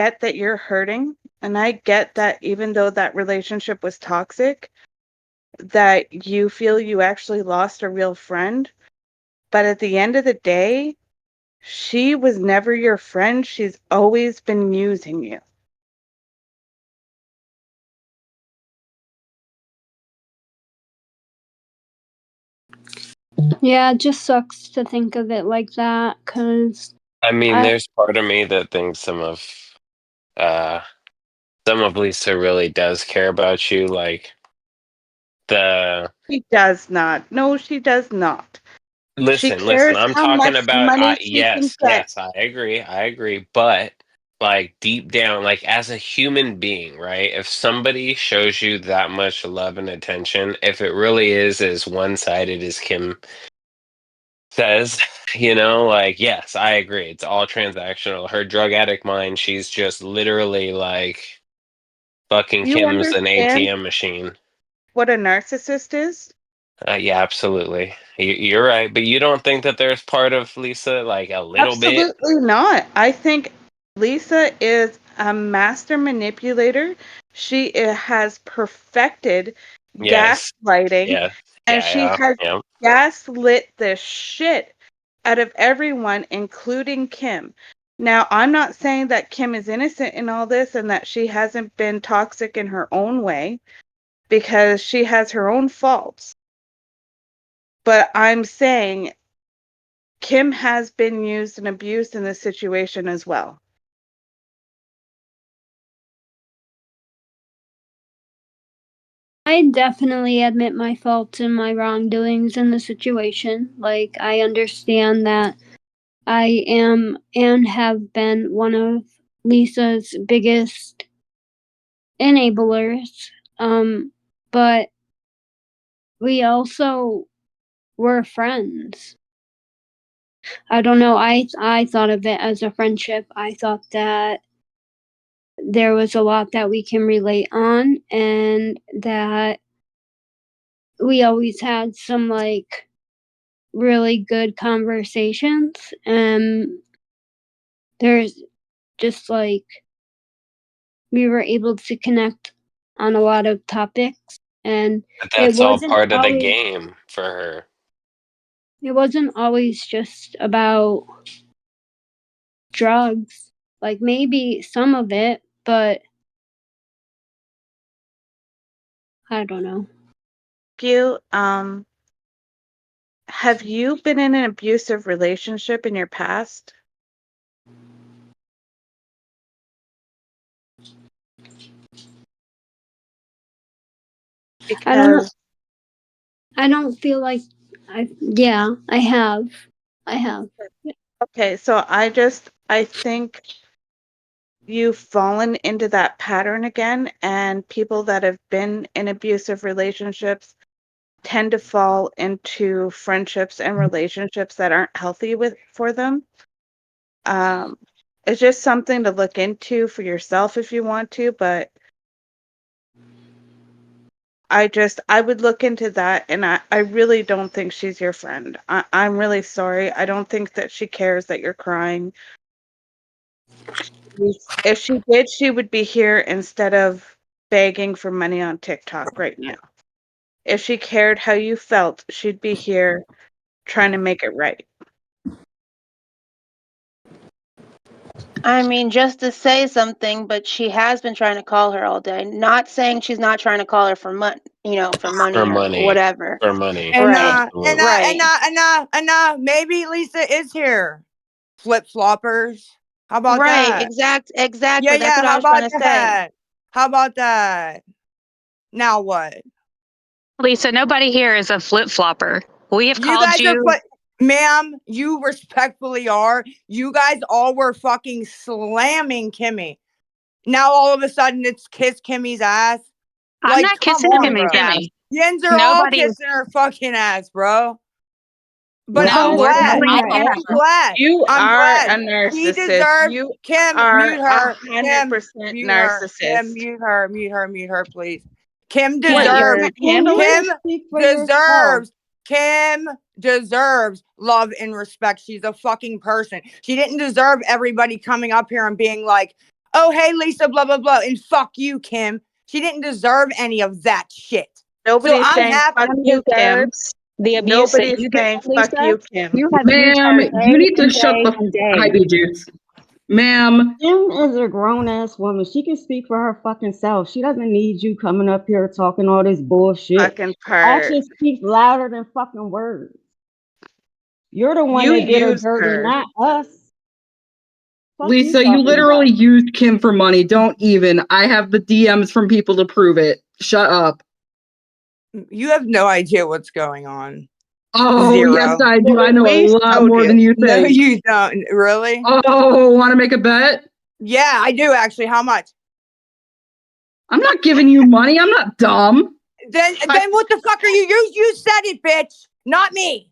get that you're hurting, and I get that even though that relationship was toxic, that you feel you actually lost a real friend. But at the end of the day, she was never your friend. She's always been using you. Yeah, it just sucks to think of it like that, because I mean, there's part of me that thinks some of Lisa really does care about you. Like She does not. No, she does not. She listen, cares I'm how talking much about money she can yes, get. yes, I agree, but like deep down, like as a human being, right? If somebody shows you that much love and attention, if it really is as one-sided as Kim says, like yes, I agree. It's all transactional. Her drug addict mind, she's just literally like fucking You Kim's an understand ATM machine. what a narcissist is? Yeah, absolutely. You're right, but you don't think that there's part of Lisa like a little bit? Absolutely not. I think Lisa is a master manipulator. She has perfected Yes. gaslighting, Yeah. and Yeah. she Yeah. has Yeah. gaslit the shit out of everyone, including Kim. Now, I'm not saying that Kim is innocent in all this and that she hasn't been toxic in her own way, because she has her own faults. But I'm saying Kim has been used and abused in this situation as well. I definitely admit my faults and my wrongdoings in the situation. Like, I understand that I am and have been one of Lisa's biggest enablers. But we also were friends. I don't know. I thought of it as a friendship. I thought that there was a lot that we can relate on, and that we always had some like really good conversations. There's just like we were able to connect on a lot of topics, and But it that's all wasn't part of the always game for her. it wasn't always just about drugs. Like, maybe some of it, but I don't know. Have you been in an abusive relationship in your past? I don't Because I don't feel like yeah, I have. I have. okay, so I think you've fallen into that pattern again, and people that have been in abusive relationships tend to fall into friendships and relationships that aren't healthy for them. Um, it's just something to look into for yourself if you want to, but I would look into that, and I really don't think she's your friend. I'm really sorry. I don't think that she cares that you're crying. If she did, she would be here instead of begging for money on TikTok right now. If she cared how you felt, she'd be here trying to make it right. I mean, just to say something, but she has been trying to call her all day. Not saying she's not trying to call her for for For money or money. whatever. For money. And Right. Absolutely. maybe Lisa is here. Flip floppers. How about Right. that? Exactly. That's Yeah. what I How was trying about to say. that? How about that? Now what? Lisa, nobody here is a flip flopper. We have You called guys are you. ma'am, you respectfully are. You guys all were fucking slamming Kimmy. Now all of a sudden it's kiss Kimmy's ass. I'm Like, not come kissing on, Kimmy's bro. ass. Yins are all Nobody. kissing her fucking ass, bro. But You No, I'm guys we're are glad. having calling her her ass. I'm out. glad. You I'm are glad. a He narcissist. deserves. You Kim, are mute her. Kim, 100% mute her. Kim, narcissist. mute her, please. Kim What, you deserves. can't handle it? Kim deserves. Kim deserves love and respect. She's a fucking person. She didn't deserve everybody coming up here and being like, oh, hey, Lisa, blah, blah, blah. And fuck you, Kim. She didn't deserve any of that shit. Nobody's I'm saying happy. fuck you, Kim. Deserves the abuse Nobody's that you get saying from fuck Lisa. you, Kim. You have used Ma'am, her you day need to and shut day the and hi day. juice. Ma'am, Kim is a grown ass woman. She can speak for her fucking self. She doesn't need you coming up here talking all this bullshit. Fucking part. Actions speak louder than fucking words. You're the one You that did her used dirty, her. not us. Fuck Lisa, you talking literally about? used Kim for money. Don't even. I have the DMs from people to prove it. Shut up. You have no idea what's going on. Oh, Zero. yes, I do. Well, I know a we lot so more do. than you No, think. you don't. Really? Oh, want to make a bet? Yeah, I do actually. How much? I'm not giving you money. I'm not dumb. Then what the fuck are you? You said it, bitch. Not me.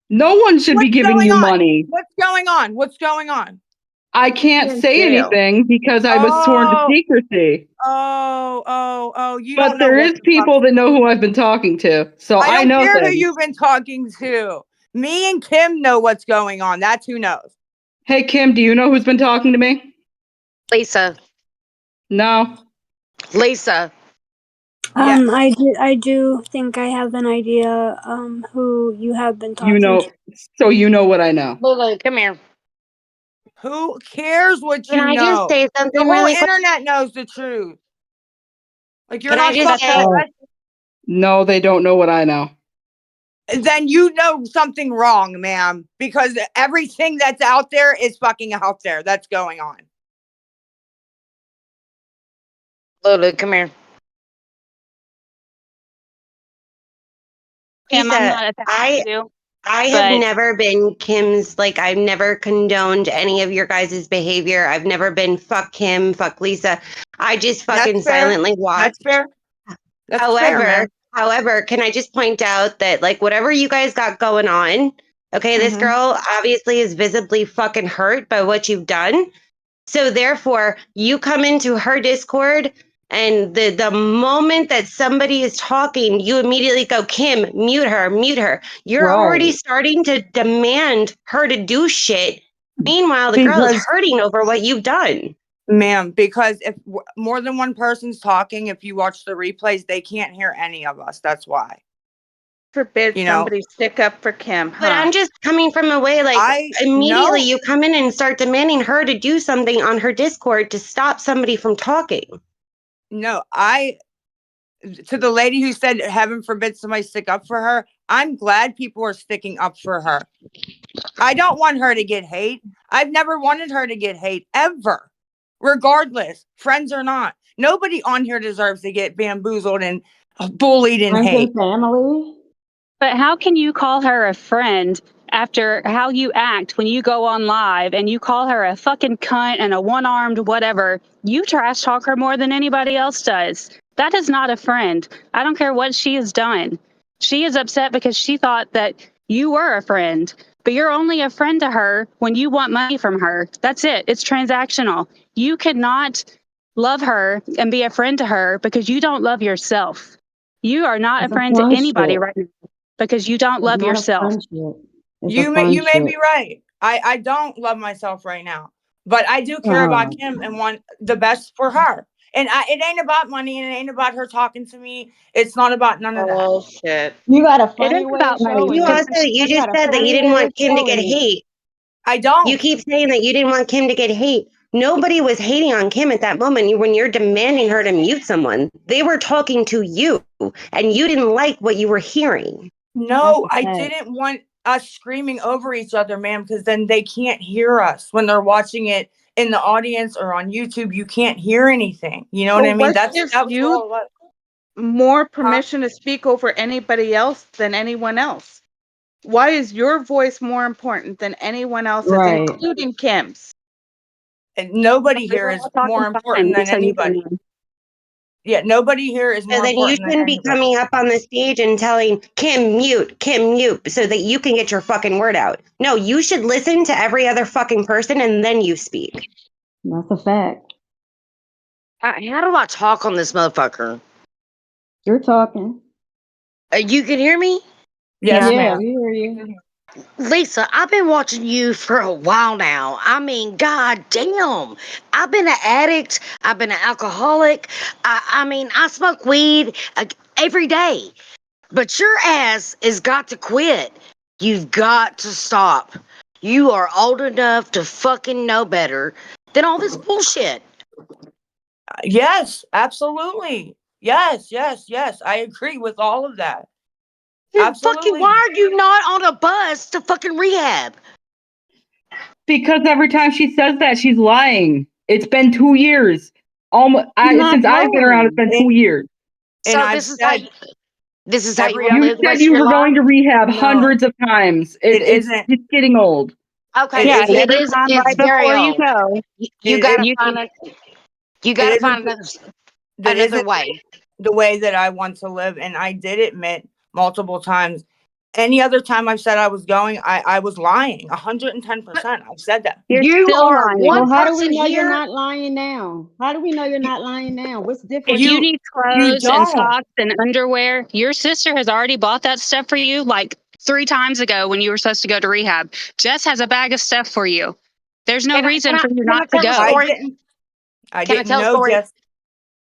No one should be What's giving going you on? money. What's going on? What's going on? I can't In say jail. anything because I was sworn to Oh, secrecy. you But don't know there what is the fuck. people that know who I've been talking to, so I I don't know care who things. you've been talking to. Me and Kim know what's going on. That's who knows. Hey, Kim, do you know who's been talking to me? Lisa. No. Lisa. Yes. I do think I have an idea who you have been talking You know, to. so you know what I know. Lulu, come here. Who cares what Can you I just know? say The something whole really quick? internet knows the truth. Like you're Can I not just fucking. say, Oh, no, they don't know what I know. Then you know something wrong, ma'am. Because everything that's out there is fucking out there. That's going on. Lulu, come here. Kim, I'm Lisa, not attacking I you, I have but never been Kim's, like, I've never condoned any of your guys' behavior. I've never been fuck Kim, fuck Lisa. I just fucking That's fair. silently watch. That's fair. That's fair, However, man. however, can I just point out that, like, whatever you guys got going on, okay, this Mhm. girl obviously is visibly fucking hurt by what you've done. So therefore, you come into her Discord, and the moment that somebody is talking, you immediately go, Kim, mute her, mute her. You're already Right. starting to demand her to do shit. Meanwhile, the girl is Because, hurting over what you've done. ma'am, because if more than one person's talking, if you watch the replays, they can't hear any of us. That's why. Forbid You know, somebody stick up for Kim, But huh? I'm just coming from a way, like, I immediately know. you come in and start demanding her to do something on her Discord to stop somebody from talking. No, to the lady who said, heaven forbid somebody stick up for her, I'm glad people are sticking up for her. I don't want her to get hate. I've never wanted her to get hate ever, regardless, friends or not. Nobody on here deserves to get bamboozled and bullied and Friends hate. and family. But how can you call her a friend after how you act when you go on live and you call her a fucking cunt and a one-armed whatever? You trash talk her more than anybody else does. That is not a friend. I don't care what she has done. She is upset because she thought that you were a friend, but you're only a friend to her when you want money from her. That's it. It's transactional. You cannot love her and be a friend to her because you don't love yourself. You are not a It's a friend to anybody friendship. right now because you don't It's love not a yourself. friendship. It's a You may be friendship. right. I don't love myself right now, but I do care about Oh, Kim and want the best for her. And it ain't about money and it ain't about her talking to me. It's not about none of that. Bullshit. you got a It funny is way of about money You showing because it. also, you You just got a said that you funny didn't way want of Kim to get showing it. hate. I You don't. keep saying that you didn't want Kim to get hate. Nobody was hating on Kim at that moment when you're demanding her to mute someone. They were talking to you, and you didn't like what you were hearing. No, That's a I fact. didn't want us screaming over each other, ma'am, because then they can't hear us when they're watching it in the audience or on YouTube. You can't hear anything. You know what So I mean? what That gives was you all it was. more Huh? permission to speak over anybody else than anyone else? Why is your voice more important than anyone else's, Right. including Kim's? And nobody we here were is all talking more important fine than until you came anybody. in. Yeah, nobody here is So more then you important than shouldn't be anybody. coming up on the stage and telling Kim, mute, so that you can get your fucking word out. No, you should listen to every other fucking person and then you speak. That's a fact. How do I talk on this motherfucker? You're talking. You can hear me? Yes, Yeah. Yeah, ma'am. we hear you. Lisa, I've been watching you for a while now. I mean, god damn. I've been an addict. I've been an alcoholic. I mean, I smoke weed every day. But your ass has got to quit. You've got to stop. You are old enough to fucking know better than all this bullshit. Yes, absolutely. Yes, yes, yes. I agree with all of that. Absolutely. Why are you not on a bus to fucking rehab? Because every time she says that, she's lying. It's been 2 years. Since I've been around, it's been 2 years. And So I've this is how said you every want to You live the said rest of you your were going life? to rehab No, hundreds of times. it isn't. It's getting old. Okay, Yeah, It and it every is. time It's right very before you old. go, You gotta you find it. You it gotta isn't find that another isn't way. the way that I want to live. And I did admit multiple times. Any other time I've said I was going, I was lying. 110%. I've said that. you're You still are lying. one Well, how do we person know you're here. not lying now? How do we know you're not lying now? What's If different? you You need you clothes and don't. socks and underwear, your sister has already bought that stuff for you like 3 times ago when you were supposed to go to rehab. Jess has a bag of stuff for you. There's no reason for you Can I not to tell a go. story? I Can I didn't tell a know story? Jess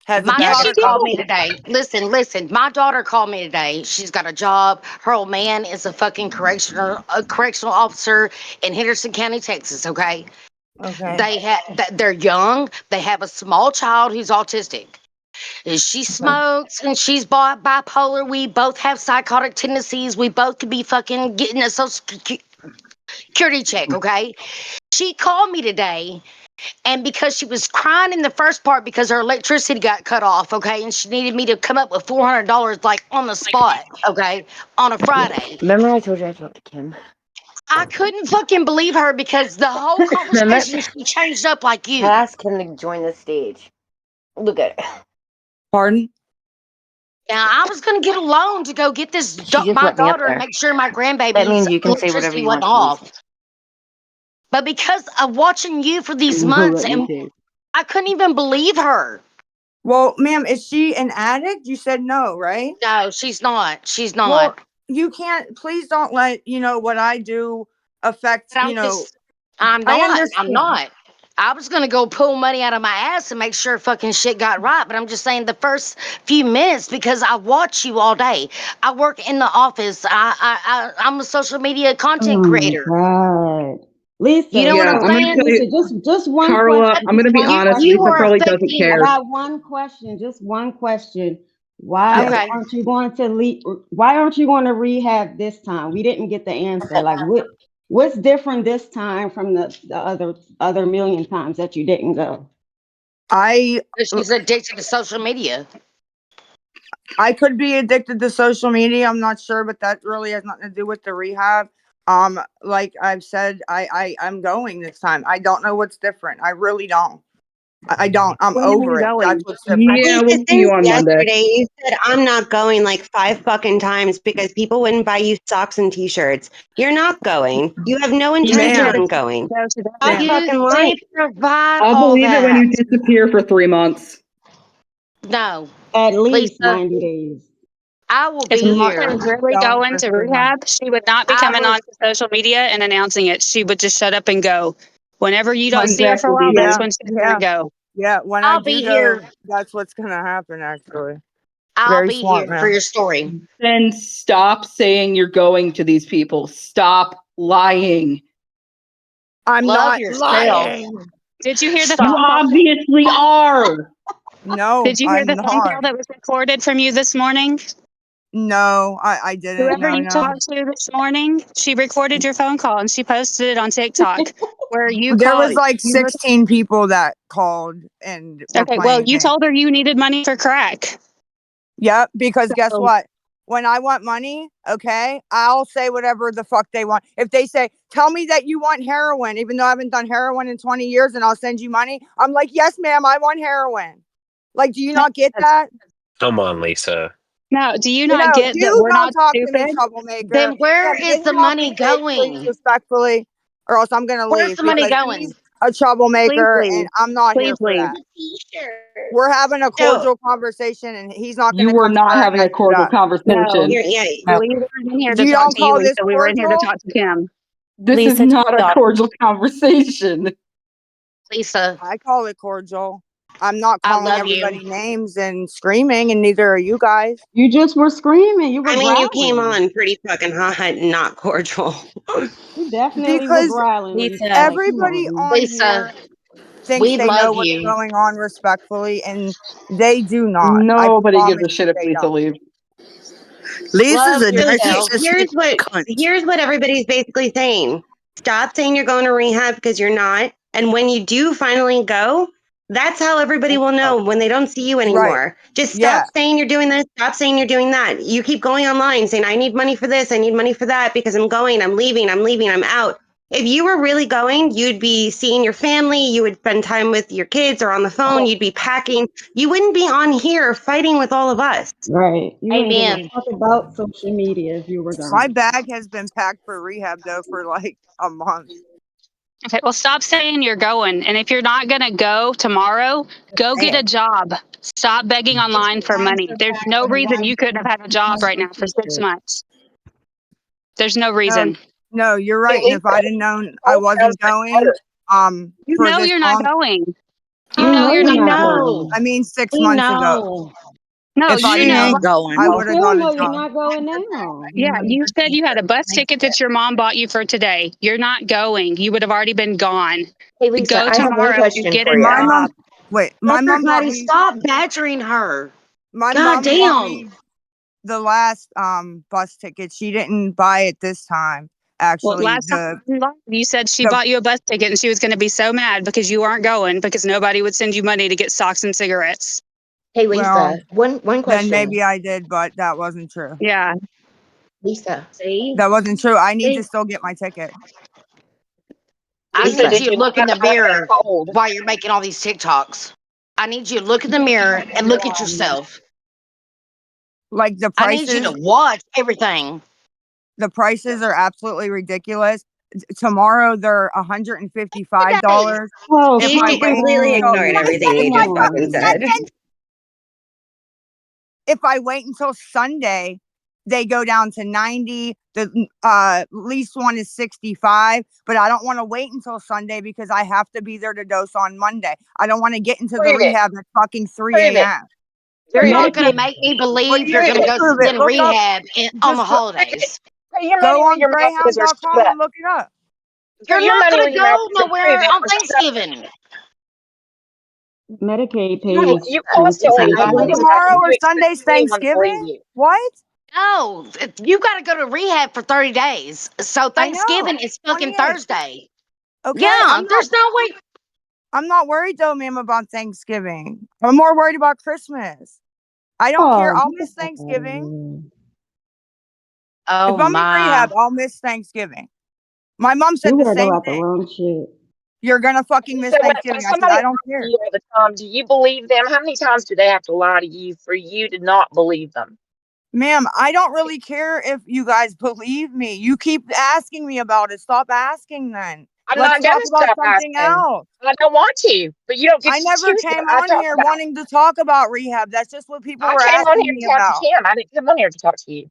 has a My bag Yes, of you daughter stuff. called me did. today. Listen. My daughter called me today. She's got a job. Her old man is a fucking correctional officer in Henderson County, Texas. Okay, Okay. they're young. They have a small child who's autistic. And she smokes and she's bipolar. We both have psychotic tendencies. We both could be fucking getting a social security check. Okay, she called me today. And because she was crying in the first part because her electricity got cut off, okay, and she needed me to come up with $400 like on the spot, okay, on a Friday. Remember I told you I talked to Kim? I couldn't fucking believe her because the whole conversation she changed up like you. I asked him to join the stage. Look at it. Pardon? Now I was gonna get a loan to go get this She just my let me up daughter and there. make sure my That grandbaby's means you can say whatever electricity you wasn't want to off. Lisa. But because of watching you for these No, months, let me and see. I couldn't even believe her. Well, ma'am, is she an addict? You said no, right? No, she's not. She's Well, not. you can't, please don't let, what I do affect, But I'm I not. I'm understand. not. I was gonna go pull money out of my ass and make sure fucking shit got right, but I'm just saying the first few minutes because I watch you all day. I work in the office. I'm a social media content Oh my creator. God. You know Lisa, what Yeah, I'm I'm going to saying? tell you, Lisa, just one Carla, question. I'm going Just to be one honest. You Lisa question. are probably doesn't affecting. I care. got one question. Just one question. Why Yes. Okay. aren't you going to why aren't you going to rehab this time? We didn't get the answer. Like what's different this time from the other million times that you didn't go? I She's addicted to social media. I could be addicted to social media. I'm not sure, but that really has nothing to do with the rehab. Like I've said, I'm going this time. I don't know what's different. I really don't. I don't. I'm When are you over it. That's going? what's different. Yeah, Lisa, we'll see you since on Monday. yesterday, you said I'm not going like 5 fucking times because people wouldn't buy you socks and t-shirts. You're not going. You have no You need intention to Ma'am, on going. go to that Stop rehab. fucking lying. They provide I'll all believe it when that. you disappear for 3 months. No, At least Lisa, 90 days. I will If be Martha here. is really don't going for to 3 months. rehab, she would not be I coming will. on to social media and announcing it. She would just shut up and go. Whenever you don't see her for a Exactly, while, BB. that's Yeah, when she's going to yeah, go. yeah. When I I'll do be go, here. that's what's gonna happen. Actually, I'll very be smart, here for ma'am. your story. Then stop saying you're going to these people. Stop lying. I'm Love not yourself. lying. Did you hear the You phone Stop. call? obviously are. No, Did you hear I'm the phone not. call that was recorded from you this morning? No, I didn't. Whoever No, you no. talked to this morning, she recorded your phone call and she posted it on TikTok where you There called. was like You were, 16 people that called and were okay, well, playing you things. told her you needed money for crack. Yep, because guess So, what? When I want money, okay, I'll say whatever the fuck they want. If they say, tell me that you want heroin, even though I haven't done heroin in 20 years and I'll send you money, I'm like, yes, ma'am, I want heroin. Like, do you not get that? Come on, Lisa. no, do you not get that You we're don't not talk to me, stupid? troublemaker. Then where Ma'am, is get the him off the money stage, please, going? respectfully, or else I'm going to Where's leave the money because going? a troublemaker, and I'm not here Please for leave. that. We're having a cordial conversation, and he's not going You to were come not start having a messing it cordial up. No, conversation. No. we weren't in here to You talk don't to you, call this Lisa. We were in here to cordial? talk to Kim. This is Lisa, not a stop. cordial conversation. Lisa, I call it cordial. I'm not I calling love you. everybody names and screaming, and neither are you guys. You just were screaming. You were I mean, you came growling. on pretty fucking hot and not cordial. You definitely were Because growling, Lisa, Lisa. Like, come everybody on. on Lisa, here thinks we they know love what's you. going on respectfully, and they do not. I Nobody gives promise a shit you if they Lisa don't. leaves. Lisa's Love a yourself. narcissistic cunt. Here's what everybody's basically saying. Stop saying you're going to rehab because you're not. And when you do finally go, that's how everybody will know when they don't see you Right. anymore. Just Yeah. stop saying you're doing this, stop saying you're doing that. You keep going online saying, I need money for this, I need money for that because I'm going, I'm leaving, I'm out. If you were really going, you'd be seeing your family, you would spend time with your kids or on the phone, you'd be packing. You wouldn't be on here fighting with all of us. Right. You wouldn't give a Amen. fuck about social media if you were My gone. bag has been packed for rehab, though, for like a month. Okay, well, stop saying you're going. And if you're not going to go tomorrow, go get a job. Stop begging online for money. There's no reason you couldn't have had a job right now for 6 months. There's no reason. No, you're right. And if I'd have known I wasn't going, You for know this you're not long, going. You You know know you're you're not not going. going. I mean, 6 We months ago. know. No, If I'd you have know. known, I You would have still got know a you're job. not going now. Yeah, you said you had a bus ticket that your mom bought you for today. You're not going. You would have already been gone. Hey, Lisa, Go I have one tomorrow and question get a for you. My mom, job. my Dr. mom bought Patty, me, stop badgering her. my God mom bought damn. me the last bus ticket. She didn't buy it this time. Well, Actually, last time you said she bought you a bus ticket and she was going to be so mad because you aren't going because nobody would send you money to get socks and cigarettes. Hey, well, Lisa, one then question. maybe I did, but that wasn't true. Yeah. Lisa, see? That wasn't true. I need See? to still get my ticket. I Lisa, need did you to look in the mirror while you're making all these TikToks. I need you to look in the mirror and look at yourself. Like the I need you to prices, watch everything. the prices are absolutely ridiculous. Tomorrow they're $155. Today. Oh, If see, I she come wait completely until ignored on. everything you Come just fucking on. said. if I wait until Sunday, they go down to 90. The least one is 65, but I don't want to wait until Sunday because I have to be there to dose on Monday. I don't want to get into the rehab at fucking 3 a.m. You're not going to Medicaid. make me What believe do you're you going to go prove sit it? in Look up, rehab on the just holidays. go on greyhound.com and look it up. You're not going to go nowhere on Thanksgiving. Medicaid pays You most constantly of lie the to time. Tomorrow or you expect Sunday's anyone to believe Thanksgiving? you. What? No, you got to go to rehab for 30 days. So I know. Thanksgiving is fucking 28. Thursday. Okay, Yeah, there's no way. I'm not worried though, ma'am, about Thanksgiving. I'm more worried about Christmas. I don't care. Oh, I'll get the miss fuck out of Thanksgiving. Oh If I'm in my. rehab, I'll miss Thanksgiving. My mom here. said You the worried same about the thing. wrong shit. You're gonna fucking miss So when Thanksgiving. I said, somebody I lies don't to care. you all the time, do you believe them? How many times do they have to lie to you for you to not believe them? Ma'am, I don't really care if you guys believe me. You keep asking me about it. Stop asking then. I'm Let's not going talk to about stop something asking. else. I don't want to, but you don't get I to never choose what came I on talk here about. wanting to talk about rehab. That's just what people I were came on asking here me to talk to about. Kim. I didn't come on here to talk to you.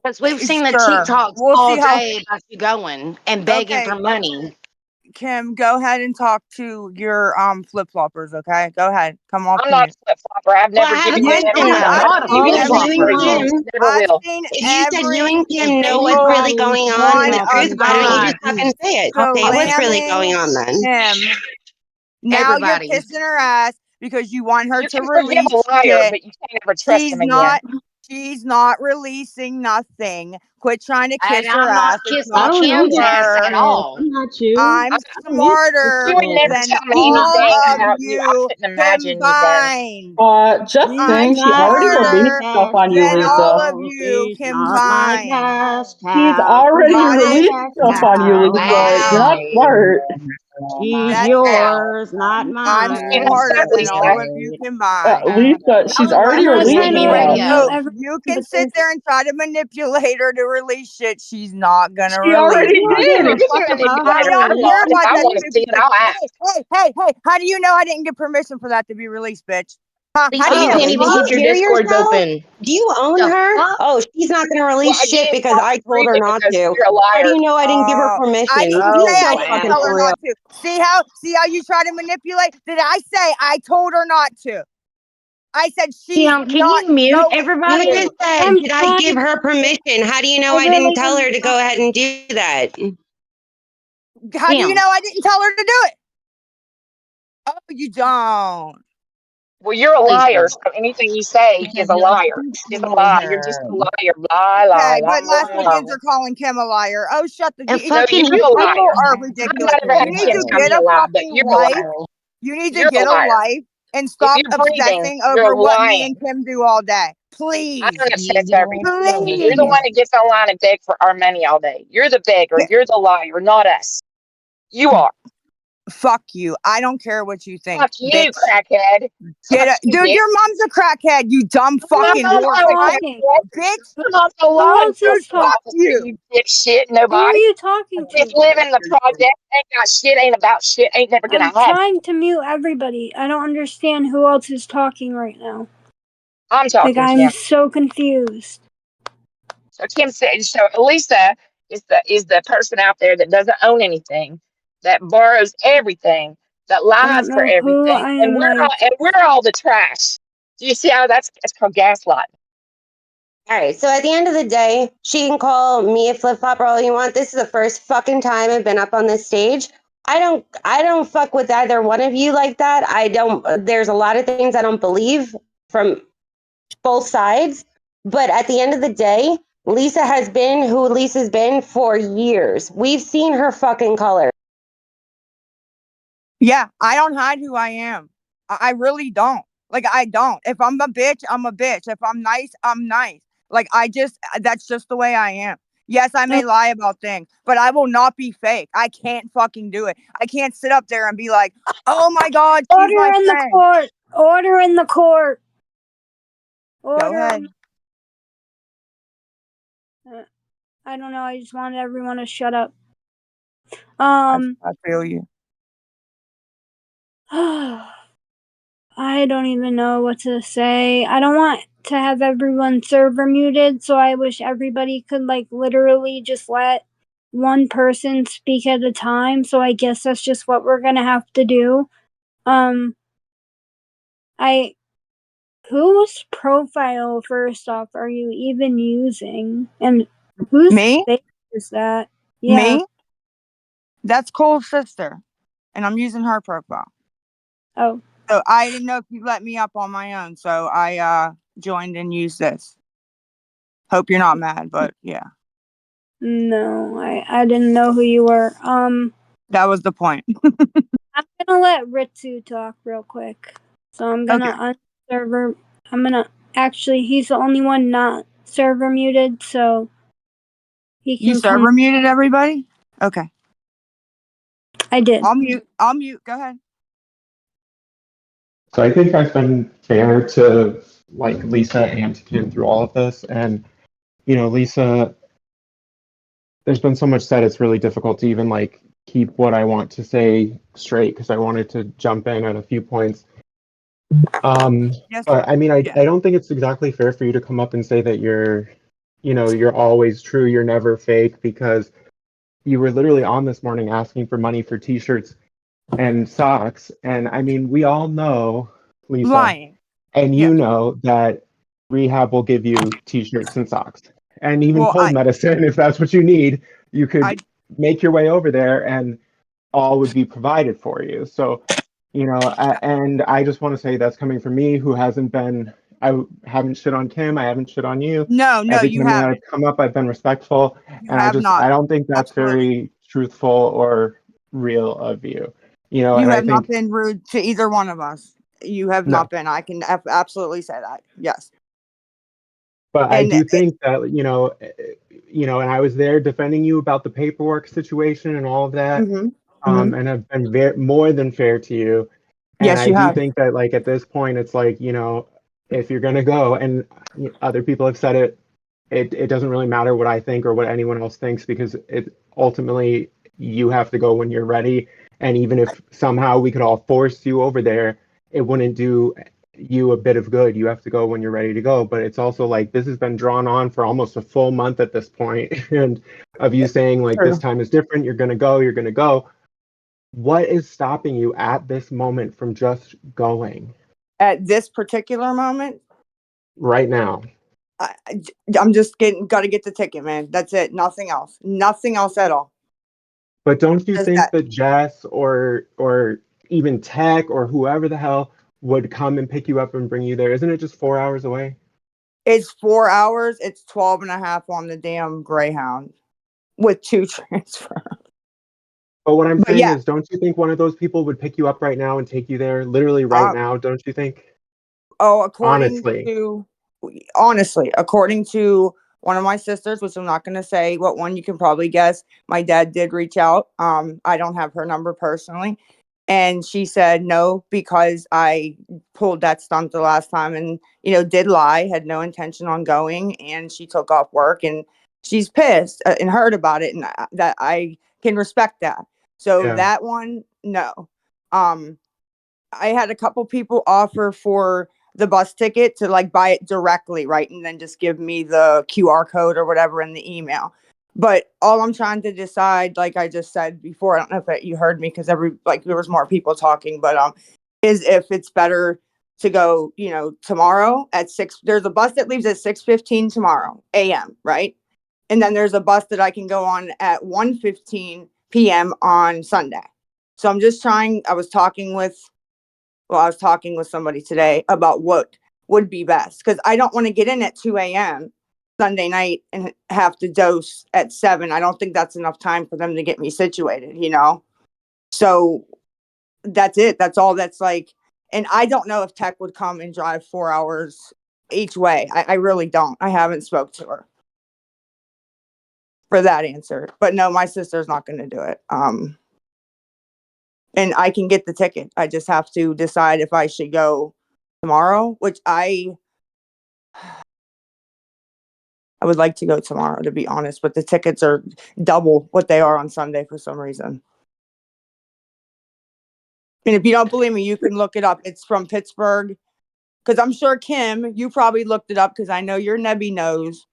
Because we've seen the Sure. TikToks We'll all see how. day about you going and begging Okay, for money. Kim, go ahead and talk to your flip floppers. Okay, go ahead. Come off I'm not mute. a flip flopper. I've Well, I never have a given you Yes, question never you. will. though. I've Not a seen You flip said every you and flopper. single. Kim, Never I've will. seen if you said you every and Kim know what's single really Everybody going on in one the of truth, why don't you you. just fucking say it? Say what's really going Slamming on then. Kim. Now you're Everybody. kissing her ass because you want her You to can forgive release a liar, shit. but you can't ever trust She's him again. not. She's not releasing nothing. Quit trying to And kiss her I'm not ass and kissing I talk don't to need Kim's your ass at her. ass. all. I'm not you. I'm I don't need your smarter You would shit. never than tell me all anything of about you. I you couldn't imagine you though. combined. Just She's I'm saying, she not already my smarter released stuff cash on you, than all Lisa. of cow. you She's not my combined. cash She's cow. already Got My it? released cash stuff on you, cow. Lisa. You're not Wow. smart. She's That's yours, not I'm You know, mine. smarter so than all of Lisa, you combined. Lisa, she's Y'all are already I'm running not this released trying to baby stuff. mute radio. So everyone, you can but sit there's there and try to manipulate her to release shit. She's not gonna She release already We don't it. give did. a you fuck can about manipulate I her her if don't you care want. If about I that want to see stupid it, shit. I'll act. Hey, how do you know I didn't get permission for that to be released, bitch? Huh? How Lisa, do Oh, you you? can't do even you keep your hear discords yourself? open. Do you own The her? fuck? Oh, she's not going to Well, release shit again, you because have I to told prove her it not because to. you're a How do liar. you know I didn't give her I permission? didn't You're say I so didn't fucking tell Wow. her for real. not to. See how you try to manipulate? Did I say I told her not to? I said she's Kim, can not you mute going You everybody? just to. said, I'm did I trying. give her permission? How do you know I I didn't really tell am her to not. go ahead and do that? How do you Kim, know I didn't tell her to do it? Oh, you don't. Well, you're a liar. Lisa, So anything you say is because a you're liar. It's a controlling lie. You're just her. a liar. Lie, lie, Okay, lie, but last lie, weekends lie. are calling Kim a liar. Oh, shut the. And No, fucking you're you a People liar. are I've ridiculous. not ever You had need Kim to tell get me asshole. a a lie, but fucking you're a life. liar. You need to You're a get a liar. life and If stop you're breathing, obsessing you're over what me and lying. Kim do all day. I Please. don't You need to obsess get a over life you. too. You're the Please. one that gets online and beg for our money all day. You're the beggar. Get, You're the liar, not us. You are. fuck you. I don't care what you think, Fuck you, bitch. crackhead. Get Fuck it. you, Dude, bitch. your mom's a crackhead, you dumb My Who fucking else mom's is whore. not a I, talking? crackhead. bitch, My mom's a Who lying else dude, is person talking? fuck officer, you. you dipshit. Who are Nobody. you I talking just to? live in the project. Ain't got shit. Ain't about shit. Ain't never gonna I'm have. trying to mute everybody. I don't understand who else is talking right now. I'm Like, talking, I'm Kim. so confused. So Kim said. So Lisa is the person out there that doesn't own anything, that borrows everything, that I don't lies for know who everything, I and am, we're like, all the trash. Do you see how that's called gaslighting? All right, so at the end of the day, she can call me a flip flopper all you want. This is the first fucking time I've been up on this stage. I don't fuck with either one of you like that. I don't there's a lot of things I don't believe from both sides. But at the end of the day, Lisa has been who Lisa's been for years. We've seen her fucking color. Yeah, I don't hide who I am. I really don't. Like, I don't. If I'm a bitch, I'm a bitch. If I'm nice, I'm nice. Like, that's just the way I am. Yes, I may lie about things, but I will not be fake. I can't fucking do it. I can't sit up there and be like, oh my God, she's order my in the friend. court. Order in the court. Go Order. ahead. I don't know. I just wanted everyone to shut up. I feel you. I don't even know what to say. I don't want to have everyone server muted, so I wish everybody could, like, literally just let one person speak at a time. So I guess that's just what we're gonna have to do. Whose profile, first off, are you even using? And whose Me? face is that? Yeah. Me? That's Cole's sister, and I'm using her profile. Oh. So I didn't know if you let me up on my own, so I joined and used this. Hope you're not mad, but yeah, No, I didn't know who you were. that was the point. I'm gonna let Ritsu talk real quick. So I'm Okay. gonna unserver. I'm gonna actually. He's the only one not server muted, so he You can server come. muted everybody? Okay. I did. I'll mute. Go ahead. So I think I've been fair to like Lisa and to Kim through all of this. And, Lisa, there's been so much said, it's really difficult to even like keep what I want to say straight because I wanted to jump in at a few points. Yes. But I mean, I Yeah. don't think it's exactly fair for you to come up and say that you're always true, you're never fake, because you were literally on this morning asking for money for t-shirts and socks. And I mean, we all know, Lisa, Lying. and Yeah. you know that Rehab will give you t-shirts and socks and even Well, cold medicine. If that's what you need, you I could make your way over there and all would be provided for you. So, and I just want to say that's coming from me, who I haven't shit on Kim. I haven't shit on you. no, Every you time that I've haven't. come up, I've been respectful. You And have not. I don't think that's Absolutely. very truthful or real of you, You and I have not think, been rude to either one of us. You have no. not been. I can absolutely say that. Yes. But I And do think that, and I was there defending you about the paperwork situation and all of that. Mhm. and have been more than fair to you. And Yes, I you do have. think that, like, at this point, it's like, if you're gonna go, and other people have said it, it doesn't really matter what I think or what anyone else thinks, because it ultimately you have to go when you're ready. And even if somehow we could all force you over there, it wouldn't do you a bit of good. You have to go when you're ready to go. But it's also like this has been drawn on for almost a full month at this point, and of you saying like this True. time is different, you're gonna go, you're gonna go. What is stopping you at this moment from just going At this particular moment, right now? I'm just gotta get the ticket, man. That's it. Nothing else. Nothing else at all. But don't you Just think that. that Jess or even Tech or whoever the hell would come and pick you up and bring you there? Isn't it just 4 hours away? It's 4 hours. It's 12 and a half on the damn Greyhound with 2 transfers. But what I'm But saying yeah, is, don't you think one of those people would pick you up right now and take you there, literally right um, now? Don't you think? oh, Honestly. honestly, according to one of my sisters, which I'm not going to say what one, you can probably guess, my dad did reach out. I don't have her number personally. And she said no, because I pulled that stunt the last time and, did lie, had no intention on going. And she took off work and she's pissed and heard about it. And that I can respect that. So Yeah. that one, no. Um, I had a couple people offer for the bus ticket to like buy it directly, right? And then just give me the QR code or whatever in the email. But all I'm trying to decide, like I just said before, I don't know if you heard me because there was more people talking, but is if it's better to go, tomorrow at 6. There's a bus that leaves at 6:15 tomorrow a.m., right? And then there's a bus that I can go on at 1:15 p.m. on Sunday. So I'm just trying. I was talking with somebody today about what would be best, because I don't want to get in at 2 a.m. Sunday night and have to dose at 7. I don't think that's enough time for them to get me situated, So that's it. That's all that's like. And I don't know if Tech would come and drive 4 hours each way. I really don't. I haven't spoke to her for that answer. But no, my sister's not going to do it. And I can get the ticket. I just have to decide if I should go tomorrow, which I would like to go tomorrow, to be honest, but the tickets are double what they are on Sunday for some reason. And if you don't believe me, you can look it up. It's from Pittsburgh. Because I'm sure, Kim, you probably looked it up because I know your Nebby knows.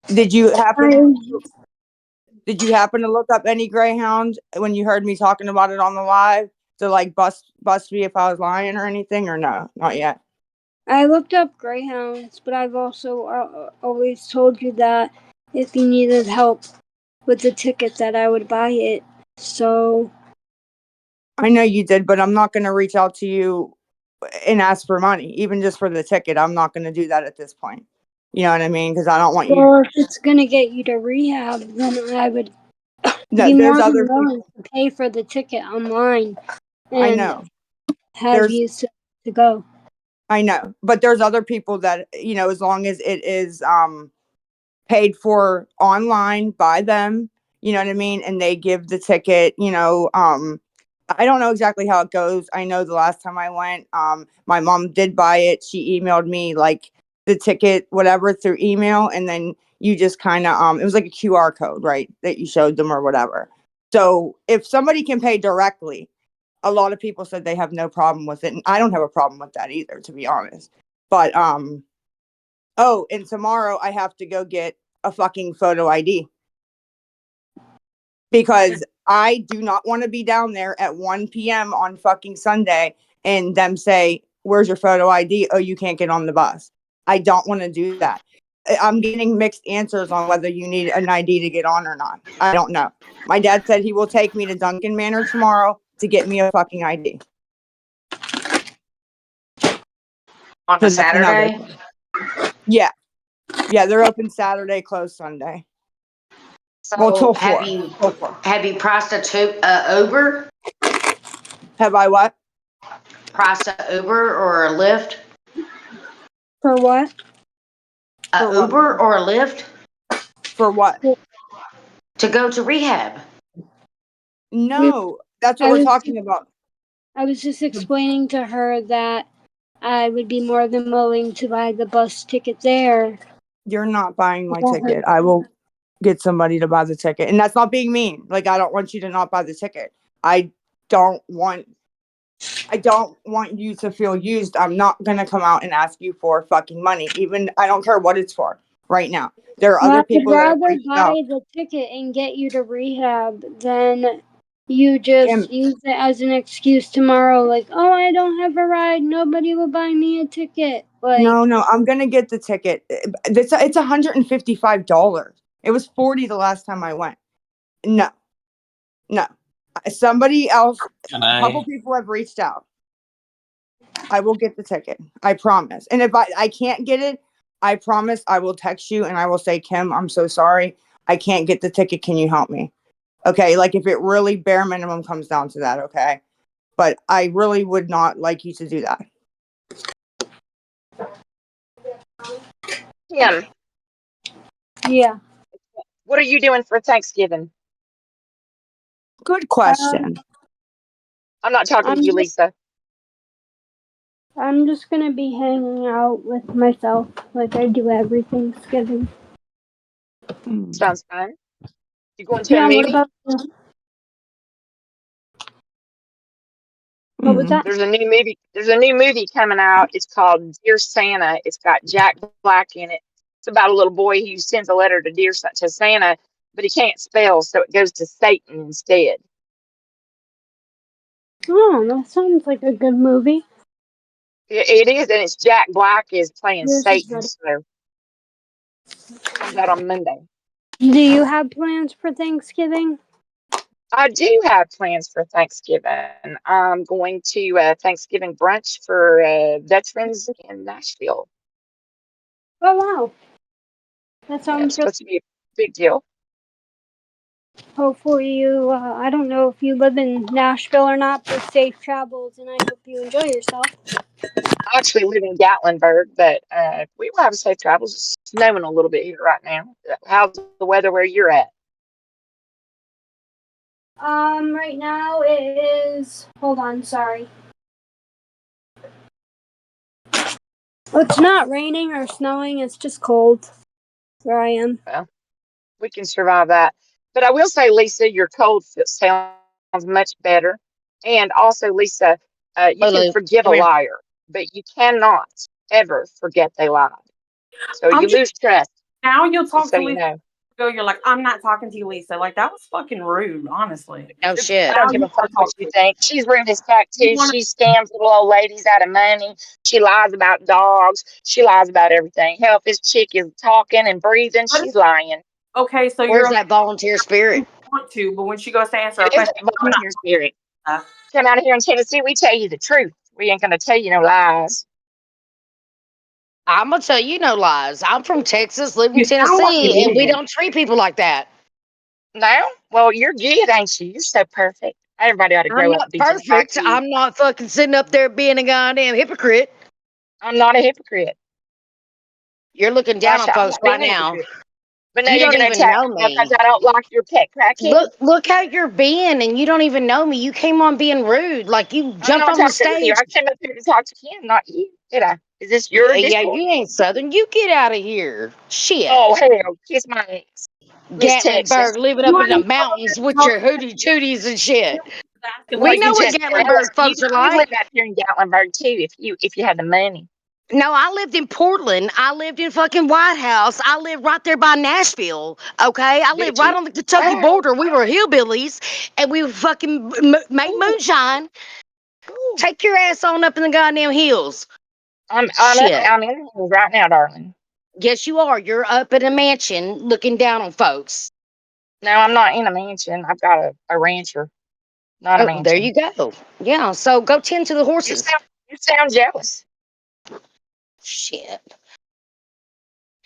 Did you happen to look up any Greyhound when you heard me talking about it on the live to like bust me if I was lying or anything, or no? Not yet. I looked up Greyhounds, but I've also always told you that if you needed help with the ticket that I would buy it. So I know you did, but I'm not going to reach out to you and ask for money, even just for the ticket. I'm not going to do that at this point. You know what I mean? Because I don't want you. well, if it's gonna get you to rehab, then I would No, be there's more than other willing people. to pay for the ticket online I and know. have There's you to go. I know, but there's other people that, as long as it is paid for online by them, you know what I mean, and they give the ticket, I don't know exactly how it goes. I know the last time I went, my mom did buy it. She emailed me like the ticket, whatever, through email, and then you just kind of it was like a QR code, right, that you showed them or whatever. So if somebody can pay directly, a lot of people said they have no problem with it, and I don't have a problem with that either, to be honest. But oh, and tomorrow I have to go get a fucking photo ID because I do not want to be down there at 1 p.m. on fucking Sunday and them say, "Where's your photo ID? Oh, you can't get on the bus." I don't want to do that. I'm getting mixed answers on whether you need an ID to get on or not. I don't know. My dad said he will take me to Duncan Manor tomorrow to get me a fucking ID. On a So that's another Saturday? thing. Yeah. Yeah, they're open Saturday, closed Sunday. Well, So till 4. Till 4. have you priced a Uber? Have I what? Priced a Uber or a Lyft? For what? A For what? Uber or a Lyft For what? to go to rehab? No, that's what I we're was talking about. I was just explaining to her that I would be more than willing to buy the bus ticket there. You're not buying my Yeah. ticket. I will get somebody to buy the ticket. And that's not being mean. Like, I don't want you to not buy the ticket. I don't want you to feel used. I'm not gonna come out and ask you for fucking money. Even I don't care what it's for right now. There are Well, other I would people that have rather reached buy out. the ticket and get you to rehab than you just Kim, use it as an excuse tomorrow, like, oh, I don't have a ride, nobody will buy me a ticket. Like, no, I'm gonna get the ticket. It's $155. It was 40 the last time I went. No, no. Somebody else, Can a couple I? people have reached out. I will get the ticket. I promise. And if I can't get it, I promise I will text you and I will say, Kim, I'm so sorry. I can't get the ticket. Can you help me? Okay. Like if it really bare minimum comes down to that. Okay. But I really would not like you to do that. Kim, yeah. what are you doing for Thanksgiving? Good question. I'm not talking to you, Lisa. I'm just gonna be hanging out with myself like I do every Thanksgiving. Sounds fun. You going to a Yeah, what movie? about you? What was that? There's a new movie. There's a new movie coming out. It's called Dear Santa. It's got Jack Black in it. It's about a little boy who sends a letter to Santa, but he can't spell, so it goes to Satan instead. Oh, that sounds like a good movie. It is, and it's Jack Black is playing Yours is Satan. ready. So comes out on Monday. Do you have plans for Thanksgiving? I do have plans for Thanksgiving. I'm going to Thanksgiving brunch for veterans in Nashville. Oh wow, that Yeah, it's sounds really. supposed to be a big deal. Hopefully you. I don't know if you live in Nashville or not, but safe travels, and I hope you enjoy yourself. I actually live in Gatlinburg, but we will have safe travels. It's snowing a little bit here right now. How's the weather where you're at? Right now it is. Hold on, sorry. It's not raining or snowing. It's just cold where I am. Well, we can survive that. But I will say, Lisa, your cold sounds much better. And also, Lisa, you Hey, can Lou, forgive a come here. liar, but you cannot ever forget they lied. So I'm you just lose trust, now you'll just talk so to you Lisa. know. You're like, I'm not talking to you, Lisa. Like that was fucking rude, honestly. No I shit. don't Now give you a want fuck to what talk you to think. She's rude as fuck you too. want She scams little old ladies out of money. She lies about dogs. She lies about everything. Hell, if this chick is talking and breathing, to she's lying. okay, so you're Where's okay that volunteer when you spirit? want to, but when she goes to answer a It is question, a I'm not volunteer spirit. talking Come out here in Tennessee, we tell you the truth. We ain't gonna tell you no lies. I'm gonna tell you no lies. I'm from Texas, live in you sound like an Tennessee, and we idiot. don't treat people like that. Now, well, you're good, ain't you? You're so perfect. Everybody ought to I'm grow up not and be just like perfect. you. I'm not fucking sitting up there being a goddamn hypocrite. I'm not a hypocrite. You're looking down on I'm folks not right being a now. hypocrite. But now You you're don't gonna even attack know me because me. I don't like your pet crackhead. Look how you're being, and you don't even know me. You came on being rude, like you I'm jumped not on the talking to you. stage. I came up here to talk to Kim, not you. Did I? Is this your Yeah, Discord? you ain't Southern. You get out of here. Shit. Oh, hell, kiss my ass. Miss Gatlinburg, Texas. living up You in the ain't mountains with your hootie tooties and shit. asking We Well, what know you you what just jealous. Gatlinburg You folks are you live like. out here in Gatlinburg too if you had the money. No, I lived in Portland. I lived in fucking White House. I lived right there by Nashville. Okay, I lived Did right you? on the Kentucky Wow. border. We were hillbillies, and we would fucking make Cool. moonshine. Cool. Take your ass on up in the goddamn hills. Shit. I'm in the hills right now, darling. Yes, you are. You're up in a mansion looking down on folks. No, I'm not in a mansion. I've got a rancher, not a Oh, there mansion. you go. Yeah, so go tend to the You horses. sound jealous. Shit.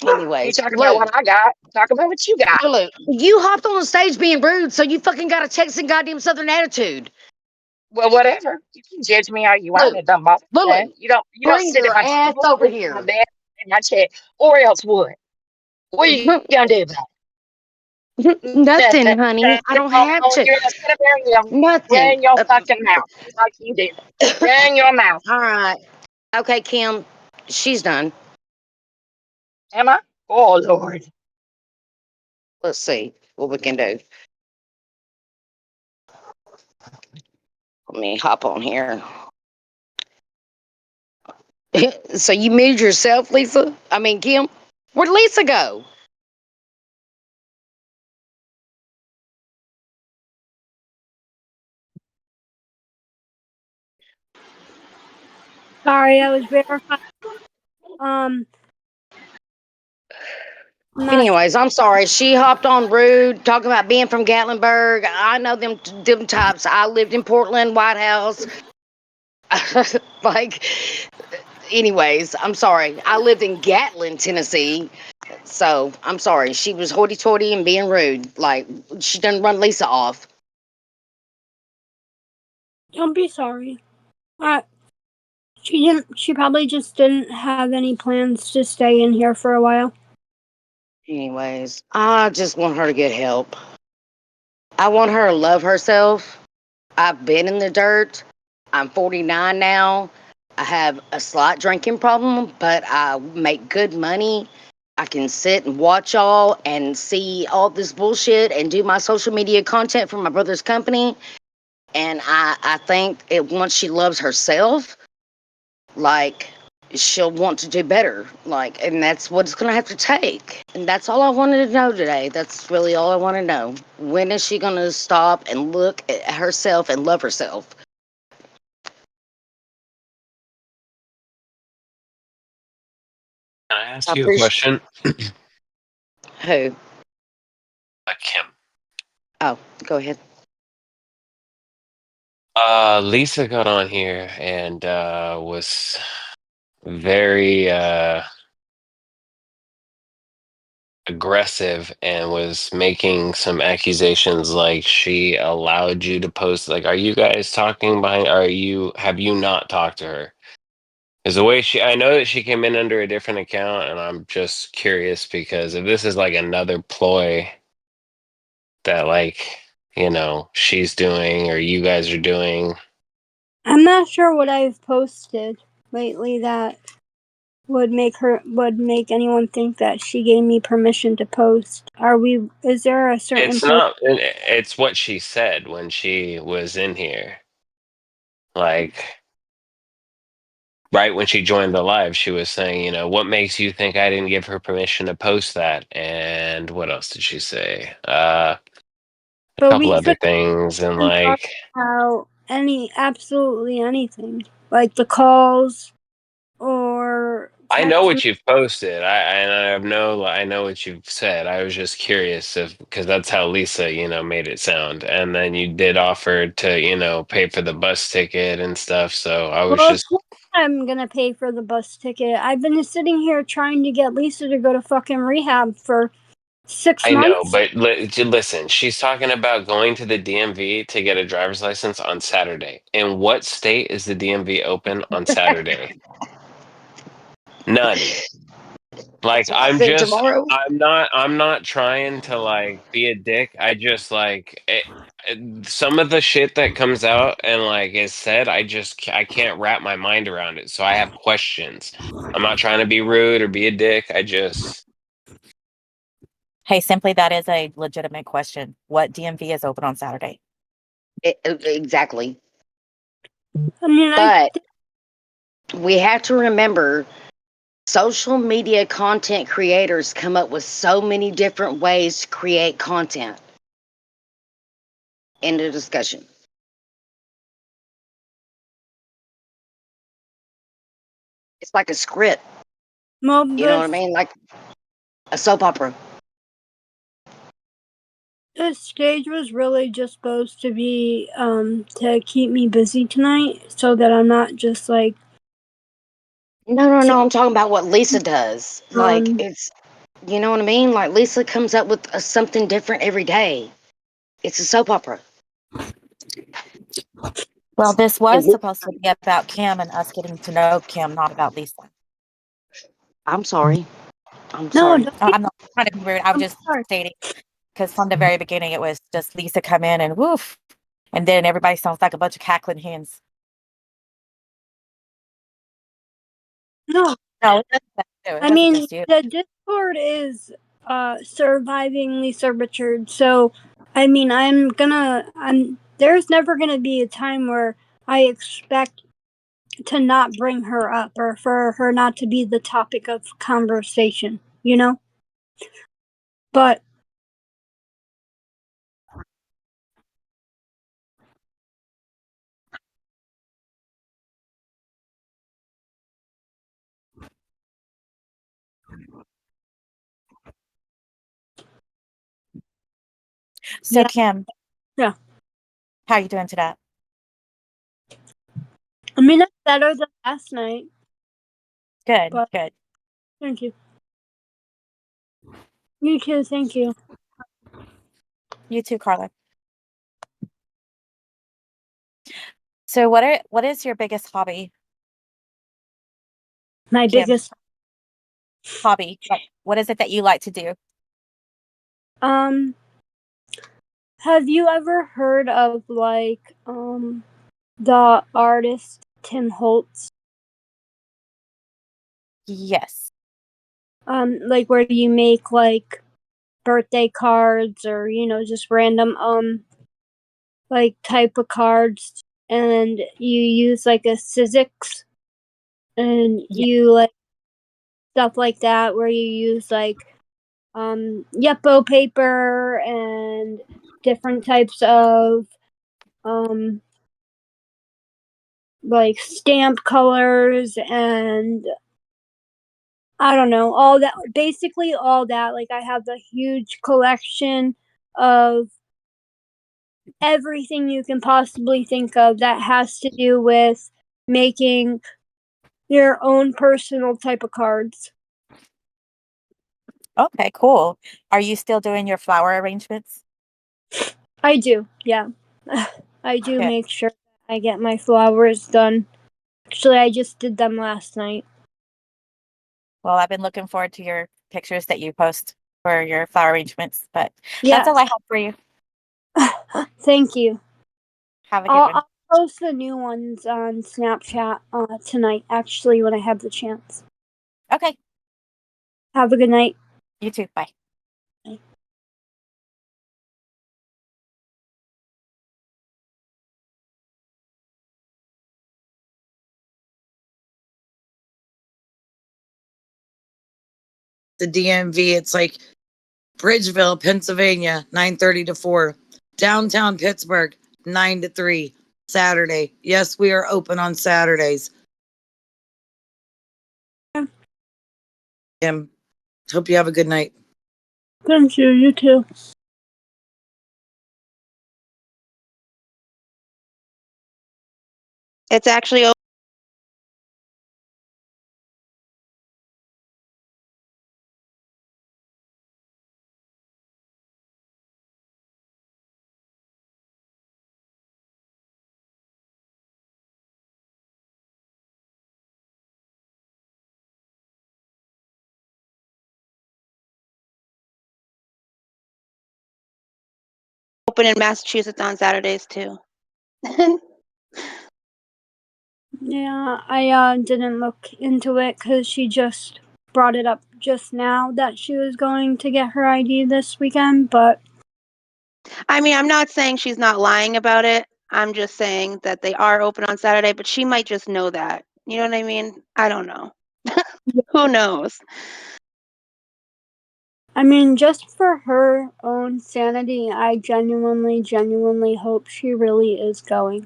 You Anyways, talk about Lou, what I got. Talk about what you got. Lou, you hopped on the stage being rude, so you fucking got a Texan goddamn Southern attitude. Well, whatever. You can judge me all you want. Lou, It don't bother me none. Lulu, You don't bring sit at your my ass table, over sleep in my here. bed, in my chair, or else what? What are you gonna do about it? Nothing, honey. I don't have to. You're just gonna Nothing. run your fucking mouth like you do. Run your mouth. All right. Okay, Kim. She's done. Am I? Oh Lord. Let's see what we can do. Let me hop on here. So you muted yourself, Lisa? I mean, Kim? Where'd Lisa go? Sorry, I was verifying. Anyways, I'm sorry. She hopped on rude, talking about being from Gatlinburg. I know them types. I lived in Portland, White House. Like, anyways, I'm sorry. I lived in Gatlin, Tennessee. So I'm sorry. She was hoity-toity and being rude. Like, she done run Lisa off. Don't be sorry. She probably just didn't have any plans to stay in here for a while. Anyways, I just want her to get help. I want her to love herself. I've been in the dirt. I'm 49 now. I have a slight drinking problem, but I make good money. I can sit and watch all and see all this bullshit and do my social media content for my brother's company. And I think once she loves herself, like, she'll want to do better. Like, and that's what it's going to have to take. And that's all I wanted to know today. That's really all I want to know. When is she going to stop and look at herself and love herself? Can I ask you a question? Who? Kim. Oh, go ahead. Lisa got on here and was very aggressive and was making some accusations like she allowed you to post. Like, are you guys talking behind? Have you not talked to her? Is the way I know that she came in under a different account, and I'm just curious because if this is like another ploy that, like, she's doing or you guys are doing. I'm not sure what I've posted lately that would make anyone think that she gave me permission to post. Is there a certain It's not, it's what she said when she was in here. Like, right when she joined the live, she was saying, what makes you think I didn't give her permission to post that? And what else did she say? A couple other things, and talk like, about absolutely anything, like the calls or I know text. what you've posted. I know what you've said. I was just curious because that's how Lisa, made it sound. And then you did offer to, pay for the bus ticket and stuff. So I was Well, of just, course I'm gonna pay for the bus ticket. I've been sitting here trying to get Lisa to go to fucking rehab for 6 I know, months. but listen, she's talking about going to the DMV to get a driver's license on Saturday. In what state is the DMV open on Saturday? None. Like, That's what I said tomorrow. I'm not trying to like be a dick. I just like some of the shit that comes out and like is said, I can't wrap my mind around it. So I have questions. I'm not trying to be rude or be a dick. Hey, simply, that is a legitimate question. What DMV is open on Saturday? Exactly. I mean, But we have to remember, social media content creators come up with so many different ways to create content. End of discussion. It's like a script. well, You know what I mean? Like a soap opera. the stage was really just supposed to be to keep me busy tonight, so that I'm not just like. No, I'm talking about what Lisa does. Like, it's, you know what I mean? Like, Lisa comes up with something different every day. It's a soap opera. Well, this was supposed to be about Kim and us getting to know Kim, not about Lisa. I'm sorry. I'm sorry. I'm not trying to be rude. I'm just stating Because from the very beginning, it was just Lisa come in and woof, and then everybody sounds like a bunch of cackling hens. No, No, it doesn't sound you. It I wasn't mean just you. the Discord is surviving Lisa Richards, so I mean I'm there's never gonna be a time where I expect to not bring her up or for her not to be the topic of conversation, you know? But So, yeah, Kim, yeah. how are you doing today? I mean it's better than last night, Good, but good. thank you. You too, thank you. You too, Carla. So, what is your biggest hobby, My Kim? biggest Hobby? Like, what is it that you like to do? have you ever heard of like the artist Tim Holtz? Yes. Like where you make like birthday cards or just random like type of cards, and you use like a Sizzix, and Yeah. you like stuff like that where you use like Yepo paper and different types of like stamp colors, and I don't know, all that, basically all that. Like I have a huge collection of everything you can possibly think of that has to do with making your own personal type of cards. Okay, cool. Are you still doing your flower arrangements? I do, yeah. I do Good. make sure I get my flowers done. Actually, I just did them last night. Well, I've been looking forward to your pictures that you post for your flower arrangements, but that's Yeah. all I have for you. Thank you. Have a good one. I'll post the new ones on Snapchat tonight, actually, when I have the chance. Okay. Have a good night. You too. Bye. The DMV, it's like Bridgeville, Pennsylvania, 9:30 to 4. Downtown Pittsburgh, 9 to 3. Saturday. Yes, we are open on Saturdays. Kim, hope you have a good night. Thank you. You too. It's actually open in Massachusetts on Saturdays too. Yeah, I didn't look into it because she just brought it up just now that she was going to get her ID this weekend, but I mean, I'm not saying she's not lying about it. I'm just saying that they are open on Saturday, but she might just know that. You know what I mean? I don't know. Who knows? I mean, just for her own sanity, I genuinely hope she really is going.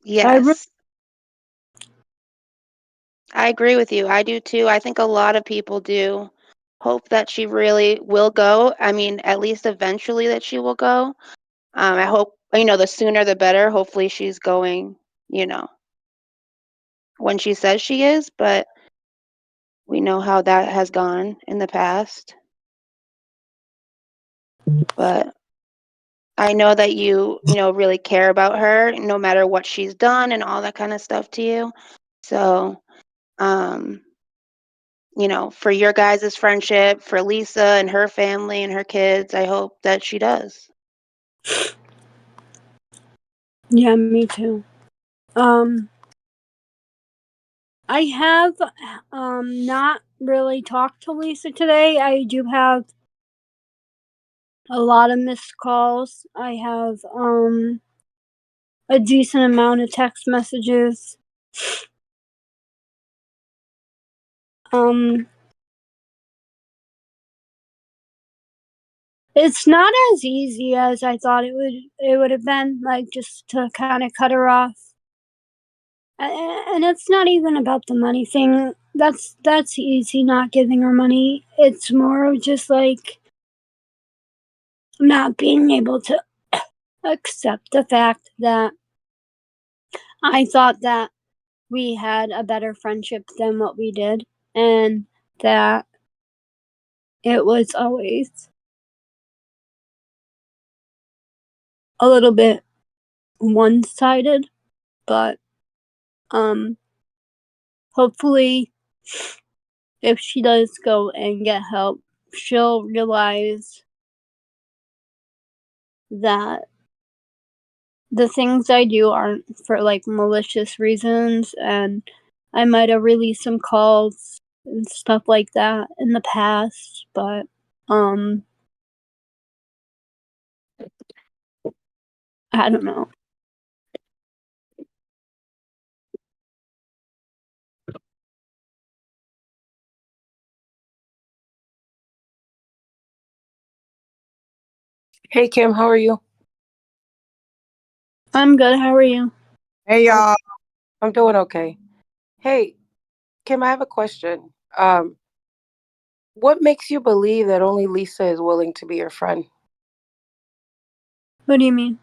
Yes. I agree with you. I do too. I think a lot of people do hope that she really will go. I mean, at least eventually that she will go. I hope, the sooner the better. Hopefully she's going, when she says she is, but we know how that has gone in the past. But I know that you really care about her no matter what she's done and all that kind of stuff to you. So, for your guys' friendship, for Lisa and her family and her kids, I hope that she does. Yeah, me too. I have not really talked to Lisa today. I do have a lot of missed calls. I have a decent amount of text messages. It's not as easy as I thought it would have been, like, just to kind of cut her off. And it's not even about the money thing. That's easy, not giving her money. It's more of just like not being able to accept the fact that I thought that we had a better friendship than what we did, and that it was always a little bit one-sided, but hopefully if she does go and get help, she'll realize that the things I do aren't for like malicious reasons, and I might have released some calls and stuff like that in the past, but I don't know. Hey Kim, how are you? I'm good. How are you? Hey y'all. I'm doing okay. Hey, Kim, I have a question. What makes you believe that only Lisa is willing to be your friend? What do you mean?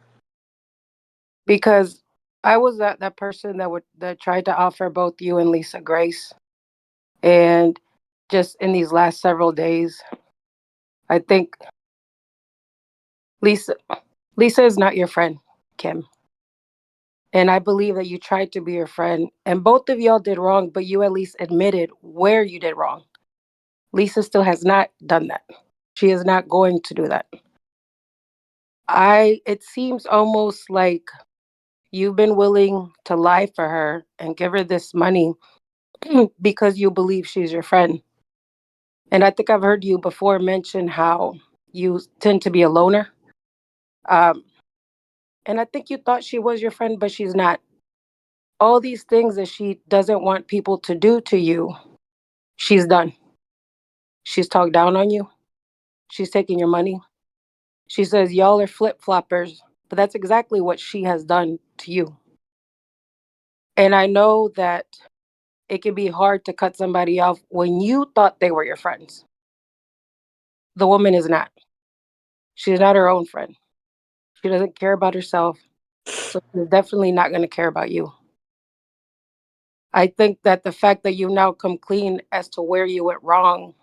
Because I was that person that tried to offer both you and Lisa grace, and just in these last several days, I think Lisa Lisa is not your friend, Kim. And I believe that you tried to be your friend, and both of y'all did wrong, but you at least admitted where you did wrong. Lisa still has not done that. She is not going to do that. It seems almost like you've been willing to lie for her and give her this money because you believe she's your friend. And I think I've heard you before mention how you tend to be a loner. Um, and I think you thought she was your friend, but she's not. All these things that she doesn't want people to do to you, she's done. She's talked down on you. She's taking your money. She says y'all are flip floppers, but that's exactly what she has done to you. And I know that it can be hard to cut somebody off when you thought they were your friends. The woman is not. She's not her own friend. She doesn't care about herself. So she's definitely not going to care about you. I think that the fact that you now come clean as to where you went wrong,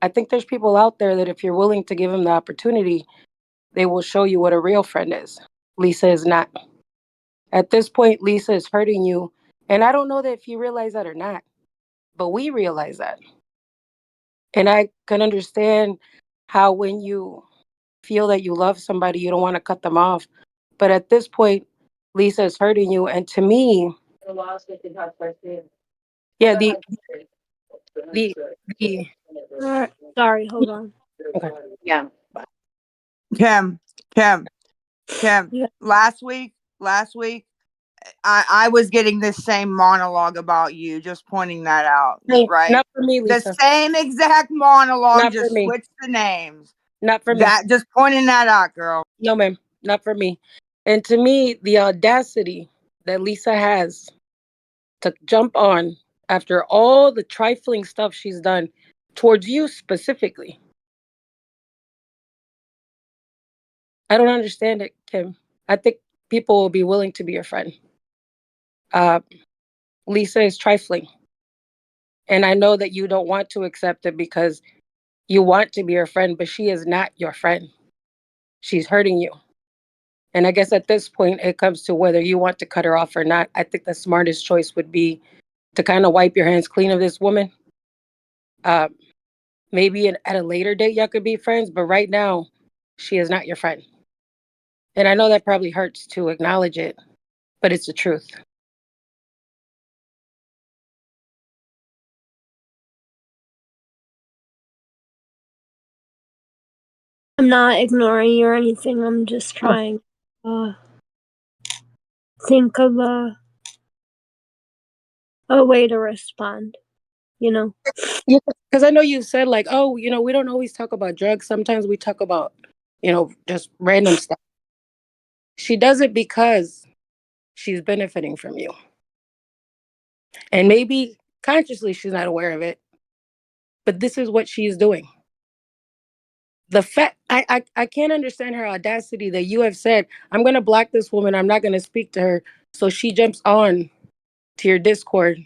I think there's people out there that if you're willing to give them the opportunity, they will show you what a real friend is. Lisa is not. At this point, Lisa is hurting you. And I don't know that if you realize that or not, but we realize that. And I can understand how when you feel that you love somebody, you don't want to cut them off. But at this point, Lisa is hurting you. And to me, yeah, the, the, Sorry, hold on. okay. Yeah. Kim, Kim, Kim. Yeah. Last week, I was getting this same monologue about you, just pointing that out, No, right? not for me, The Lisa. same exact monologue, Not for just me. switch the names. Not for me. That just pointing that out, girl. No, ma'am. Not for me. And to me, the audacity that Lisa has to jump on after all the trifling stuff she's done towards you specifically. I don't understand it, Kim. I think people will be willing to be your friend. Uh, Lisa is trifling. And I know that you don't want to accept it because you want to be her friend, but she is not your friend. She's hurting you. And I guess at this point, it comes to whether you want to cut her off or not. I think the smartest choice would be to kind of wipe your hands clean of this woman Maybe at a later date y'all could be friends, but right now, she is not your friend. And I know that probably hurts to acknowledge it, but it's the truth. I'm not ignoring you or anything. I'm just trying to think of a way to respond, you know? Yeah, because I know you said, like, oh, we don't always talk about drugs. Sometimes we talk about, just random stuff. She does it because she's benefiting from you. And maybe consciously she's not aware of it, but this is what she's doing. The fact I can't understand her audacity that you have said, I'm gonna block this woman, I'm not gonna speak to her. So she jumps on to your Discord,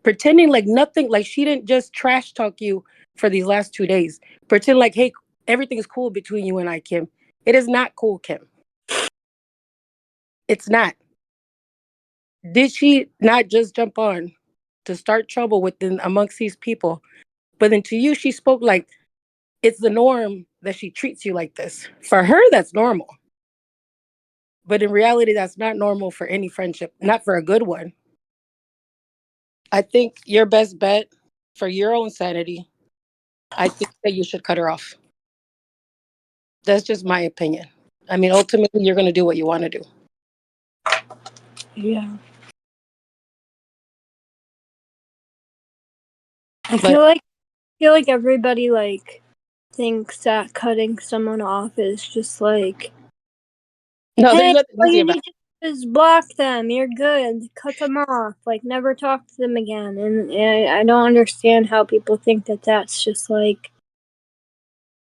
pretending like nothing, like she didn't just trash talk you for these last 2 days. Pretend like, hey, everything's cool between you and I, Kim. It is not cool, Kim. It's not. Did she not just jump on to start trouble within amongst these people? But then to you, she spoke like it's the norm that she treats you like this. For her, that's normal. But in reality, that's not normal for any friendship, not for a good one. I think your best bet for your own sanity, I think that you should cut her off. That's just my opinion. I mean, ultimately, you're going to do what you want to do. Yeah. I But feel like everybody thinks that cutting someone off is just like, no, there's hey, nothing all easy you about need to do is block them. You're good. Cut them off. Like, never talk to them again. And I don't understand how people think that that's just like.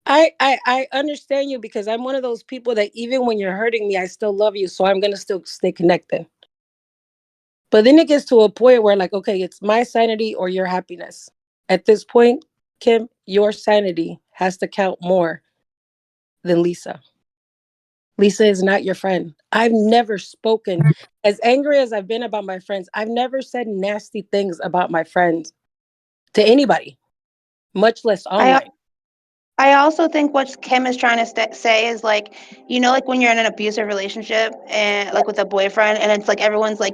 I understand you because I'm one of those people that even when you're hurting me, I still love you. So I'm going to still stay connected. But then it gets to a point where, like, okay, it's my sanity or your happiness. At this point, Kim, your sanity has to count more than Lisa. Lisa is not your friend. I've never spoken, as angry as I've been about my friends, I've never said nasty things about my friends to anybody, much less online. I also think what Kim is trying to say is like, like when you're in an abusive relationship and like with a boyfriend, and it's like everyone's like,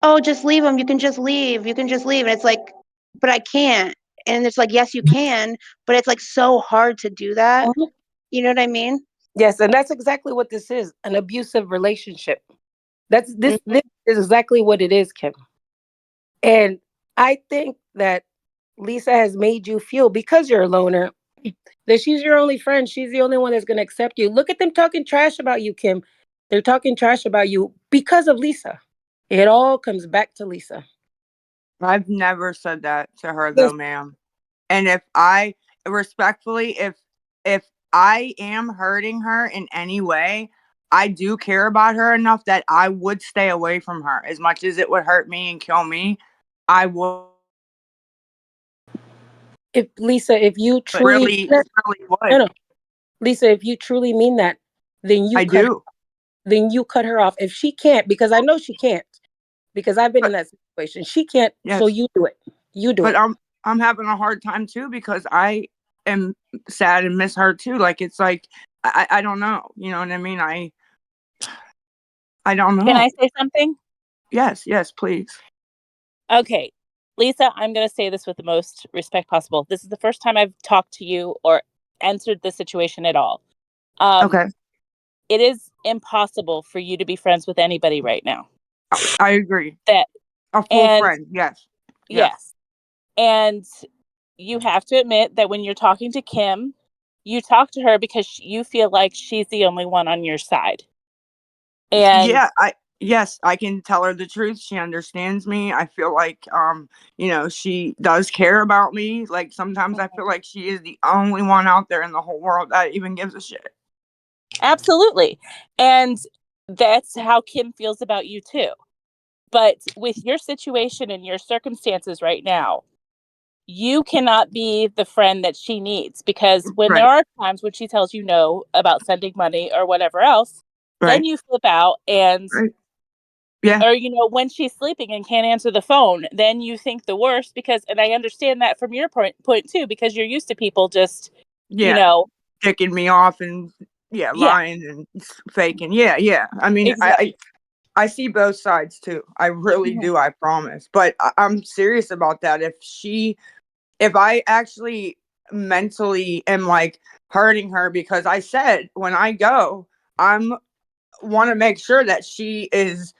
"Oh, just leave him. You can just leave. You can just leave." And it's like, "But I can't." And it's like, "Yes, you can," but it's like so hard to do that. Mhm. You know what I mean? Yes, and that's exactly what this is, an abusive relationship. That's Mhm. this is exactly what it is, Kim. And I think that Lisa has made you feel, because you're a loner, that she's your only friend. She's the only one that's going to accept you. Look at them talking trash about you, Kim. They're talking trash about you because of Lisa. It all comes back to Lisa. I've never said that to her Yes. though, ma'am. And if I respectfully, if I am hurting her in any way, I do care about her enough that I would stay away from her as much as it would hurt me and kill me. I would If Lisa, if you truly mean really, that, really would. no, Lisa, if you truly mean that, then I do. then you cut her off. If she can't, because I know she can't, because I've been in But that situation. She can't, so yes, you do it. You do but it. I'm having a hard time too because I am sad and miss her too. Like it's like I don't know. You know what I mean? I don't Can know. I say something? Yes, please. Okay. Lisa, I'm going to say this with the most respect possible. This is the first time I've talked to you or answered this situation at all. Okay. It is impossible for you to be friends with anybody right now. I agree. That A full and friend. Yes. yes. And you have to admit that when you're talking to Kim, you talk to her because you feel like she's the only one on your side. And Yeah, yes, I can tell her the truth. She understands me. I feel like she does care about me. Like sometimes I feel like she is the only one out there in the whole world that even gives a shit. absolutely. And that's how Kim feels about you too. But with your situation and your circumstances right now, you cannot be the friend that she needs, because when there Right. are times when she tells you no about sending money or whatever else, then Right. you flip out and Right. Yeah. Or, when she's sleeping and can't answer the phone, then you think the worst because, and I understand that from your point too, because you're used to people just, Yeah. Ticking me off and lying and faking. Yeah. I mean, exactly. I see both sides too. I really do. I promise. But I'm serious about that. If I actually mentally am like hurting her, because I said when I go, I'm want to make sure that she is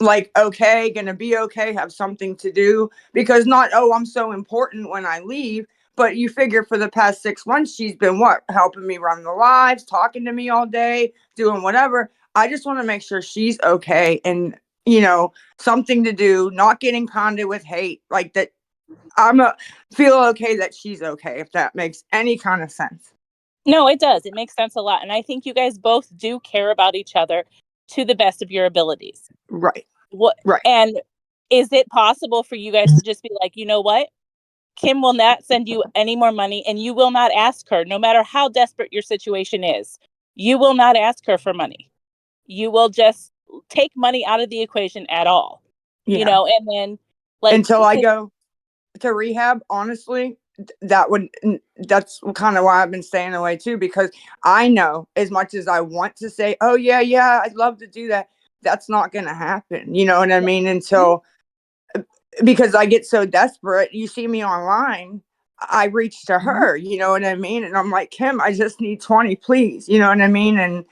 like okay, gonna be okay, have something to do, because not, oh, I'm so important when I leave, but you figure for the past 6 months she's been what, helping me run the lives, talking to me all day, doing whatever. I just want to make sure she's okay, and something to do, not getting pounded with hate like that. Feel okay that she's okay, if that makes any kind of sense. No, it does. It makes sense a lot. And I think you guys both do care about each other to the best of your abilities. Right. Right. And is it possible for you guys to just be like, you know what? Kim will not send you any more money, and you will not ask her, no matter how desperate your situation is. You will not ask her for money. You will just take money out of the equation at all. Yeah. And then until I go to rehab, honestly, that's kind of why I've been staying away too, because I know, as much as I want to say, oh yeah, I'd love to do that, that's not gonna happen, you know what I mean? Until, because I get so desperate, you see me online, I reach to her, you know what I mean? And I'm like, Kim, I just need 20, please, you know what I mean? And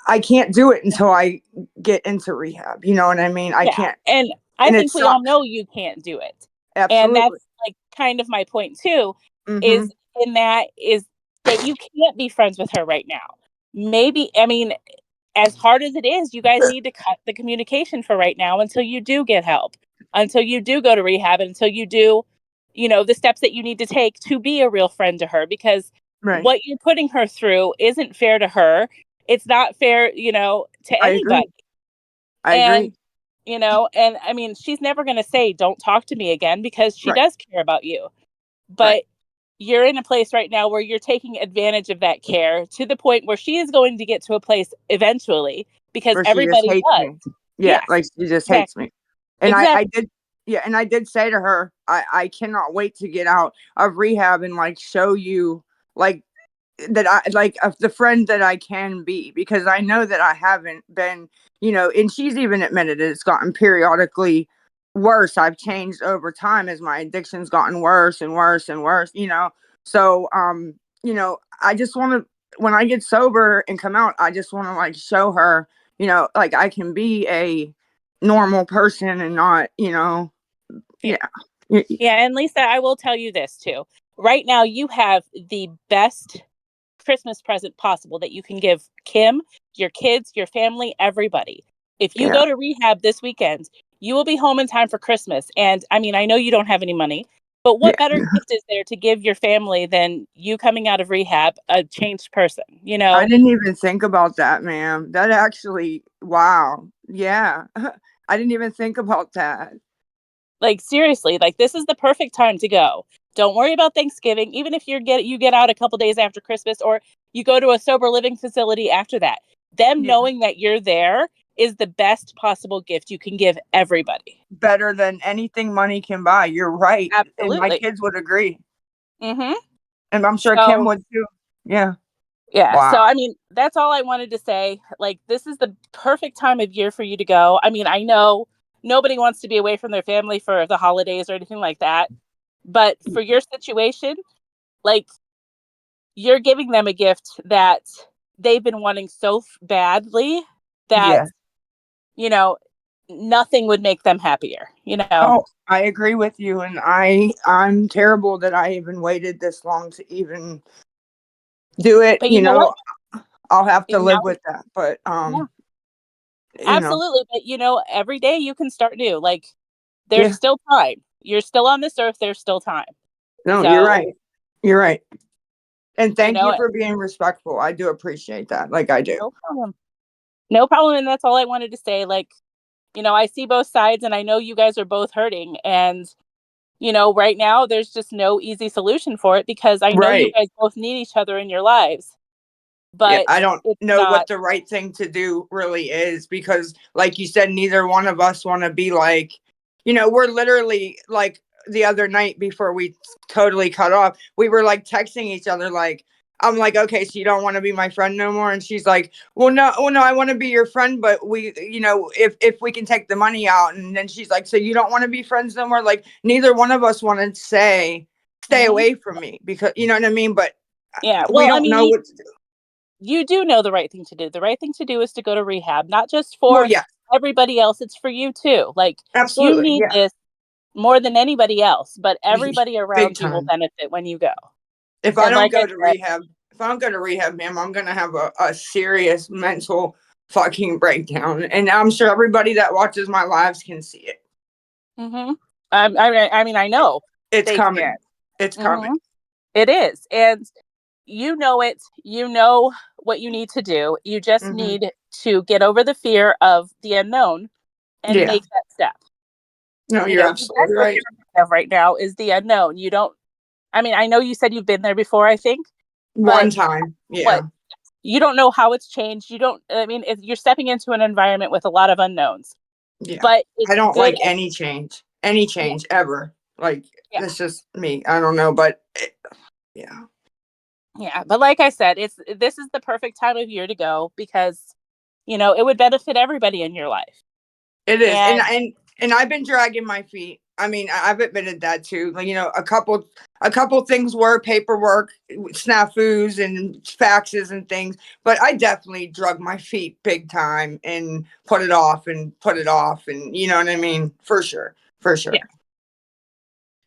I can't do it until I get into rehab, you know what I mean? I can't. And I think we all know you can't do it. And Absolutely. that's like kind of my point too, is that you can't be friends with her right now. Maybe, I mean, as hard as it is, you guys need to cut the communication for right now until you do get help, until you do go to rehab, until you do, the steps that you need to take to be a real friend to her, because what you're putting her through isn't fair to her. It's not fair, to anybody. I agree. And I mean, she's never going to say, don't talk to me again, because she does care about you. But you're in a place right now where you're taking advantage of that care to the point where she is going to get to a place eventually, because where she just everybody hates does. me. Yeah, like she just hates me. And I did, and I did say to her, I cannot wait to get out of rehab and like show you like that I like the friend that I can be, because I know that I haven't been, and she's even admitted it, it's gotten periodically worse. I've changed over time as my addiction's gotten worse and worse and worse, So, I just want to, when I get sober and come out, I just want to like show her, like I can be a normal person and not, Yeah. Yeah. And Lisa, I will tell you this too. Right now, you have the best Christmas present possible that you can give Kim, your kids, your family, everybody. If you go to rehab this weekend, you will be home in time for Christmas. And I mean, I know you don't have any money, but what better gift is there to give your family than you coming out of rehab, a changed person, I didn't even think about that, ma'am. That actually, wow. Yeah. I didn't even think about that. Like, seriously, like this is the perfect time to go. Don't worry about Thanksgiving, even if you get out a couple days after Christmas, or you go to a sober living facility after that. Them knowing that you're there is the best possible gift you can give everybody. Better than anything money can buy. You're right. And my Absolutely. kids would agree. Mm-hmm. And I'm sure Kim would too. Yeah. Yeah. Wow. So, I mean, that's all I wanted to say. Like, this is the perfect time of year for you to go. I mean, I know nobody wants to be away from their family for the holidays or anything like that. But for your situation, like, you're giving them a gift that they've been wanting so badly that, nothing would make them happier, Oh, I agree with you. And I'm terrible that I even waited this long to even do it. But you know what? I'll have to live Now, with that. But absolutely. But every day you can start new. Like, there's still time. You're still on this earth. There's still time. No, So, you're right. You're right. And thank you know, for being respectful. I do appreciate that. Like I do. no problem. No problem. And that's all I wanted to say. Like, I see both sides, and I know you guys are both hurting. And, right now there's just no easy solution for it, because I know you Right. guys both need each other in your lives. Yeah, but I don't it's know not. what the right thing to do really is because, like you said, neither one of us want to be like, we're literally like the other night before we totally cut off, we were like texting each other, like, I'm like, okay, so you don't want to be my friend no more? And she's like, well, no, I want to be your friend, but we, if we can take the money out. And then she's like, so you don't want to be friends no more? Like, neither one of us wanted to say, stay away from me because, you know what I mean? But Yeah, we well, I don't mean, know what to do. you do know the right thing to do. The right thing to do is to go to rehab, not just Well, for yeah, everybody else, it's for you too. Like, you absolutely. need Yeah. this more than anybody else, but everybody Big around you will time. benefit when you go. If I And don't like I go to said, rehab, ma'am, I'm gonna have a serious mental fucking breakdown. And I'm sure everybody that watches my lives can see it. mm-hmm. I mean, I know It's they can. coming. It's coming. Mm-hmm. It is. And you know it. You know what you need to do. You just Hmm. need to get over the fear of the unknown and Yeah. make that step. No, You you're know, 'cause absolutely that's what right. you're afraid of right now is the unknown. You don't, I mean, I know you said you've been there before, I think, One but time. what Yeah. you don't know how it's changed. You don't, I mean, if you're stepping into an environment with a lot of unknowns, Yeah. but I it's don't good. like any Yeah. change ever. Like, Yeah. that's just me. I don't know, but yeah. Yeah. But like I said, this is the perfect time of year to go because, it would benefit everybody in your life. It is, And and I've been dragging my feet. I mean, I've admitted that too. Like, a couple things were paperwork, snafus, and faxes and things. But I definitely drug my feet big time and put it off and put it off, and you know what I mean, for sure, for yeah, sure.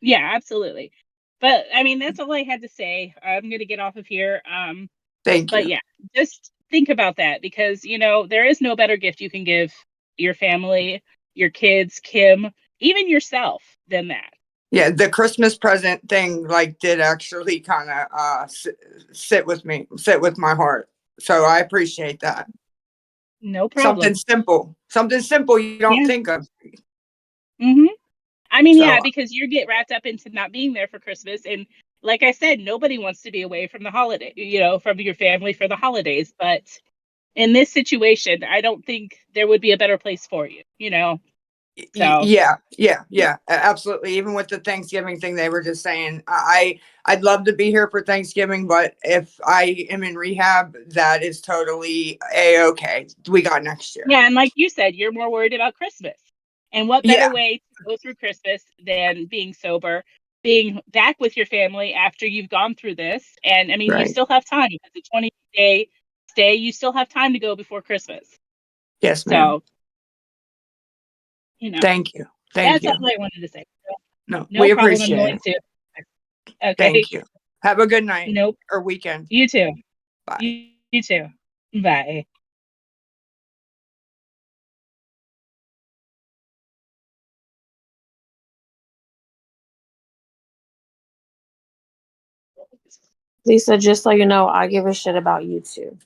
yeah, absolutely. But I mean, that's all I had to say. I'm going to get off of here. Thank But you. yeah, just think about that because, there is no better gift you can give your family, your kids, Kim, even yourself than that. Yeah, the Christmas present thing like did actually kind of sit with me, sit with my heart. So I appreciate that. No Something problem. simple, you don't Yeah. think of. Mm-hmm. I mean, So yeah, because you get wrapped up into not being there for Christmas. And like I said, nobody wants to be away from the holiday, from your family for the holidays. But in this situation, I don't think there would be a better place for you. So, yeah, absolutely. Even with the Thanksgiving thing, they were just saying, I'd love to be here for Thanksgiving, but if I am in rehab, that is totally a-okay. We got next year. yeah. And like you said, you're more worried about Christmas. And what better Yeah, way to go through Christmas than being sober, being back with your family after you've gone through this? And I mean, you right. still have time. It's a 20-day stay. You still have time to go before Christmas. Yes, ma'am. So, you know, Thank you. Thank that's you. all I wanted to say. So, No, no we problem. I'm appreciate going it. to. Okay. Thank you. Have a good night Nope. or weekend. You too. Bye. You too. Bye. Lisa, just so you know, I give a shit about you too.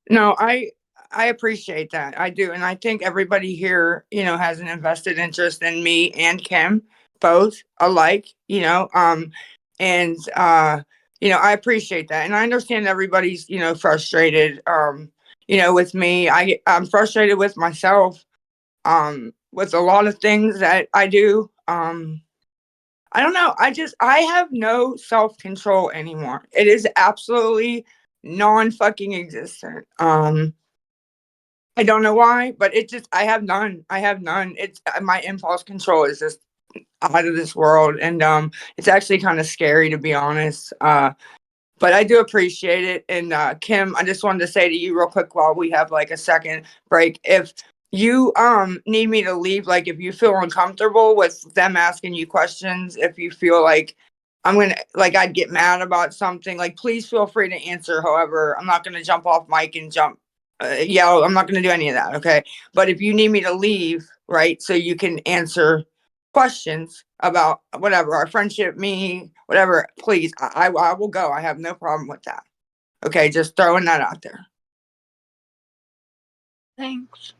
No, I appreciate that. I do. And I think everybody here, has an invested interest in me and Kim, both alike, and I appreciate that. And I understand everybody's, frustrated with me. I'm frustrated with myself with a lot of things that I do. I don't know. I have no self-control anymore. It is absolutely non fucking existent. I don't know why, but I have none. I have none. It's my impulse control is just out of this world, and it's actually kind of scary to be honest. But I do appreciate it. And Kim, I just wanted to say to you real quick while we have like a second break, if you need me to leave, like if you feel uncomfortable with them asking you questions, if you feel like I'd get mad about something, like please feel free to answer. However, I'm not gonna jump off mic and yell. I'm not gonna do any of that. Okay. But if you need me to leave, right, so you can answer questions about whatever our friendship, me, whatever, please, I will go. I have no problem with that. Okay, just throwing that out there. Thanks.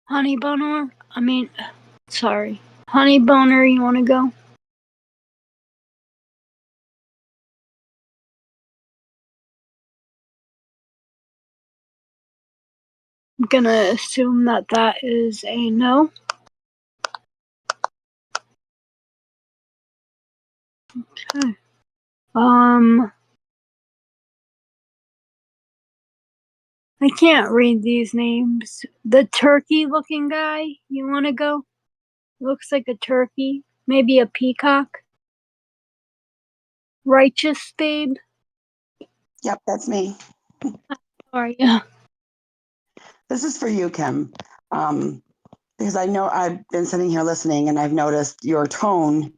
Honey Boner, sorry. Honey Boner, you want to go? I'm gonna assume that is a no. Okay. I can't read these names. The turkey looking guy, you wanna go? Looks like a turkey. Maybe a peacock. Righteous Babe. Yep, that's me. How are you? This is for you, Kim. Because I know I've been sitting here listening and I've noticed your tone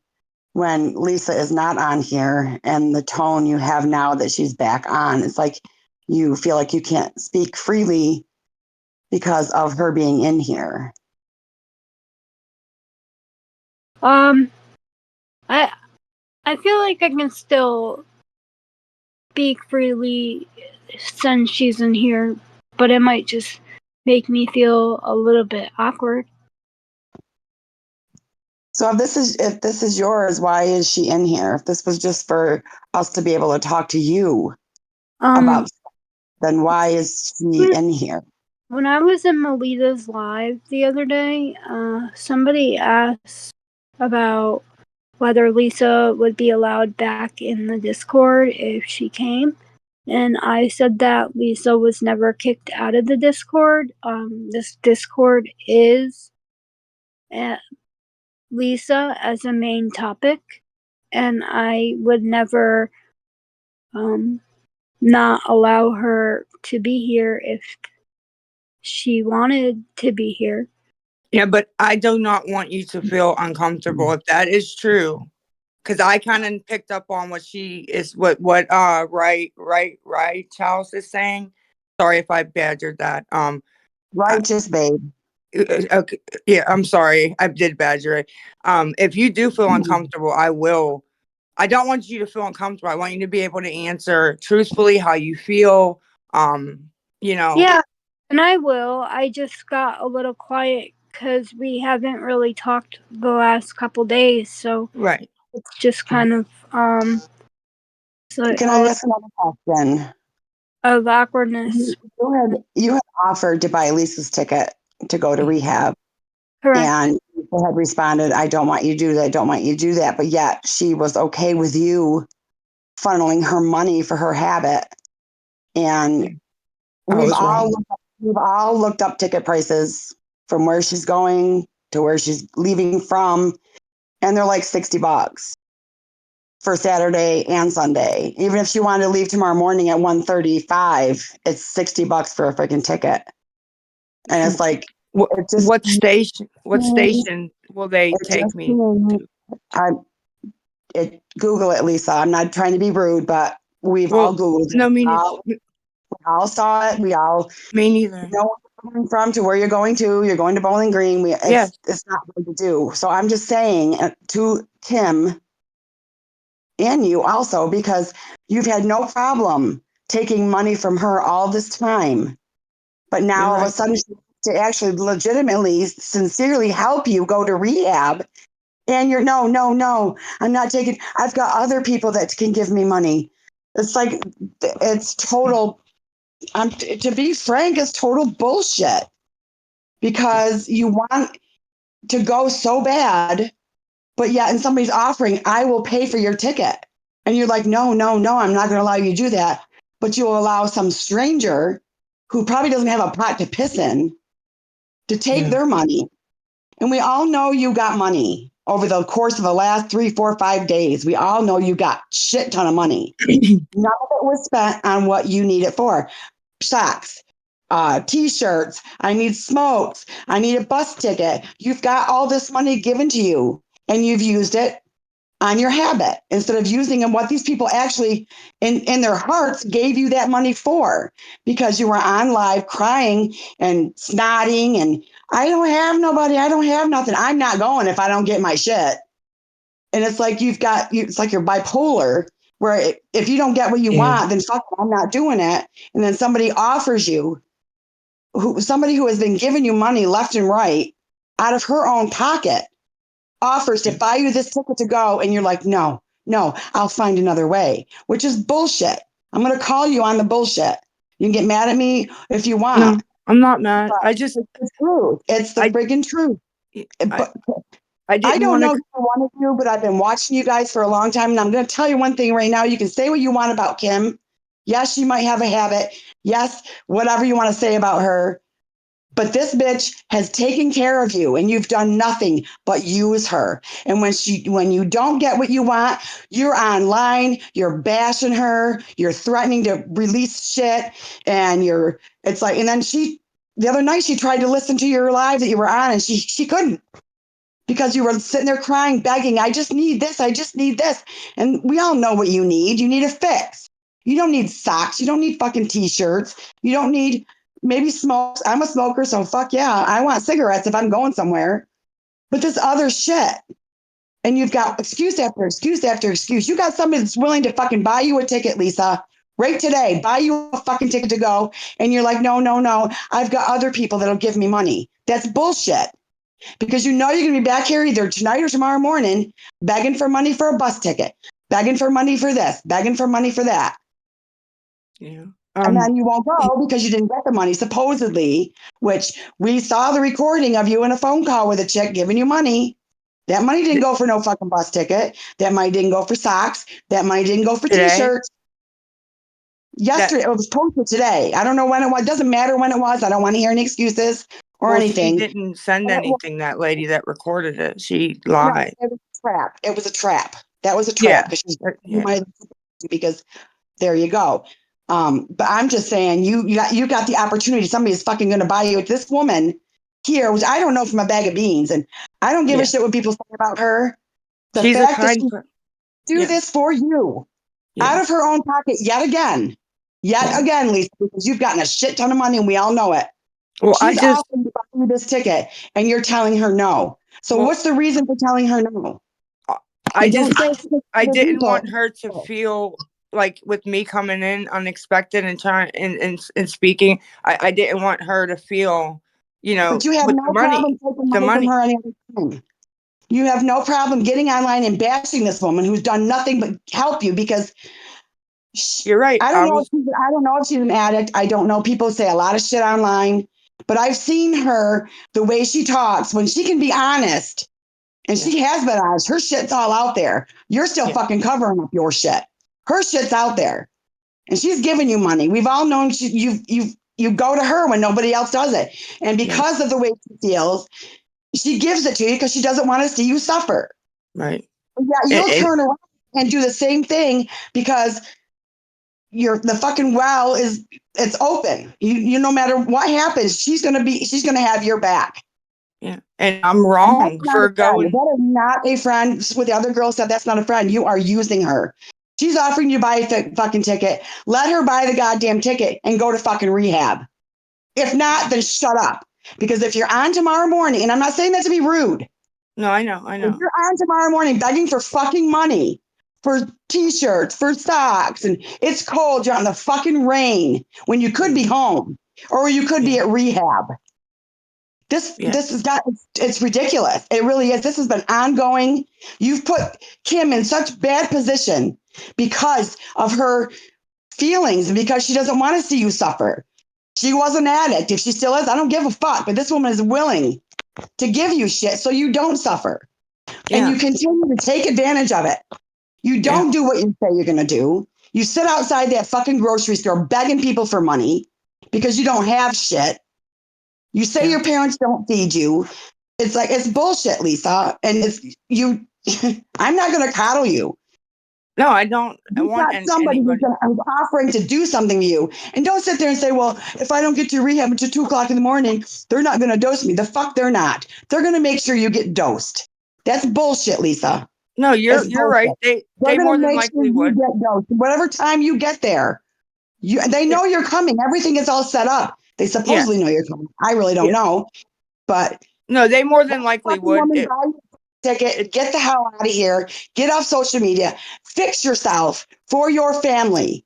when Lisa is not on here and the tone you have now that she's back on. It's like you feel like you can't speak freely because of her being in here. I feel like I can still speak freely since she's in here, but it might just make me feel a little bit awkward. So if this is yours, why is she in here? If this was just for us to be able to talk to you about, then why is she in here? When I was in Melita's live the other day, somebody asked about whether Lisa would be allowed back in the Discord if she came. And I said that Lisa was never kicked out of the Discord. This Discord is Lisa as a main topic, and I would never not allow her to be here if she wanted to be here. Yeah, but I do not want you to feel uncomfortable if that is true. Because I kind of picked up on what right Charles is saying. Sorry if I badgered that. Righteous Babe. Okay, yeah, I'm sorry. I did badger it. If you do feel uncomfortable, I don't want you to feel uncomfortable. I want you to be able to answer truthfully how you feel. Yeah, and I will. I just got a little quiet because we haven't really talked the last couple days, so right. It's just kind of Can I ask another question? Of awkwardness. You had offered to buy Lisa's ticket to go to rehab. Correct. And people had responded, I don't want you to do that. I don't want you to do that. But yet she was okay with you funneling her money for her habit. And we've all looked up ticket prices from where she's going to where she's leaving from. And they're like $60 for Saturday and Sunday. Even if she wanted to leave tomorrow morning at 1:35, it's $60 for a freaking ticket. And it's like, what station will they take me to? Google it, Lisa. I'm not trying to be rude, but we've all Googled it. No, We all saw it. We all me neither. know where you're coming from to where you're going to. You're going to Bowling Green. It's not hard to do. So I'm just saying to Kim and you also, because you've had no problem taking money from her all this time. But now all of a sudden to actually legitimately, sincerely help you go to rehab. And you're no, I'm not taking, I've got other people that can give me money. It's like, it's total, to be frank, it's total bullshit because you want to go so bad, but yet, and somebody's offering, I will pay for your ticket. And you're like, no, I'm not going to allow you to do that. But you will allow some stranger who probably doesn't have a pot to piss in to take their money. And we all know you got money over the course of the last 3, 4, 5 days. We all know you got shit ton of money. None of it was spent on what you need it for. Socks, t-shirts. I need smokes. I need a bus ticket. You've got all this money given to you and you've used it on your habit instead of using them what these people actually in their hearts gave you that money for, because you were on live crying and snotting and I don't have nobody, I don't have nothing, I'm not going if I don't get my shit. And it's like it's like you're bipolar where if you don't get what you want, then fuck it, I'm not doing it. And then somebody offers you somebody who has been giving you money left and right out of her own pocket offers to buy you this ticket to go, and you're like, no, I'll find another way, which is bullshit. I'm going to call you on the bullshit. You can get mad at me if you want. No, I'm not mad. It's the truth. It's the friggin' truth. But I don't know one of you, but I've been watching you guys for a long time, and I'm going to tell you one thing right now. You can say what you want about Kim. Yes, she might have a habit. Yes, whatever you want to say about her. But this bitch has taken care of you, and you've done nothing but use her. And when you don't get what you want, you're online, you're bashing her, you're threatening to release shit, and it's like, and then the other night she tried to listen to your live that you were on, and she couldn't, because you were sitting there crying, begging, I just need this. And we all know what you need. You need a fix. You don't need socks. You don't need fucking t-shirts. You don't need maybe smokes. I'm a smoker, so fuck yeah. I want cigarettes if I'm going somewhere. But this other shit. And you've got excuse after excuse after excuse. You got somebody that's willing to fucking buy you a ticket, Lisa. Right today, buy you a fucking ticket to go. And you're like, no. I've got other people that'll give me money. That's bullshit. Because you know you're going to be back here either tonight or tomorrow morning begging for money for a bus ticket, begging for money for this, begging for money for that. Yeah. And then you won't go because you didn't get the money, supposedly, which we saw the recording of you in a phone call with a chick giving you money. That money didn't go for no fucking bus ticket. That money didn't go for socks. That money didn't go for t-shirts. Yesterday, it was posted today. I don't know when it was. It doesn't matter when it was. I don't want to hear any excuses or anything. She didn't send anything, that lady that recorded it. She lied. No, it was a trap. It was a trap. That was a trap. Because there you go. But I'm just saying, you got the opportunity. Somebody's fucking going to buy you. This woman here, which I don't know from a bag of beans, and I don't give a shit what people say about her. The She's fact a kind that she do this for you out of her own pocket yet again, Lisa, because you've gotten a shit ton of money and we all know it. Well, She's offering to buy you this ticket and you're telling her no. So what's the reason for telling her no? I didn't want her to feel like, with me coming in unexpected and trying and speaking, I didn't want her to feel, But you have with no problem taking money from her any other time. You have no problem getting online and bashing this woman who's done nothing but help you, because you're right. I don't know if she's an addict. I don't know. People say a lot of shit online, but I've seen her, the way she talks, when she can be honest. And she has been honest. Her shit's all out there. You're still fucking covering up your shit. Her shit's out there. And she's giving you money. We've all known you go to her when nobody else does it. And because of the way she feels, she gives it to you because she doesn't want to see you suffer. Right. Yeah, you'll turn around and do the same thing because the fucking well it's open. You no matter what happens, she's gonna have your back. Yeah. And I'm wrong for going. That is not a friend. What the other girl said, that's not a friend. You are using her. She's offering you to buy a fucking ticket. Let her buy the goddamn ticket and go to fucking rehab. If not, then shut up. Because if you're on tomorrow morning, and I'm not saying that to be rude. No, I know. If you're on tomorrow morning begging for fucking money, for t-shirts, for socks, and it's cold, you're out in the fucking rain when you could be home or you could be at rehab. This it's ridiculous. It really is. This has been ongoing. You've put Kim in such bad position because of her feelings and because she doesn't want to see you suffer. She was an addict. If she still is, I don't give a fuck. But this woman is willing to give you shit so you don't suffer. And you continue to take advantage of it. You don't do what you say you're going to do. You sit outside that fucking grocery store begging people for money because you don't have shit. You say your parents don't feed you. It's like, it's bullshit, Lisa. And it's you. I'm not going to coddle you. No, I don't want somebody who's offering to do something to you. And don't sit there and say, well, if I don't get to rehab until 2:00 in the morning, they're not going to dose me. The fuck they're not. They're going to make sure you get dosed. That's bullshit, Lisa. No, you're right. They more than likely would. You get dosed. Whatever time you get there, they know you're coming. Everything is all set up. They supposedly know you're coming. I really don't know. But no, they more than likely would. Ticket, get the hell out of here. Get off social media. Fix yourself for your family.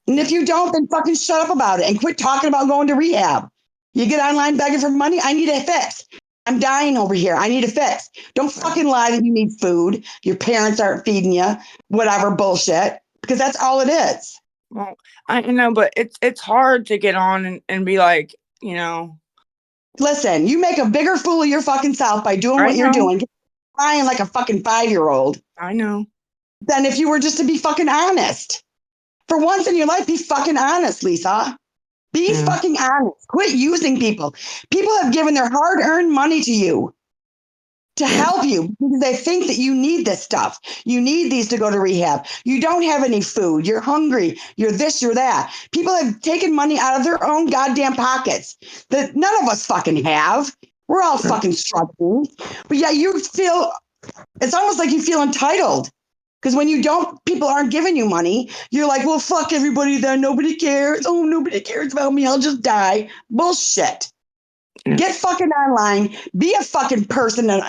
And if you don't, then fucking shut up about it and quit talking about going to rehab. You get online begging for money. I need a fix. I'm dying over here. I need a fix. Don't fucking lie that you need food. Your parents aren't feeding you, whatever bullshit, because that's all it is. Well, I know, but it's hard to get on and be like, you know. Listen, you make a bigger fool of your fucking self by doing what you're doing, crying like a fucking 5-year-old. I know. Than if you were just to be fucking honest. For once in your life, be fucking honest, Lisa. Be fucking honest. Quit using people. People have given their hard-earned money to you to help you because they think that you need this stuff. You need these to go to rehab. You don't have any food. You're hungry. You're this, you're that. People have taken money out of their own goddamn pockets that none of us fucking have. We're all fucking struggling. But yeah, you feel, it's almost like you feel entitled. Because when you don't, people aren't giving you money. You're like, well, fuck everybody then. Nobody cares. Oh, nobody cares about me. I'll just die. Bullshit. Get fucking online. Be a fucking person and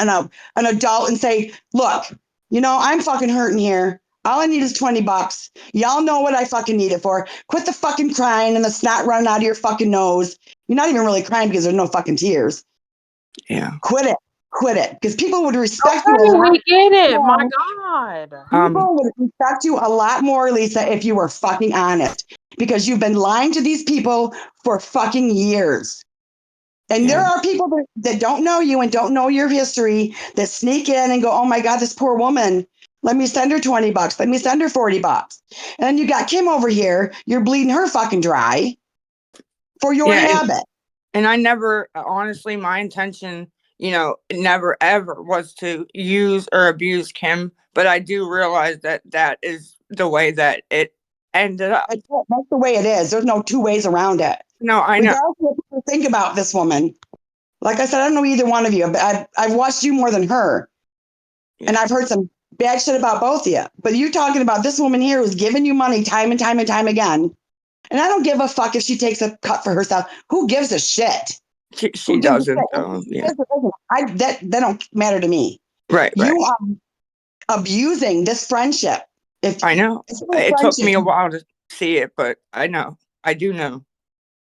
an adult and say, look, you know, I'm fucking hurting here. All I need is $20. Y'all know what I fucking need it for. Quit the fucking crying and the snot running out of your fucking nose. You're not even really crying because there's no fucking tears. Yeah. Quit it. Quit it. Because people would respect you a Okay, lot. we get it. more. My God. People would respect you a lot more, Lisa, if you were fucking honest. Because you've been lying to these people for fucking years. And there are people that don't know you and don't know your history that sneak in and go, oh my God, this poor woman. Let me send her $20. Let me send her $40. And then you got Kim over here. You're bleeding her fucking dry for your habit. And I never, honestly, my intention, you know, never ever was to use or abuse Kim. But I do realize that that is the way that it ended up. That's the way it is. There's no two ways around it. No, I know. Regardless of what people think about this woman. Like I said, I don't know either one of you, but I've watched you more than her. And I've heard some bad shit about both of you. But you're talking about this woman here who's giving you money time and time and time again. And I don't give a fuck if she takes a cut for herself. Who gives a shit? She doesn't, though. Yeah. That don't matter to me. Right. You are abusing this friendship. I know. It took me a while to see it, but I know. I do know.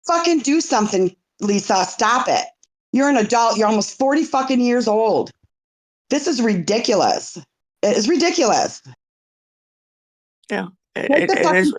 Fucking do something, Lisa. Stop it. You're an adult. You're almost 40 fucking years old. This is ridiculous. It is ridiculous. Yeah. Take the fucking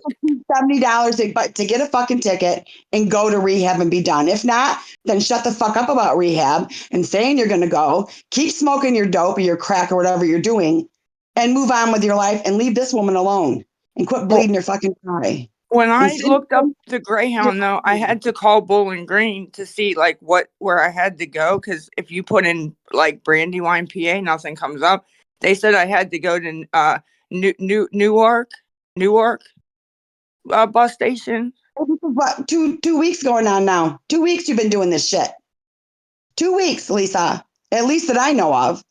$70 to get a fucking ticket and go to rehab and be done. If not, then shut the fuck up about rehab and saying you're going to go. Keep smoking your dope or your crack or whatever you're doing and move on with your life and leave this woman alone and quit bleeding your fucking eye. When I looked up the Greyhound, though, I had to call Bowling Green to see like where I had to go. Because if you put in like Brandywine, PA, nothing comes up. They said I had to go to Newark bus station. This is what 2 weeks going on now. 2 weeks you've been doing this shit. 2 weeks, Lisa, at least that I know of.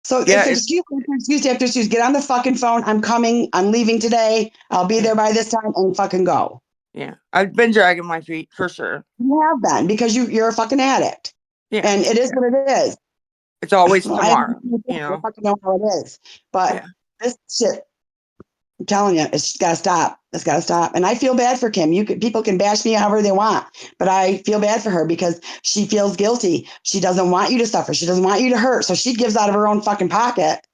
So it's excuse after excuse. Get on the fucking phone. I'm coming. I'm leaving today. I'll be there by this time and fucking go. Yeah, I've been dragging my feet for sure. You have been because you're a fucking addict. Yeah, and it is what it is. It's always tomorrow. I fucking know how it is. But this shit, I'm telling you, it's got to stop. It's got to stop. And I feel bad for Kim. People can bash me however they want, but I feel bad for her because she feels guilty. She doesn't want you to suffer. She doesn't want you to hurt. So she gives out of her own fucking pocket.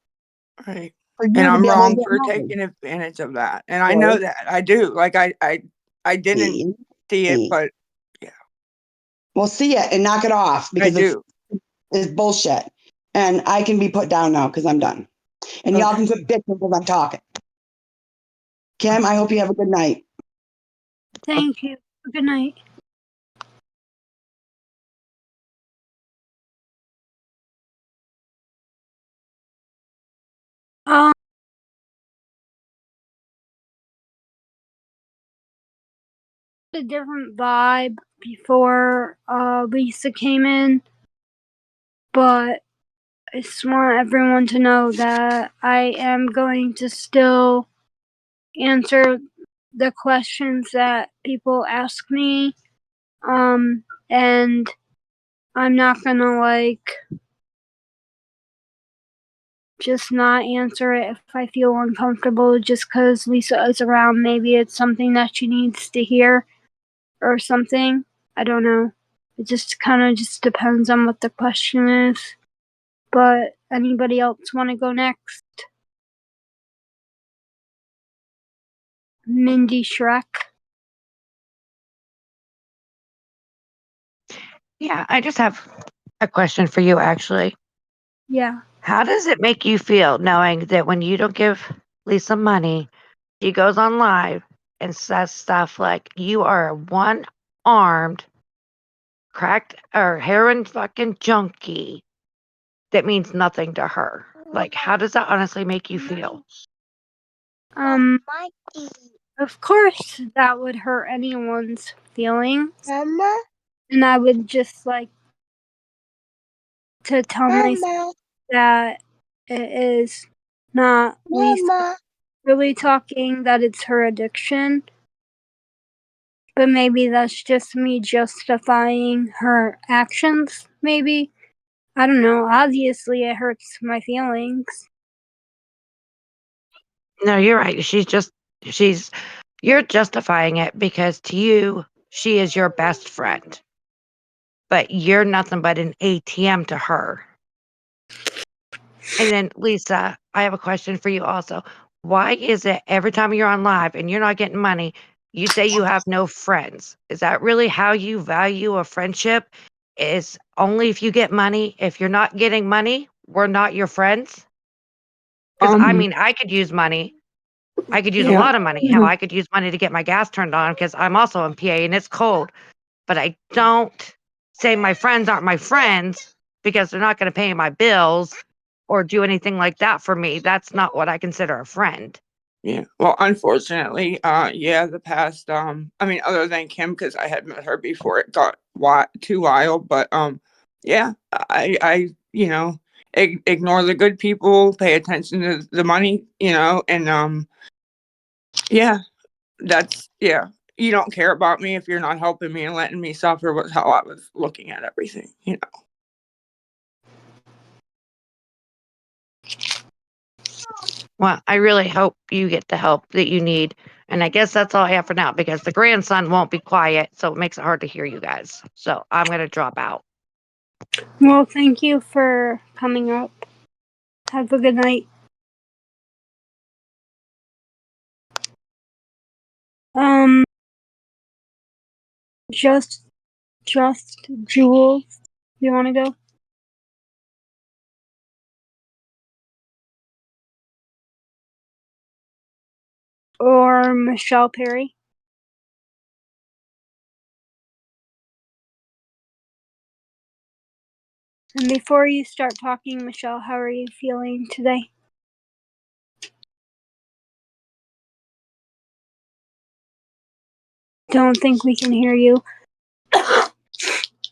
Right. And I'm wrong for taking advantage of that. And I know that. I do. Like I didn't see it, but yeah. Well, see it and knock it off because it's bullshit. And I can be put down now because I'm done. And y'all can quit bitching because I'm talking. Kim, I hope you have a good night. Thank you. Good night. A different vibe before Lisa came in, but I just want everyone to know that I am going to still answer the questions that people ask me, and I'm not gonna just not answer it if I feel uncomfortable just because Lisa is around. Maybe it's something that she needs to hear or something. I don't know. It just kind of just depends on what the question is. But anybody else want to go next? Mindy Shrek. Yeah, I just have a question for you, actually. Yeah. How does it make you feel knowing that when you don't give Lisa money, she goes on live and says stuff like, you are a one armed, cracked, or heroin fucking junkie that means nothing to her? Like, how does that honestly make you feel? Of course that would hurt anyone's feelings. And I would just like to tell myself that it is not Lisa really talking, that it's her addiction. But maybe that's just me justifying her actions, maybe. I don't know. Obviously, it hurts my feelings. No, you're right. You're justifying it because to you, she is your best friend. But you're nothing but an ATM to her. And then, Lisa, I have a question for you also. Why is it every time you're on live and you're not getting money, you say you have no friends? Is that really how you value a friendship? Is only if you get money? If you're not getting money, we're not your friends? Because I mean, I could use money. I could use a lot of money. Hell, I could use money to get my gas turned on because I'm also in PA and it's cold. But I don't say my friends aren't my friends because they're not going to pay my bills or do anything like that for me. That's not what I consider a friend. Yeah. Well, unfortunately, yeah, the past, I mean, other than Kim, because I had met her before it got too wild, but, yeah, ignore the good people, pay attention to the money, and, yeah, yeah. You don't care about me if you're not helping me and letting me suffer was how I was looking at everything. Well, I really hope you get the help that you need. And I guess that's all I have for now because the grandson won't be quiet, so it makes it hard to hear you guys. So I'm going to drop out. Well, thank you for coming up. Have a good night. Just Jules. You want to go? Or Michelle Perry? And before you start talking, Michelle, how are you feeling today? Don't think we can hear you.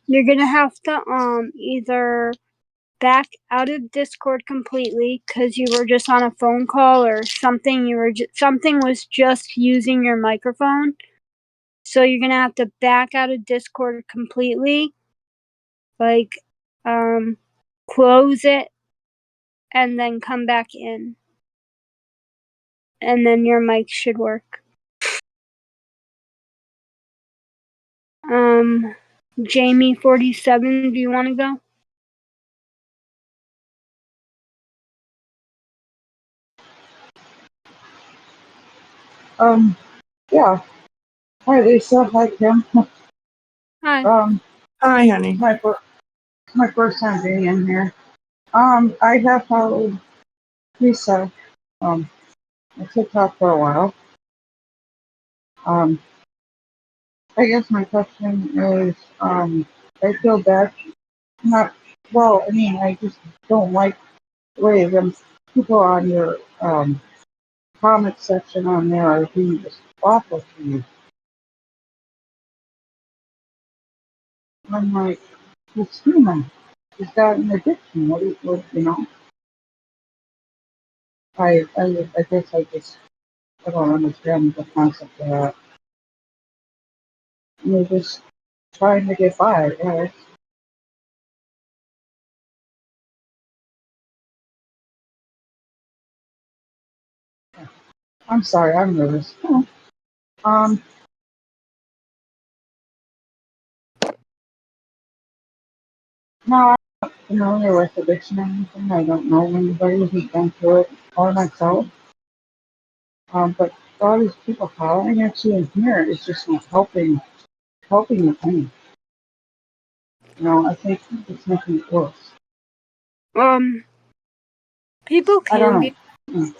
You're gonna have to either back out of Discord completely because you were just on a phone call or something. Something was just using your microphone, so you're gonna have to back out of Discord completely, like close it and then come back in, and then your mic should work. Jamie 47, do you want to go? Yeah. Hi, Lisa. Hi, Kim. Hi. Hi, honey. My first time being in here. I have followed Lisa, on TikTok for a while. I guess my question is, I feel bad. Not, well, I mean, I just don't like the way them people on your, comment section on there are being just awful to you. I'm like, it's human. He's got an addiction. I guess I don't understand the concept of that. You're just trying to get by, right? I'm sorry, I'm nervous. Um, no, I'm not familiar with addiction or anything. I don't know anybody who's been through it or myself. But all these people hollering at you in here is just not helping the pain. I think it's making it worse. People I can don't be know.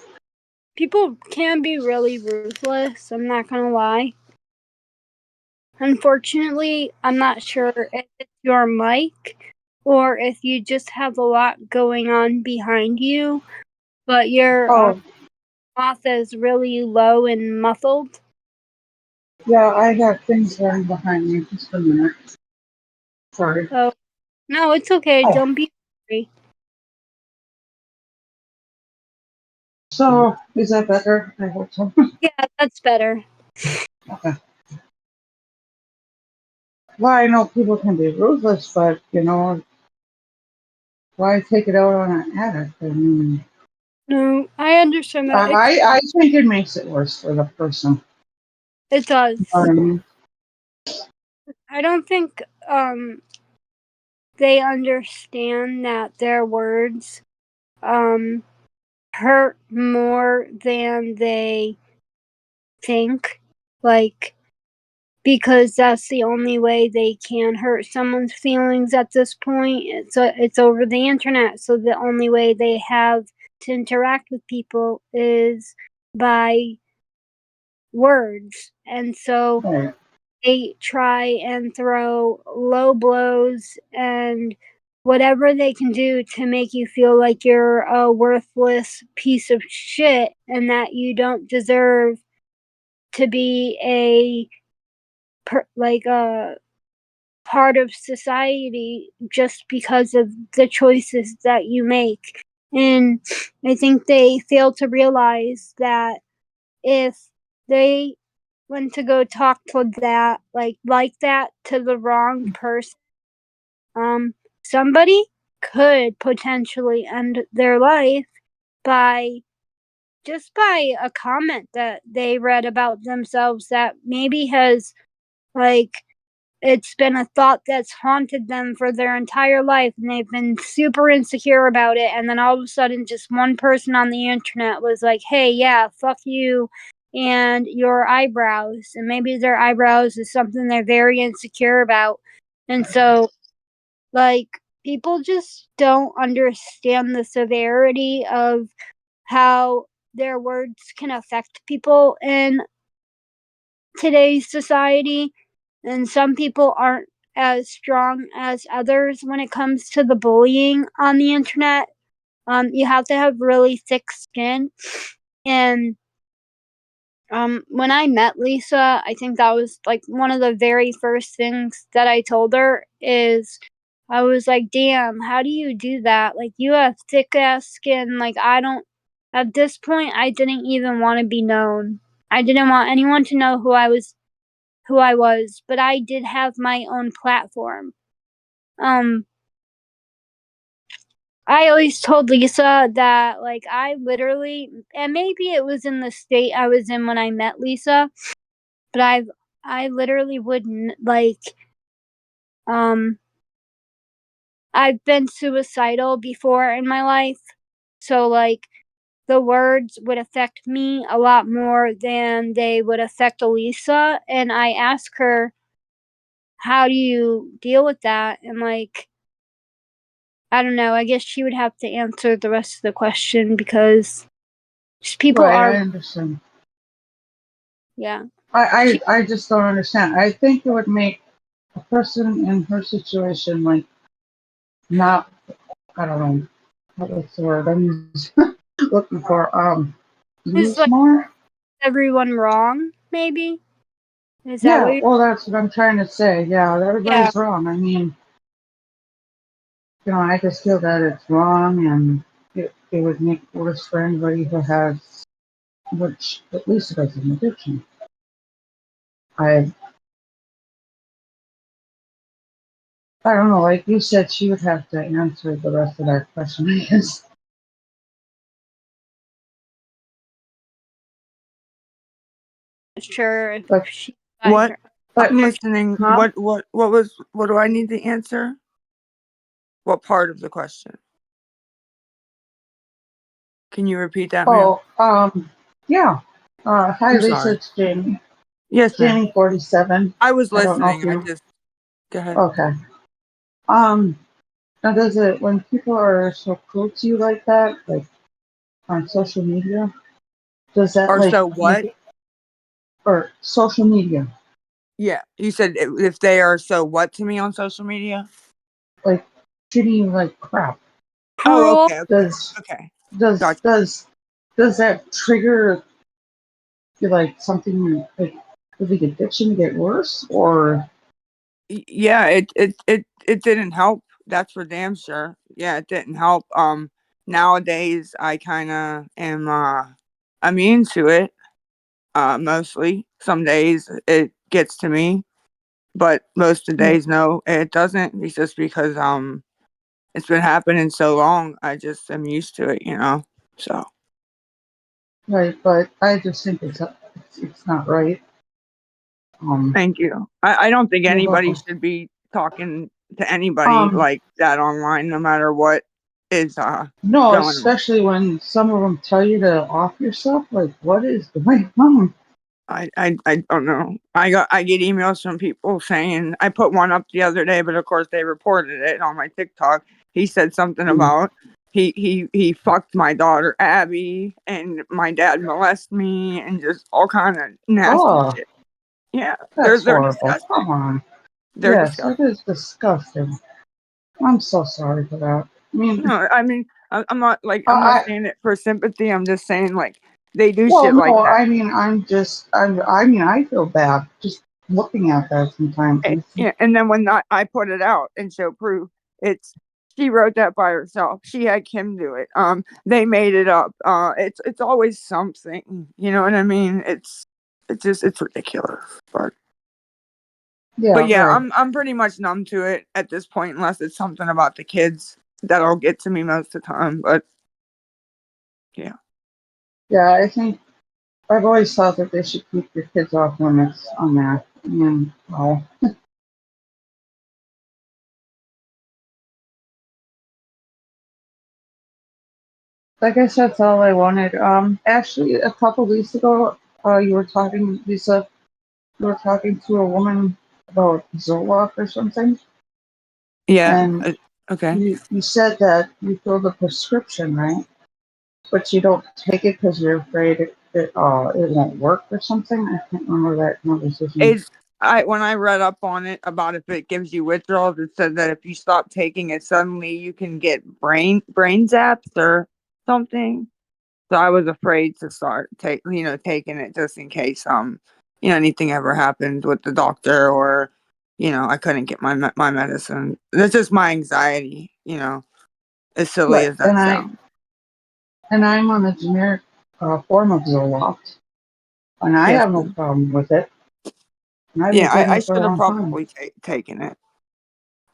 people can be really ruthless. I'm not gonna lie. Unfortunately, I'm not sure if it's your mic or if you just have a lot going on behind you, but your Oh, mouth is really low and muffled. yeah, I have things running behind me. Just a minute. Sorry. So, no, it's okay. Oh, Don't be sorry. so is that better? I hope so. Yeah, that's better. Okay. Well, I know people can be ruthless, but why take it out on an addict? I mean, No, I understand that. I think it makes it worse for the person. It does. You know what I mean? I don't think they understand that their words hurt more than they think. Like, because that's the only way they can hurt someone's feelings at this point. It's over the internet, so the only way they have to interact with people is by words. And so Right. they try and throw low blows and whatever they can do to make you feel like you're a worthless piece of shit and that you don't deserve to be a part of society just because of the choices that you make. And I think they fail to realize that if they went to go talk to that like that to the wrong person, somebody could potentially end their life by by a comment that they read about themselves that maybe has like it's been a thought that's haunted them for their entire life and they've been super insecure about it, and then all of a sudden just one person on the internet was like, hey, yeah, fuck you and your eyebrows, and maybe their eyebrows is something they're very insecure about. And so like people just don't understand the severity of how their words can affect people in today's society, and some people aren't as strong as others when it comes to the bullying on the internet. You have to have really thick skin. And when I met Lisa, I think that was like one of the very first things that I told her is I was like, damn, how do you do that? Like, you have thick ass skin. Like, I don't, at this point, I didn't even want to be known. I didn't want anyone to know who I was, but I did have my own platform. I always told Lisa that like I literally, and maybe it was in the state I was in when I met Lisa, but I literally wouldn't um I've been suicidal before in my life. So like the words would affect me a lot more than they would affect Elisa, and I asked her, how do you deal with that? And like I don't know, I guess she would have to answer the rest of the question because people Right, I are, understand. yeah. I just don't understand. I think it would make a person in her situation like not, I don't know, what's the word I'm looking for? Is Use like more? everyone wrong, maybe? Is that what Yeah, you're, well, that's what I'm trying to say. Yeah, yeah. everybody's wrong. I mean, I just feel that it's wrong and it would make it worse for anybody who has, which at least it has an addiction. I I don't know, like you said, she would have to answer the rest of that question, I guess. sure if But she what? But I'm listening. huh? What do I need to answer? What part of the question? Can you repeat that, ma'am? Yeah. Hi, I'm Lisa. sorry. It's Jamie. Yes, ma'am. Jamie 47. I was I don't know if listening. you. Go ahead. Okay. Um. Now, does it when people are so cruel to you like that, like on social media, does that Or like so make what? it or social media Yeah, you said if they are so what to me on social media? like treating you like crap? Oh, cruel? okay. Does Gotcha. does does that trigger like something like does the addiction get worse or Yeah, it didn't help. That's for damn sure. Yeah, it didn't help. Nowadays I kind of am immune to it. Mostly. Some days it gets to me, but most of the days no, it doesn't. It's just because it's been happening so long. I just am used to it. So right? But I just think it's not right. thank you. I don't think You're anybody welcome. should be talking to anybody like that online, no matter what is No, going on. especially when some of them tell you to off yourself. Like, what is going on? I don't know. I get emails from people saying I put one up the other day, but of course they reported it on my TikTok. He said something about he fucked my daughter Abby and my dad molested me and just all kind of nasty Oh, shit. Yeah, that's they're horrible. disgusting. Come on. They're Yes, it disgusting. is disgusting. I'm so sorry for that. I mean, No, I mean I'm not like I'm not I saying it for sympathy. I'm just saying like they do well, shit like no, that. I mean, I mean, I feel bad just looking at that sometimes. And it's, Yeah, and then when I put it out and show proof, it's she wrote that by herself. She had Kim do it. They made it up. It's always something. You know what I mean? It's ridiculous. But yeah, yeah, right. I'm pretty much numb to it at this point, unless it's something about the kids that'll get to me most of the time. But yeah, Yeah, I think I've always thought that they should keep your kids off limits on that. I mean, well, I guess that's all I wanted. Actually, a couple weeks ago, you were talking, Lisa, you were talking to a woman about Zoloft or something, yeah. and Okay. you said that you filled a prescription, right? But you don't take it because you're afraid it won't work or something. I can't remember that conversation. It's I when I read up on it about if it gives you withdrawals, it said that if you stop taking it suddenly, you can get brain zaps or something. So I was afraid to start taking it just in case anything ever happened with the doctor or I couldn't get my medicine. That's just my anxiety. As silly Right, as that sounds. and I'm on a generic form of Zoloft, and I Yes. have no problem with it. And I've been Yeah, taking I it for a should have long time. probably taken it.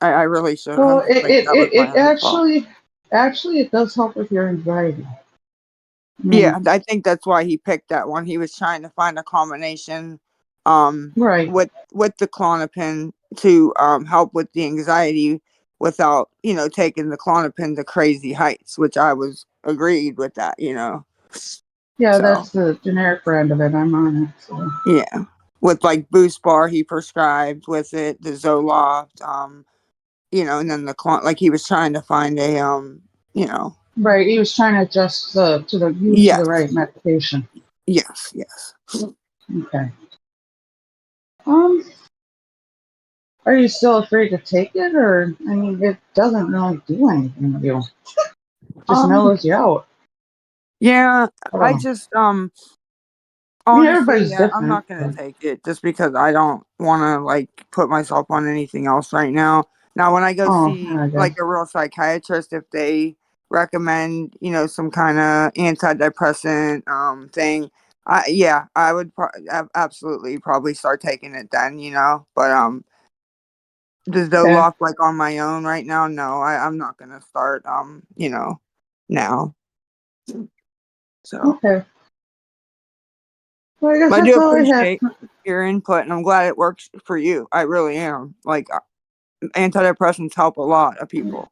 I really should Well, have. Like that was my it own fault. actually it does help with your anxiety. I Yeah, mean, I think that's why he picked that one. He was trying to find a combination right. with the Clonopin to help with the anxiety without, taking the Clonopin to crazy heights, which I was agreed with that. Yeah, So that's the generic brand of it. I'm on it. So. yeah. With like Boost Bar he prescribed with it, the Zoloft, and then the like he was trying to find a you know Right, he was trying to adjust you to the yes, right medication. yes. Okay. Um, are you still afraid to take it, or I mean, it doesn't really do anything to you. Just Um mellows you out. yeah, I Oh, just I mean, honestly, everybody's yeah, I'm different. not gonna But, take it just because I don't want to like put myself on anything else right now. Now, when I go oh, see I like guess. a real psychiatrist, if they recommend, some kind of antidepressant thing, I would absolutely probably start taking it then. But the Okay. Zoloft like on my own right now, no, I'm not gonna start now. So Okay. Well, I guess I that's do all I have. appreciate your input, and I'm glad it works for you. I really am. Like, antidepressants help a lot of people.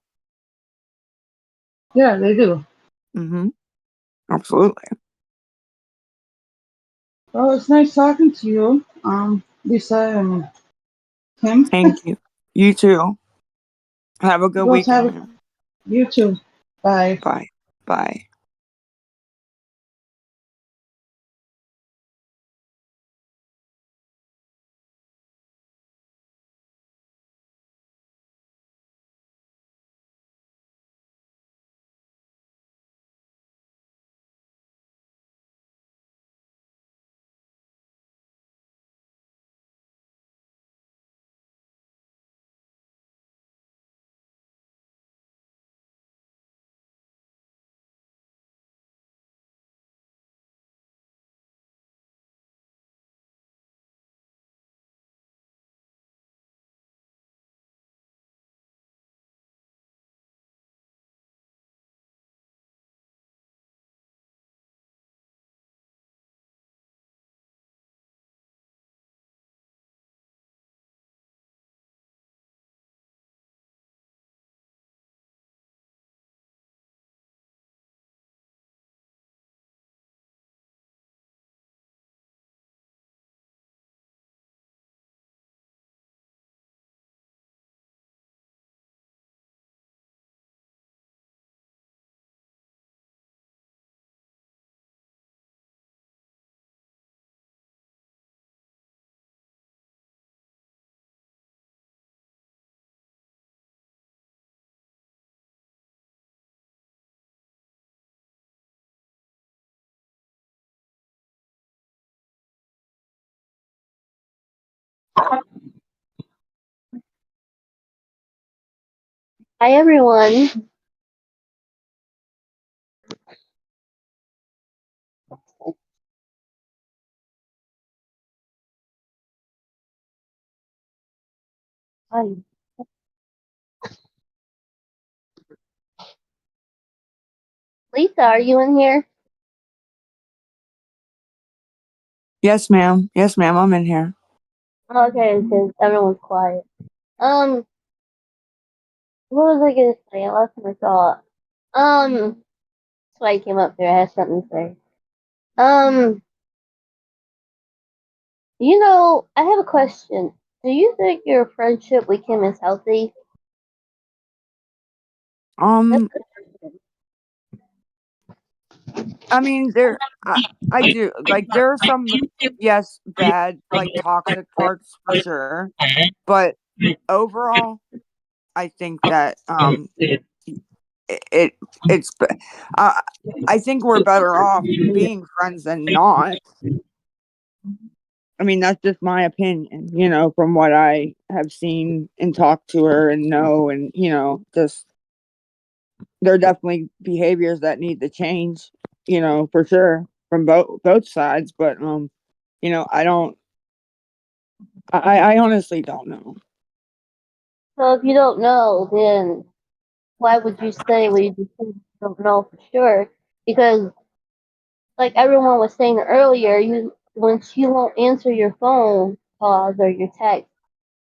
Yeah, they do. Mm-hmm. Absolutely. Well, it's nice talking to you, Lisa and Kim. Thank you. You too. Have a good Both have weekend. you too. Bye. Bye. Bye. Hi everyone. Hi. Lisa, are you in here? Yes, ma'am. Yes, ma'am. I'm in here. Okay, because everyone's quiet. Um, what was I gonna say? I lost my thought. That's why I came up here. I had something to say. Um, I have a question. Do you think your friendship with Kim is healthy? I mean, I do like there are some, yes, bad, like toxic parts for sure, but overall, I think that it it's uh, I think we're better off being friends than not. I mean, that's just my opinion, from what I have seen and talked to her and know, and just there are definitely behaviors that need to change, for sure from both sides. But I don't. I honestly don't know. So if you don't know, then why would you say what you just said you don't know for sure? Because like everyone was saying earlier, when she won't answer your phone calls or your text,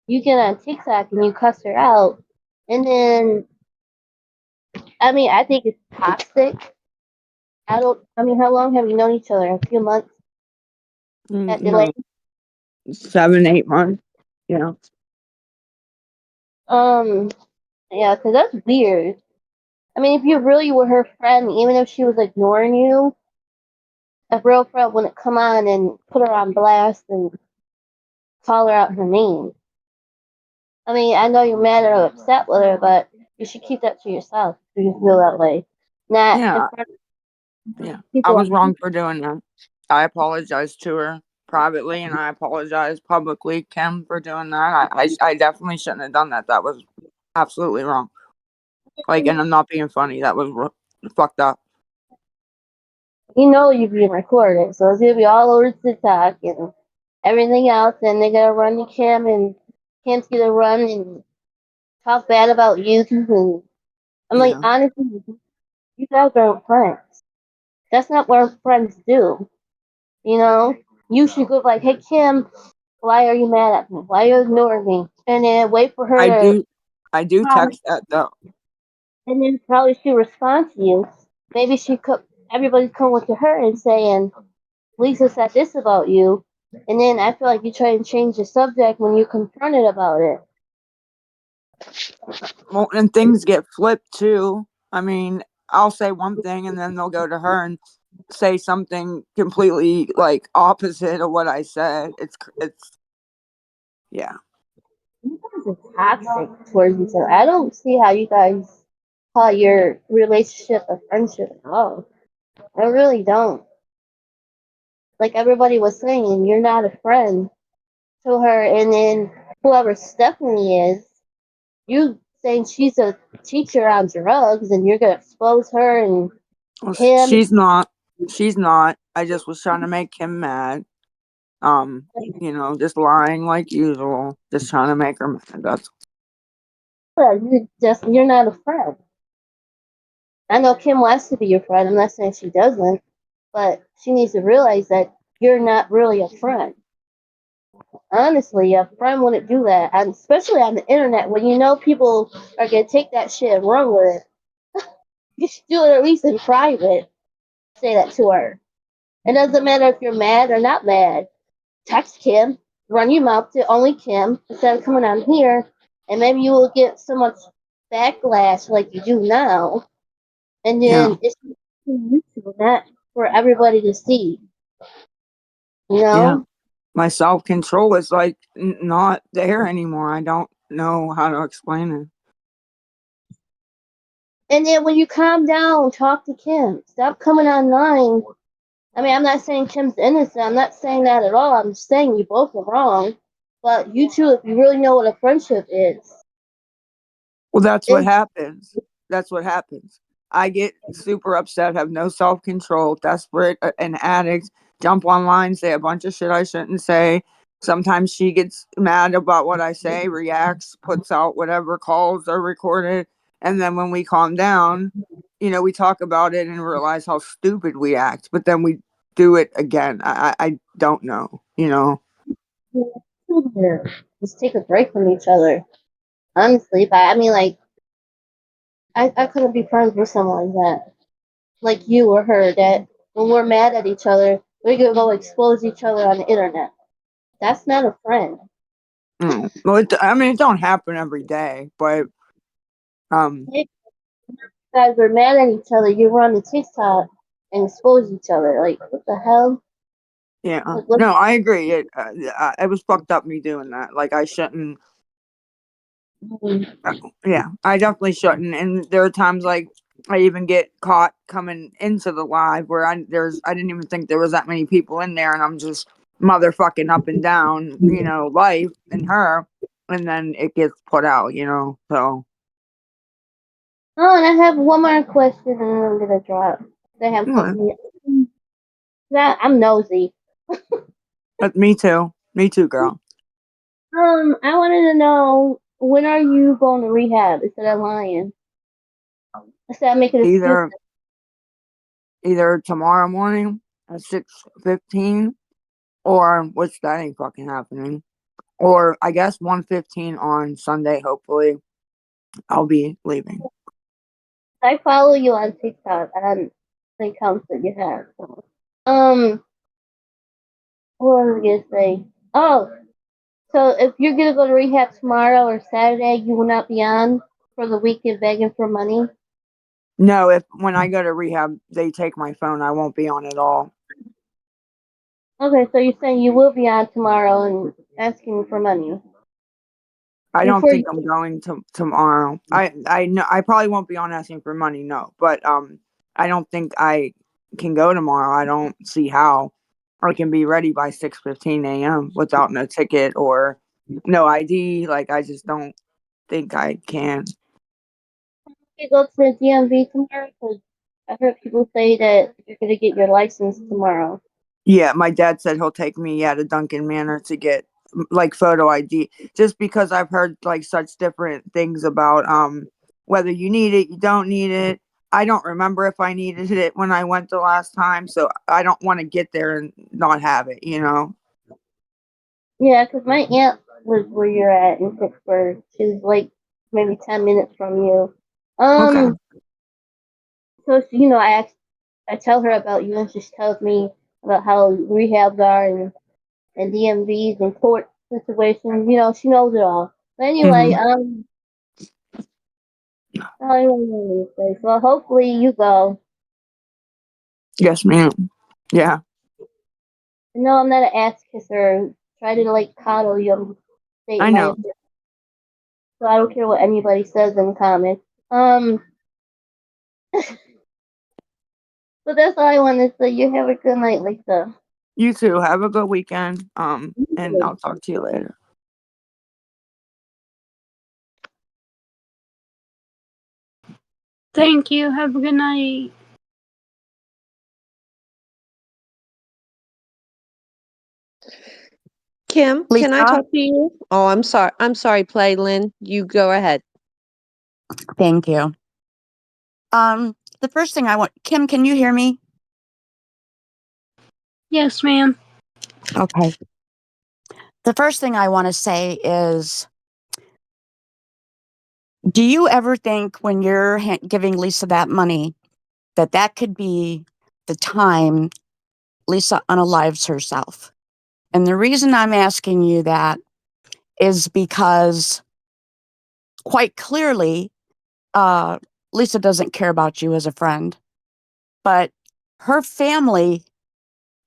you get on TikTok and you cuss her out. And then, I mean, I think it's toxic. I mean, how long have you known each other? A few months at the No, 7, 8 months. Yeah. Um, yeah, 'cause that's weird. I mean, if you really were her friend, even if she was ignoring you, a real friend wouldn't come on and put her on blast and call her out her name. I mean, I know you're mad or upset with her, but you should keep that to yourself if you feel that way. Not in Yeah. front of Yeah. I people. was wrong for doing that. I apologize to her privately, and I apologize publicly, Kim, for doing that. I definitely shouldn't have done that. That was absolutely wrong. Like, and I'm not being funny. That was fucked up. You know you're being recorded, so it's gonna be all over TikTok and everything else, and they're gonna run to Kim, and Kim's gonna run and talk bad about you. And I'm like, Yeah. honestly, you guys aren't friends. That's not what friends do. You know, you should go like, "Hey Kim, why are you mad at me? Why are you ignoring me?" And then wait for her I to do I do probably, text that though. and then probably she respond to you. Maybe she could. Everybody come to her and saying, "Lisa said this about you," and then I feel like you try and change the subject when you're confronted about it. Well, and things get flipped too. I mean, I'll say one thing and then they'll go to her and say something completely like opposite of what I said. It's yeah. You guys are toxic towards each other. I don't see how you guys call your relationship a friendship at all. I really don't. Like everybody was saying, you're not a friend to her, and then whoever Stephanie is, you saying she's a teacher on drugs, and you're gonna expose her and Well, Kim. she's not. She's not. I just was trying to make him mad. Just lying like usual. Just trying to make her mad. That's You're not a friend. I know Kim wants to be your friend. I'm not saying she doesn't, but she needs to realize that you're not really a friend. Honestly, a friend wouldn't do that, and especially on the internet when you know people are gonna take that shit and run with it. You should do it at least in private. Say that to her. It doesn't matter if you're mad or not mad. Text Kim, run your mouth to only Kim instead of coming on here, and maybe you will get so much backlash like you do now. And yeah. then it's YouTube, not for everybody to see. You Yeah. know? My self control is like not there anymore. I don't know how to explain it. And then when you calm down, talk to Kim. Stop coming online. I mean, I'm not saying Kim's innocent. I'm not saying that at all. I'm just saying you both are wrong. But you two, if you really know what a friendship is, Well, that's what it's happens. That's what happens. I get super upset, have no self control, desperate, an addict, jump online, say a bunch of shit I shouldn't say. Sometimes she gets mad about what I say, reacts, puts out whatever calls are recorded. And then when we calm down, we talk about it and realize how stupid we act. But then we do it again. I don't know. just take a break from each other. Honestly, but I mean, like, I couldn't be friends with someone like that. Like you or her, that when we're mad at each other, we're gonna go expose each other on the internet. That's not a friend. Well, it don't happen every day, but If you guys are mad at each other, you run the TikTok and expose each other. Like, what the hell? yeah, Like, what? no, I agree. It was fucked up me doing that. Like I shouldn't. Yeah, I definitely shouldn't. And there are times like I even get caught coming into the live where I didn't even think there was that many people in there, and I'm just motherfucking up and down, life and her, and then it gets put out. So Oh, and I have one more question, and then I'm gonna drop. They have yeah, something. I'm nosy. but me too, girl. I wanted to know, when are you going to rehab instead of lying? Instead of making excuses. Either tomorrow morning at 6:15, or which that ain't fucking happening. Or I guess 1:15 on Sunday, hopefully. I'll be leaving. I follow you on TikTok and the accounts that you have. So. Um, what was I gonna say? Oh, so if you're gonna go to rehab tomorrow or Saturday, you will not be on for the weekend begging for money. No, if when I go to rehab, they take my phone, I won't be on at all. Okay, so you're saying you will be on tomorrow and asking for money I don't before you. think I'm going to tomorrow. I know I probably won't be on asking for money, no. But I don't think I can go tomorrow. I don't see how I can be ready by 6:15 a.m. without no ticket or no ID. Like I just don't think I can. You go to the DMV tomorrow? Because I heard people say that you're gonna get your license tomorrow. Yeah, my dad said he'll take me to Duncan Manor to get like photo ID, just because I've heard like such different things about whether you need it, you don't need it. I don't remember if I needed it when I went the last time, so I don't want to get there and not have it, you know? Yeah, 'cause my aunt lives where you're at in Pittsburgh. She's like maybe 10 minutes from you. Okay. So I tell her about you, and she tells me about how rehabs are and DMVs and court situations. She knows it all. But anyway, Mhm. I don't know what to say. So hopefully you go. Yes, ma'am. Yeah. No, I'm not an ass kisser. Try to like coddle you. I'm I stating my know. opinion. So I don't care what anybody says in the comments. But that's all I want to say. You have a good night, Lisa. You too. Have a good weekend. And I'll talk to you later. Thank you. Have a good night. Kim, can I Lisa? talk to you? Oh, I'm sorry. I'm sorry, Play Lynn. You go ahead. Thank you. The first thing I want, Kim, can you hear me? Yes, ma'am. Okay. The first thing I want to say is, do you ever think when you're giving Lisa that money that that could be the time Lisa unalives herself? And the reason I'm asking you that is because quite clearly, Lisa doesn't care about you as a friend, but her family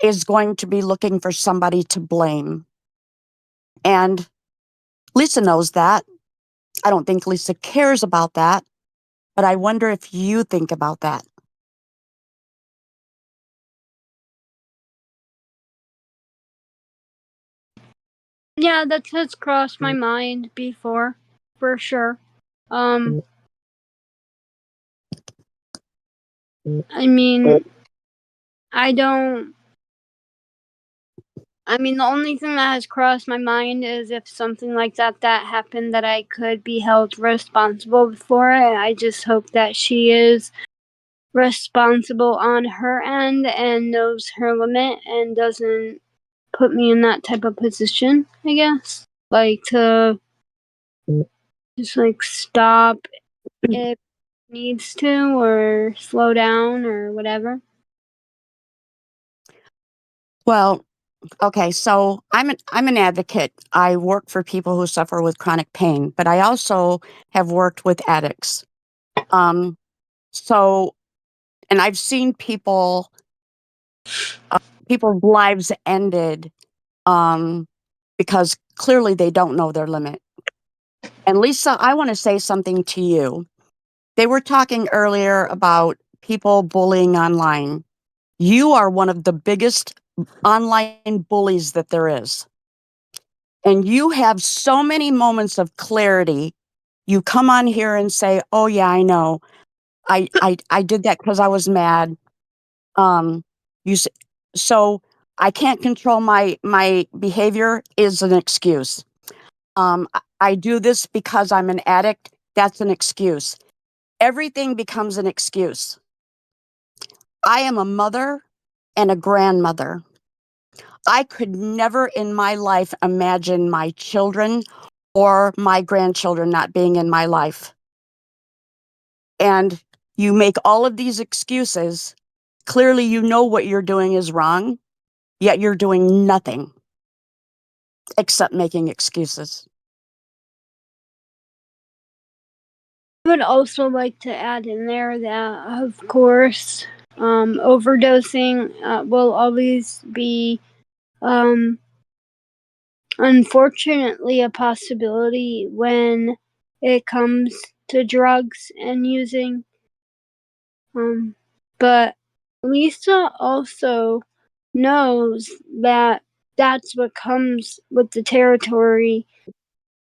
is going to be looking for somebody to blame. And Lisa knows that. I don't think Lisa cares about that, but I wonder if you think about that. Yeah, that has crossed my mind before, for sure. I mean, I don't. I mean, the only thing that has crossed my mind is if something like that happened, that I could be held responsible for it. I just hope that she is responsible on her end and knows her limit and doesn't put me in that type of position, I guess. Like to just like stop if needs to or slow down or whatever. Well, okay, so I'm an advocate. I work for people who suffer with chronic pain, but I also have worked with addicts. Um, so, and I've seen people's lives ended because clearly they don't know their limit. And Lisa, I want to say something to you. They were talking earlier about people bullying online. You are one of the biggest online bullies that there is. And you have so many moments of clarity. You come on here and say, "Oh yeah, I know. I did that because I was mad." Um, you s- so I can't control my behavior is an excuse. I do this because I'm an addict. That's an excuse. Everything becomes an excuse. I am a mother and a grandmother. I could never in my life imagine my children or my grandchildren not being in my life. And you make all of these excuses. Clearly, you know what you're doing is wrong, yet you're doing nothing except making excuses. I would also like to add in there that, of course, overdosing will always be, unfortunately, a possibility when it comes to drugs and using. But Lisa also knows that that's what comes with the territory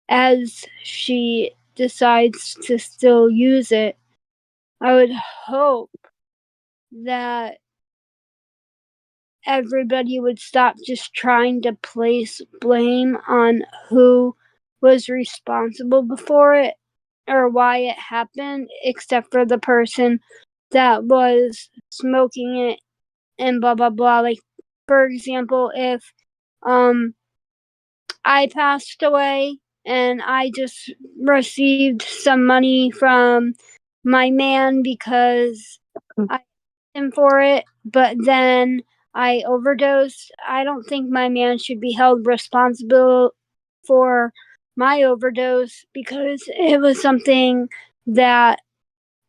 as she decides to still use it. I would hope that everybody would stop just trying to place blame on who was responsible before it or why it happened, except for the person that was smoking it and blah blah blah. Like, for example, if I passed away and I just received some money from my man because I asked him for it, but then I overdosed, I don't think my man should be held responsible for my overdose because it was something that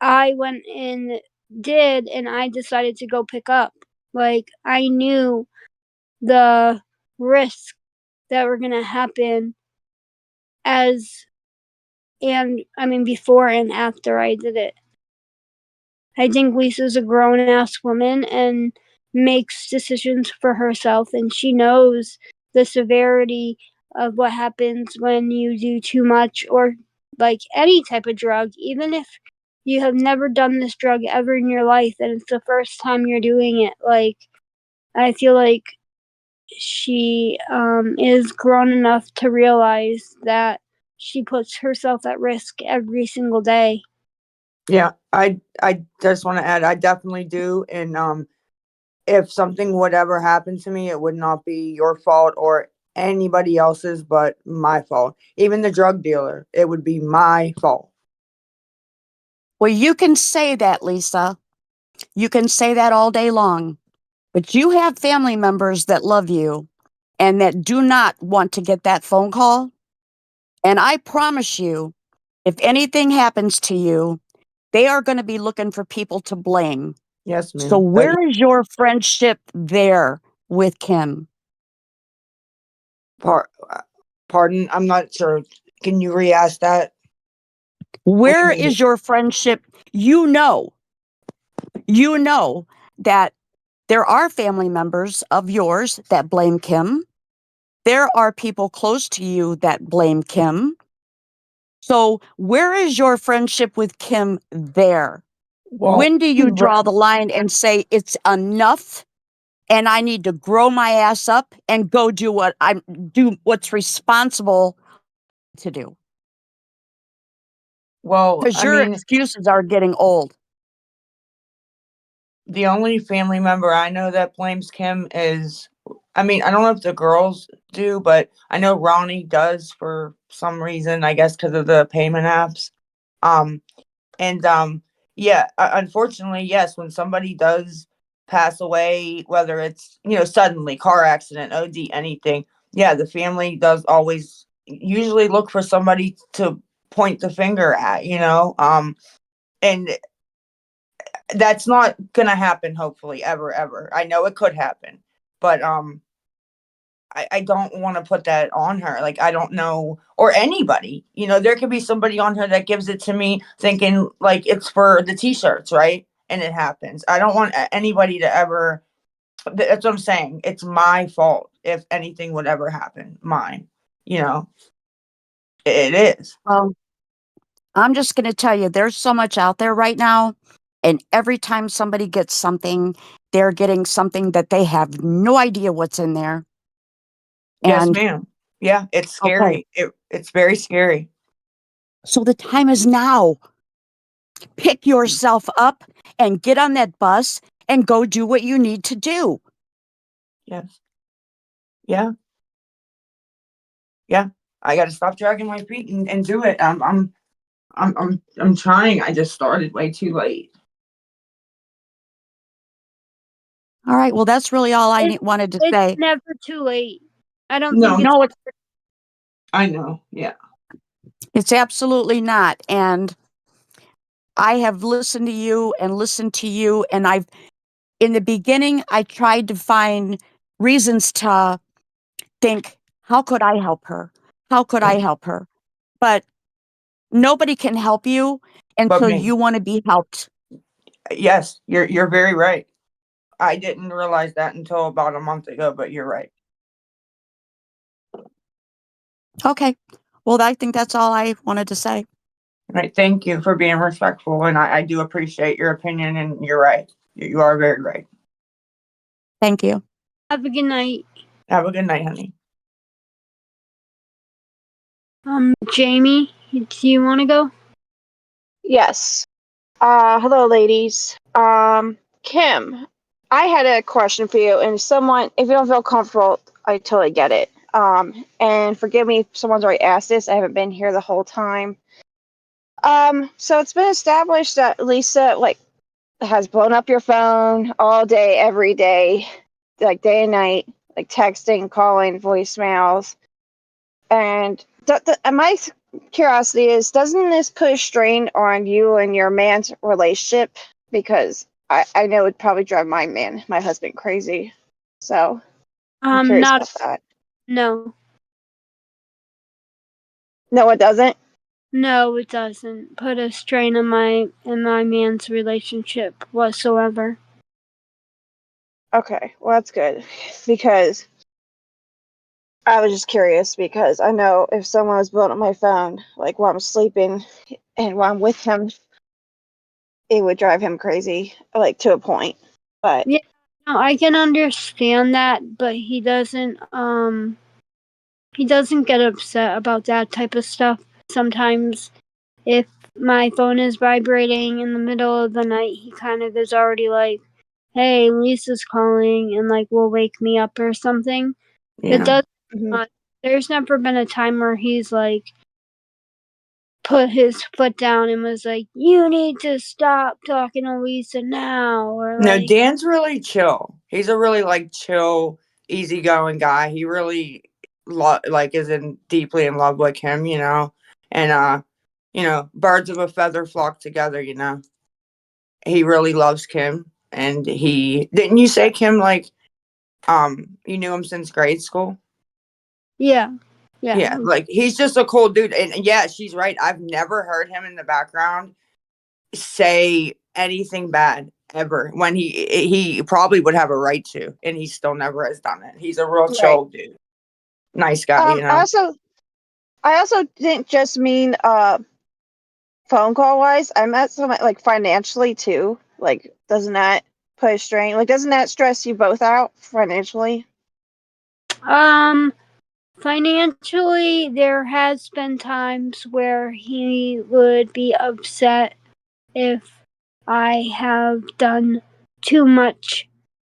I went and did and I decided to go pick up. Like, I knew the risks that were going to happen before and after I did it. I think Lisa's a grown ass woman and makes decisions for herself, and she knows the severity of what happens when you do too much or like any type of drug, even if you have never done this drug ever in your life and it's the first time you're doing it. Like, I feel like she is grown enough to realize that she puts herself at risk every single day. Yeah, I just want to add, I definitely do. And if something would ever happen to me, it would not be your fault or anybody else's, but my fault. Even the drug dealer, it would be my fault. Well, you can say that, Lisa. You can say that all day long. But you have family members that love you and that do not want to get that phone call. And I promise you, if anything happens to you, they are going to be looking for people to blame. Yes, So ma'am. where is your friendship there with Kim? Pardon? I'm not sure. Can you re-ask that? Where is your friendship? You know that there are family members of yours that blame Kim. There are people close to you that blame Kim. So where is your friendship with Kim there? Well, when do you draw the line and say it's enough and I need to grow my ass up and go do what's responsible to do? Well, Because I your mean, excuses are getting old. the only family member I know that blames Kim is, I mean, I don't know if the girls do, but I know Ronnie does for some reason, I guess because of the payment apps. Um, and yeah, unfortunately, yes, when somebody does pass away, whether it's, suddenly car accident, OD, anything, yeah, the family does always usually look for somebody to point the finger at, and that's not gonna happen, hopefully, ever. I know it could happen, but I don't want to put that on her. Like, I don't know, or anybody. There could be somebody on her that gives it to me thinking like it's for the t-shirts, right? And it happens. I don't want anybody to ever. That's what I'm saying. It's my fault if anything would ever happen. Mine. It is. Well, I'm just going to tell you, there's so much out there right now. And every time somebody gets something, they're getting something that they have no idea what's in there. Yes, And ma'am. Yeah, it's okay, scary. It's very scary. so the time is now. Pick yourself up and get on that bus and go do what you need to do. Yes. Yeah. Yeah. I got to stop dragging my feet and do it. I'm trying. I just started way too late. All right. Well, that's really all I wanted to It's say. never too late. I don't No. think it's. No, I know. Yeah. it's absolutely not. And I have listened to you and listened to you. And in the beginning, I tried to find reasons to think, how could I help her? How could I help her? But nobody can help you But until me. you want to be helped. Yes, you're very right. I didn't realize that until about a month ago, but you're right. Okay. Well, I think that's all I wanted to say. Right. Thank you for being respectful, and I do appreciate your opinion. And you're right. You are very right. Thank you. Have a good night. Have a good night, honey. Jamie, do you want to go? Yes. Hello, ladies. Kim, I had a question for you, and if you don't feel comfortable, I totally get it. And forgive me if someone's already asked this. I haven't been here the whole time. So it's been established that Lisa, has blown up your phone all day, every day, like day and night, like texting, calling, voicemails. And my curiosity is, doesn't this put a strain on you and your man's relationship? Because I know it'd probably drive my husband crazy. So I'm curious Not about that. no. No, it doesn't? No, it doesn't put a strain on my man's relationship whatsoever. Okay, well that's good. Because I was just curious, because I know if someone was blowing up my phone, like while I'm sleeping and while I'm with him, it would drive him crazy, like to a point. But Yeah, no, I can understand that, but he doesn't get upset about that type of stuff. Sometimes if my phone is vibrating in the middle of the night, he kind of is already like, hey, Lisa's calling, and like will wake me up or something. It does not. There's never been a time where he's like put his foot down and was like, you need to stop talking to Lisa now, or No, like, Dan's really chill. He's a really chill, easygoing guy. He really is deeply in love with Kim, and birds of a feather flock together. He really loves Kim, and he didn't you say Kim you knew him since grade school? yeah. Yeah, he's just a cool dude, and yeah, she's right. I've never heard him in the background say anything bad ever, when he probably would have a right to, and he still never has done it. He's a real right. chill dude, nice guy. I also didn't just mean phone call wise. I meant something like financially too. Like, doesn't that put a strain? Like, doesn't that stress you both out financially? Financially, there has been times where he would be upset if I have done too much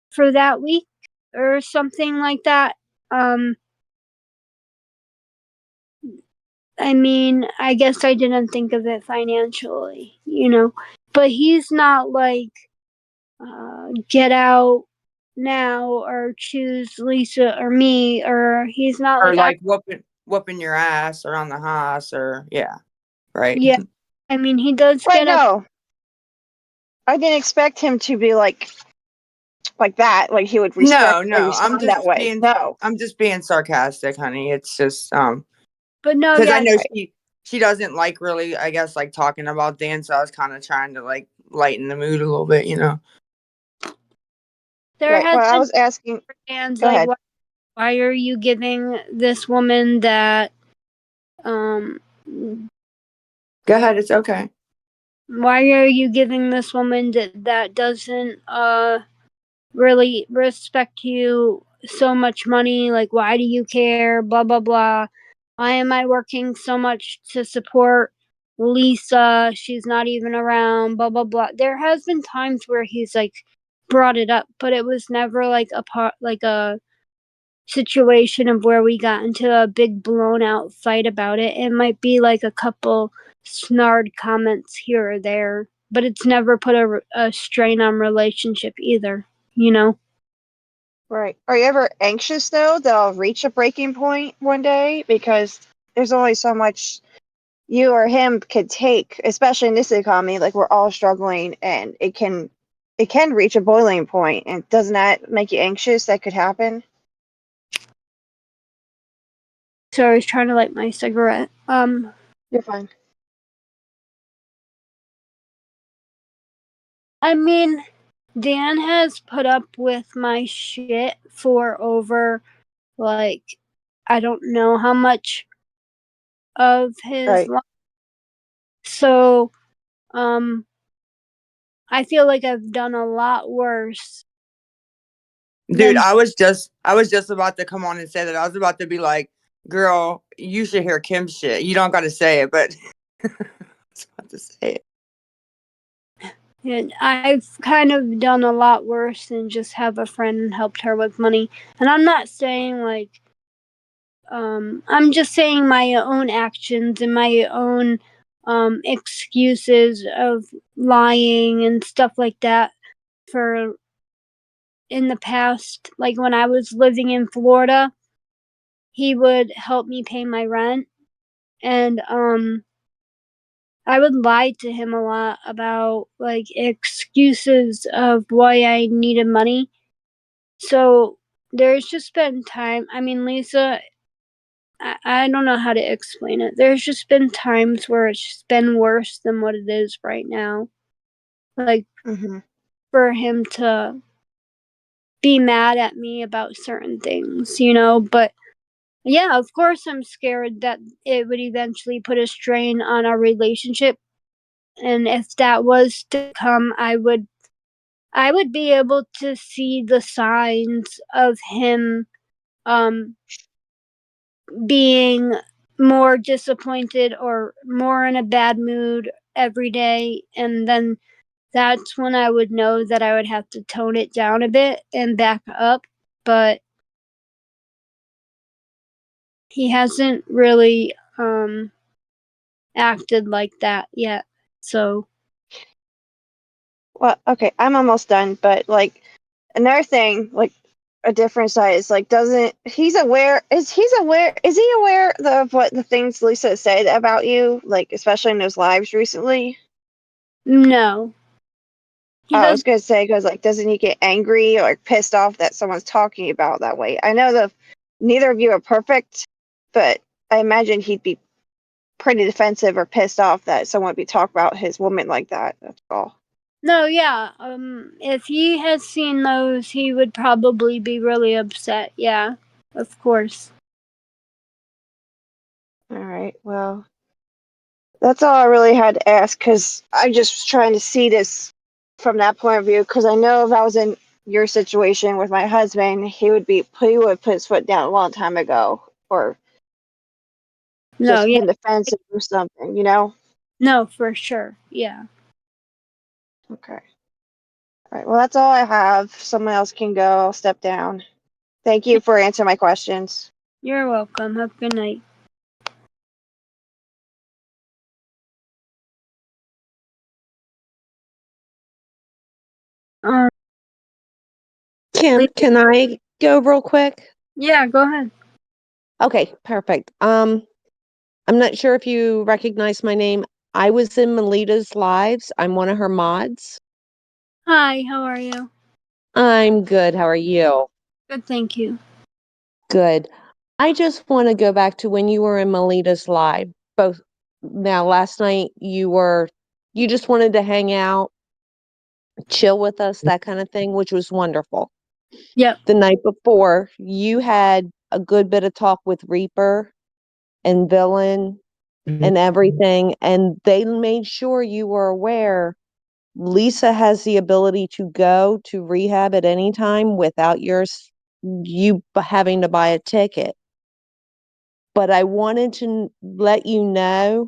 for that week or something like that. I mean, I guess I didn't think of it financially, but he's not like, get out now or choose Lisa or me, or he's not Or like, whooping your ass around the house, or yeah, right. yeah. I mean, he does Right, get up. no. I didn't expect him to be like that. Like he would respect No, respond that way. No. I'm just being sarcastic, honey. It's just But no, because I yeah, know she doesn't really, I guess, talking about Dan, so I was kind of trying to lighten the mood a little bit. there Right. has Well, I been was asking. fans Go like, ahead. why are you giving this woman that, Go ahead, it's okay. why are you giving this woman that doesn't really respect you so much money? Like, why do you care? Blah blah blah. Why am I working so much to support Lisa? She's not even around. Blah blah blah. There has been times where he's like brought it up, but it was never like a situation of where we got into a big blown out fight about it. It might be like a couple snarred comments here or there, but it's never put a strain on relationship either, Right. Are you ever anxious though that I'll reach a breaking point one day? Because there's only so much you or him could take, especially in this economy. Like, we're all struggling, and it can reach a boiling point. And doesn't that make you anxious? That could happen. So I was trying to light my cigarette. You're fine. I mean, Dan has put up with my shit for over, like, I don't know how much of his life. So, I feel like I've done a lot worse. Dude, I was just about to come on and say that. I was about to be like, girl, you should hear Kim's shit. You don't got to say it, but I was about to say it. And I've kind of done a lot worse than just have a friend and helped her with money. And I'm not saying like, I'm just saying my own actions and my own excuses of lying and stuff like that for in the past. Like when I was living in Florida, he would help me pay my rent, and I would lie to him a lot about like excuses of why I needed money. So there's just been time. I mean, Lisa, I don't know how to explain it. There's just been times where it's just been worse than what it is right now. Like for him to be mad at me about certain things, you know, but yeah, of course I'm scared that it would eventually put a strain on our relationship. And if that was to come, I would be able to see the signs of him being more disappointed or more in a bad mood every day, and then that's when I would know that I would have to tone it down a bit and back up. But he hasn't really acted like that yet. So Well, okay, I'm almost done, but like another thing, like a different side is like, doesn't he's aware? Is he aware of what the things Lisa said about you, like especially in those lives recently? no. I was gonna say, because like, doesn't he get angry or pissed off that someone's talking about that way? I know that neither of you are perfect, but I imagine he'd be pretty defensive or pissed off that someone would be talking about his woman like that. That's all. No, yeah. If he has seen those, he would probably be really upset. Yeah, of course. All right. Well, that's all I really had to ask, because I just was trying to see this from that point of view. Because I know if I was in your situation with my husband, he would put his foot down a long time ago, or No, just yeah. been defensive or something, you know? No, for sure. Yeah. Okay. All right. Well, that's all I have. Someone else can go. I'll step down. Thank you for answering my questions. You're welcome. Have a good night. Kim, can I go real quick? Yeah, go ahead. Okay, perfect. I'm not sure if you recognize my name. I was in Melita's lives. I'm one of her mods. Hi, how are you? I'm good. How are you? Good, thank you. Good. I just want to go back to when you were in Melita's live. Both now last night you just wanted to hang out, chill with us, that kind of thing, which was wonderful. Yep. The night before, you had a good bit of talk with Reaper and Villain and everything, and they made sure you were aware Lisa has the ability to go to rehab at any time without you having to buy a ticket. But I wanted to let you know,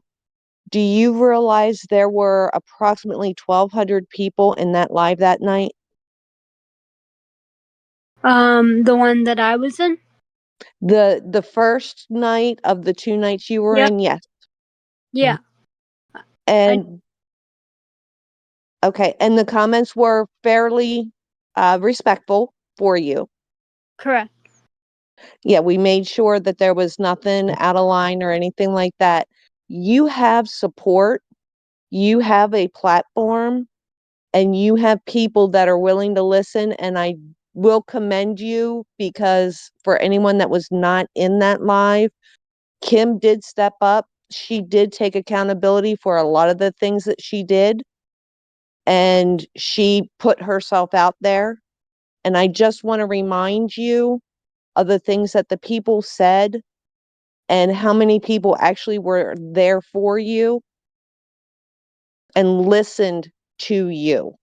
do you realize there were approximately 1,200 people in that live that night? The one that I was in? The first night of the 2 nights you were Yep. in, yes. Yeah. And okay, and the comments were fairly respectful for you. Correct. Yeah, we made sure that there was nothing out of line or anything like that. You have support, you have a platform, and you have people that are willing to listen. And I will commend you, because for anyone that was not in that live, Kim did step up. She did take accountability for a lot of the things that she did, and she put herself out there. And I just want to remind you of the things that the people said and how many people actually were there for you and listened to you.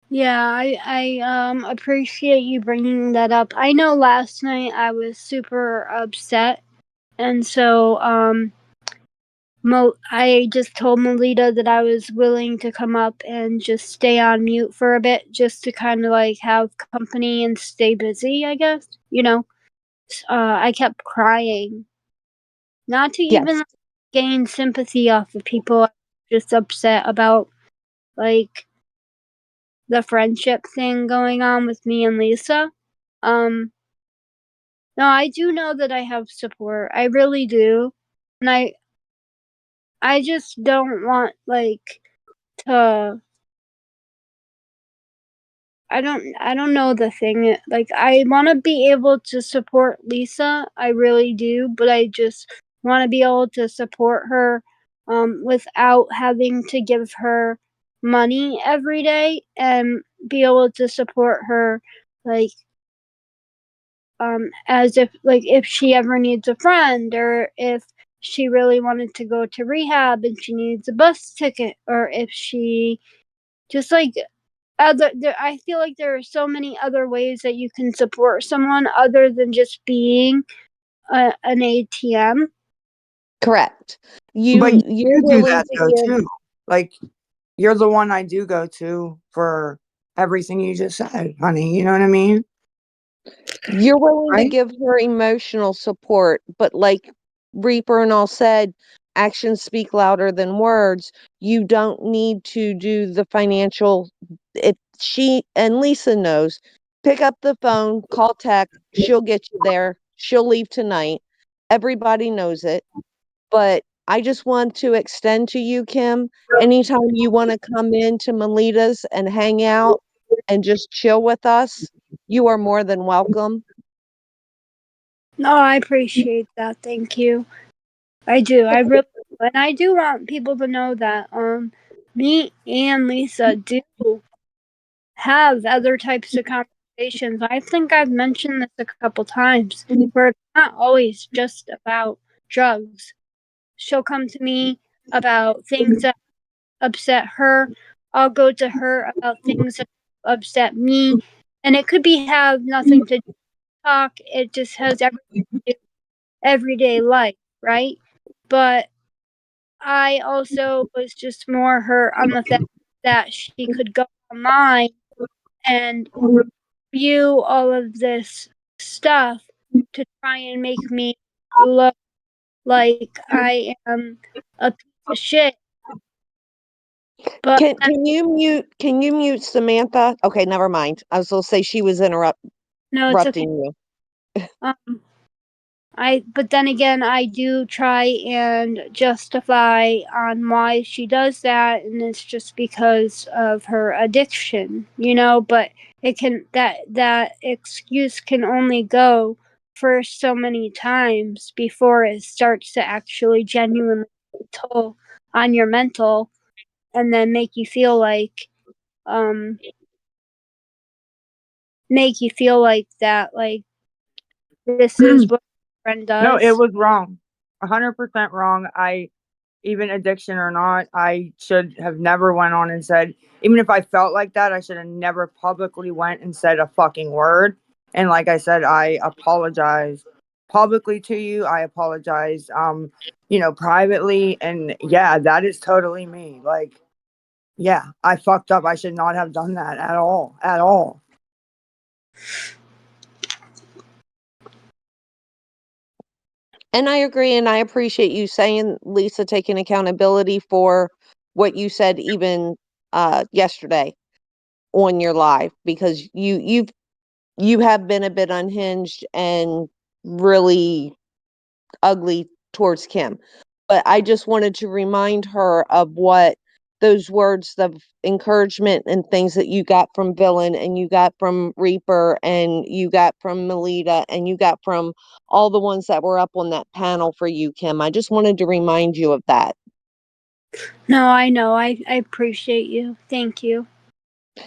Yeah, I appreciate you bringing that up. I know last night I was super upset, and so I just told Melita that I was willing to come up and just stay on mute for a bit, just to kind of like have company and stay busy, I guess. I kept crying, not to even Yes. gain sympathy off of people. Just upset about like the friendship thing going on with me and Lisa. Um, no, I do know that I have support. I really do, and I just don't want like to. I don't know the thing. Like I want to be able to support Lisa. I really do, but I just want to be able to support her without having to give her money every day, and be able to support her like as if she ever needs a friend, or if she really wanted to go to rehab and she needs a bus ticket, or if she just like I feel like there are so many other ways that you can support someone other than just being an ATM. Correct. But You're you do willing that to though give. too. Like you're the one I do go to for everything you just said, honey. You know what I mean? You're willing to Right? give her emotional support, but like Reaper and all said, actions speak louder than words. You don't need to do the financial. If she and Lisa knows, pick up the phone, call Tech, she'll get you there. She'll leave tonight. Everybody knows it. But I just want to extend to you, Kim, anytime you want to come into Melita's and hang out and just chill with us, you are more than welcome. No, I appreciate that. Thank you. I do. I really do. And I do want people to know that me and Lisa do have other types of conversations. I think I've mentioned this a couple times, where it's not always just about drugs. She'll come to me about things that upset her. I'll go to her about things that upset me. And it could be have nothing to talk. It just has everyday life, right? But I also was just more hurt on the fact that she could go online and view all of this stuff to try and make me look like I am a piece of shit. But Can you mute Samantha? Okay, never mind. I was gonna say she was no, it's okay. interrupting you. Um, but then again, I do try and justify on why she does that, and it's just because of her addiction, but that excuse can only go for so many times before it starts to actually genuinely toll on your mental, and then um make you feel like that, like this is what a friend No, it does. was wrong. 100% wrong. Even addiction or not, I should have never went on and said, even if I felt like that, I should have never publicly went and said a fucking word. And like I said, I apologize publicly to you. I apologize, privately. And yeah, that is totally me. Like, yeah, I fucked up. I should not have done that at all. At all. And I agree, and I appreciate you saying, Lisa, taking accountability for what you said even yesterday on your live, because you have been a bit unhinged and really ugly towards Kim. But I just wanted to remind her of what those words of encouragement and things that you got from Villain, and you got from Reaper, and you got from Melita, and you got from all the ones that were up on that panel for you, Kim. I just wanted to remind you of that. No, I know. I appreciate you. Thank you.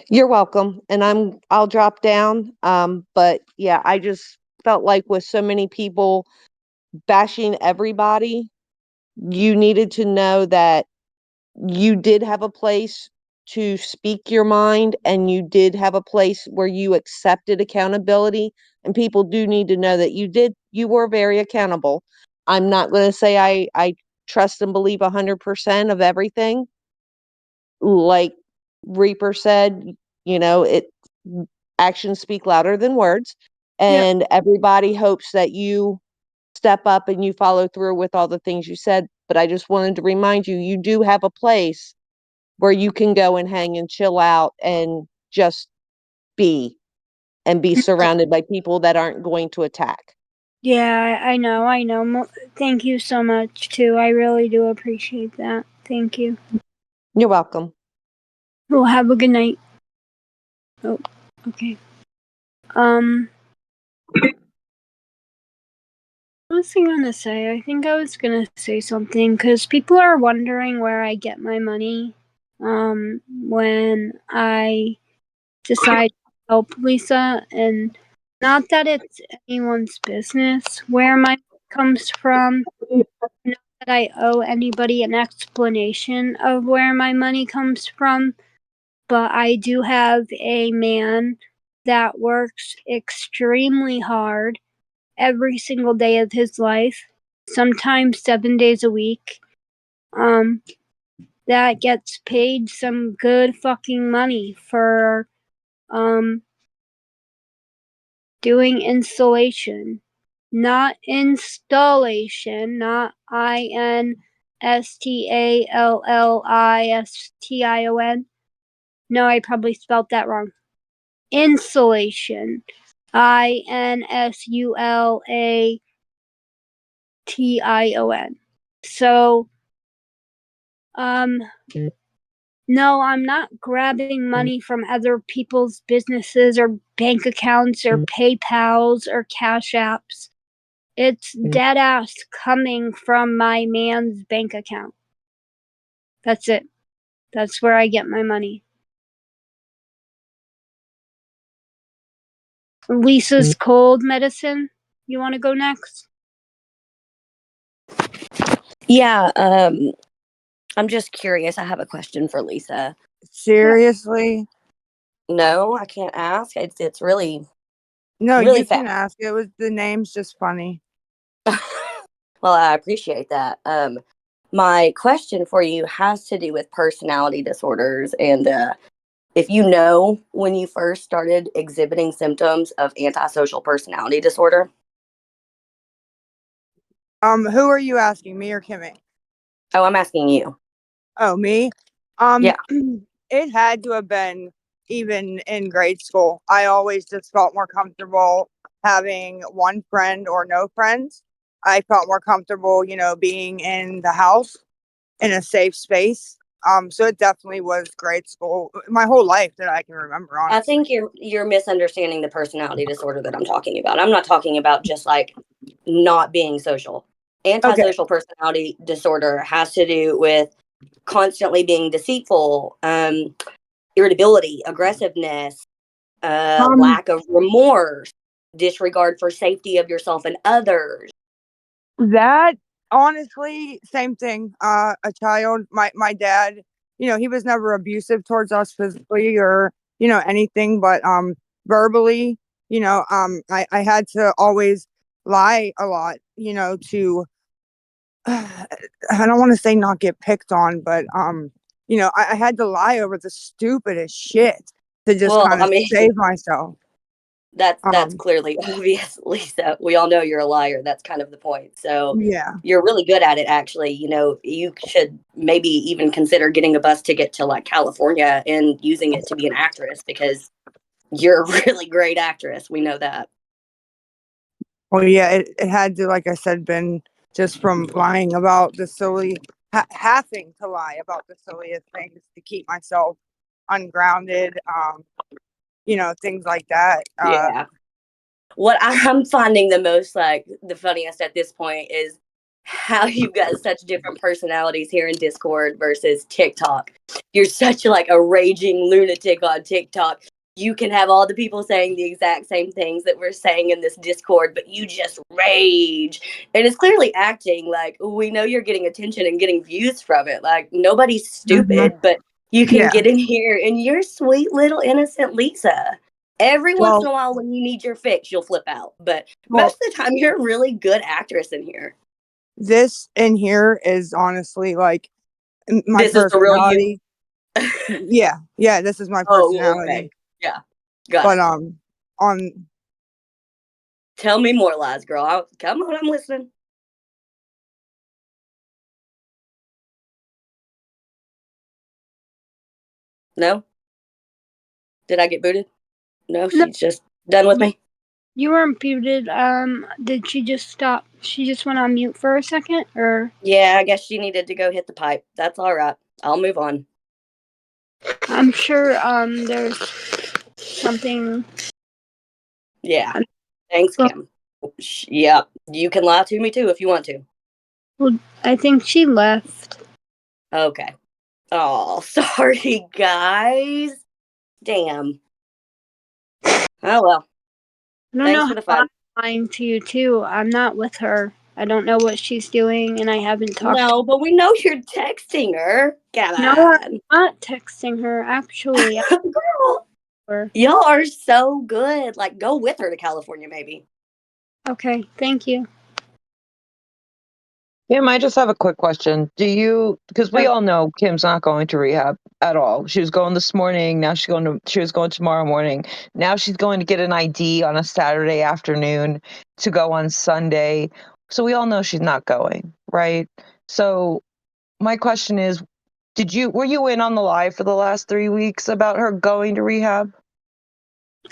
You're welcome. And I'll drop down. But yeah, I just felt like with so many people bashing everybody, you needed to know that you did have a place to speak your mind, and you did have a place where you accepted accountability, and people do need to know that you were very accountable. I'm not going to say I trust and believe 100% of everything. Like Reaper said, actions speak louder than words. And everybody hopes that you step up and you follow through with all the things you said. But I just wanted to remind you, you do have a place where you can go and hang and chill out and just be surrounded by people that aren't going to attack. Yeah, I know. Thank you so much, too. I really do appreciate that. Thank you. You're welcome. Well, have a good night. Oh, okay. What was I gonna say? I think I was gonna say something because people are wondering where I get my money. When I decide to help Lisa, and not that it's anyone's business where my money comes from. Not that I owe anybody an explanation of where my money comes from, but I do have a man that works extremely hard every single day of his life, sometimes 7 days a week. That gets paid some good fucking money for doing installation. Not installation, not INSTALLISTION. No, I probably spelled that wrong. Insulation. INSULATION. So, no, I'm not grabbing money from other people's businesses or bank accounts or PayPals or Cash Apps. It's dead ass coming from my man's bank account. That's it. That's where I get my money. Lisa's cold medicine. You want to go next? Yeah, I'm just curious. I have a question for Lisa. Seriously? No, I can't ask. It's really No, really you fast. can ask. It was the name's just funny. Well, I appreciate that. My question for you has to do with personality disorders, and if you know when you first started exhibiting symptoms of antisocial personality disorder. Who are you asking, me or Kimmy? Oh, I'm asking you. Oh, me? Yeah. It had to have been even in grade school. I always just felt more comfortable having one friend or no friends. I felt more comfortable, being in the house in a safe space. So it definitely was grade school, my whole life that I can remember, honestly. I think you're misunderstanding the personality disorder that I'm talking about. I'm not talking about just like not being social. Antisocial personality disorder has to do with constantly being deceitful, irritability, aggressiveness, lack of remorse, disregard for safety of yourself and others. That honestly, same thing. A child, my dad, he was never abusive towards us physically or, anything, but verbally, I had to always lie a lot, to I don't want to say not get picked on, but I had to lie over the stupidest shit to just kind of save myself. That's clearly obvious, Lisa. We all know you're a liar. That's kind of the point. So yeah, you're really good at it, actually. You should maybe even consider getting a bus ticket to like California and using it to be an actress, because you're a really great actress. We know that. Well, yeah, it had to, like I said, been just from lying about the silly, having to lie about the silliest things to keep myself ungrounded, things like that. Yeah. What I'm finding the most, like, the funniest at this point is how you've got such different personalities here in Discord versus TikTok. You're such like a raging lunatic on TikTok. You can have all the people saying the exact same things that we're saying in this Discord, but you just rage. And it's clearly acting. Like, we know you're getting attention and getting views from it. Like, nobody's stupid, but you can get in here and you're sweet little innocent Lisa. Every once in a while, when you need your fix, you'll flip out. But most of the time, you're a really good actress in here. this in here is honestly like my This is the real you. personality. Yeah, this is my Oh, personality. okay. Yeah. Got But it. on Tell me more, lies, girl. Come on, I'm listening. No? Did I get booted? No, No, she's just done with me. you weren't muted. Did she just stop? She just went on mute for a second, or? Yeah, I guess she needed to go hit the pipe. That's all right. I'll move on. I'm sure there's something. Yeah. Thanks, Kim. Yeah, you can lie to me too if you want to. Well, I think she left. Okay. Oh, sorry, guys. Damn. Oh well. I don't Thanks know for how the fun. I'm lying to you too. I'm not with her. I don't know what she's doing, and I haven't talked. No, but we know you're texting her. Come No, on. I'm not texting her. Actually, Girl, y'all are so good. Like, go with her to California, maybe. Okay, thank you. Kim, I just have a quick question. Do you, because we all know Kim's not going to rehab at all. She was going this morning. Now she was going tomorrow morning. Now she's going to get an ID on a Saturday afternoon to go on Sunday. So we all know she's not going, right? So my question is, were you in on the live for the last 3 weeks about her going to rehab?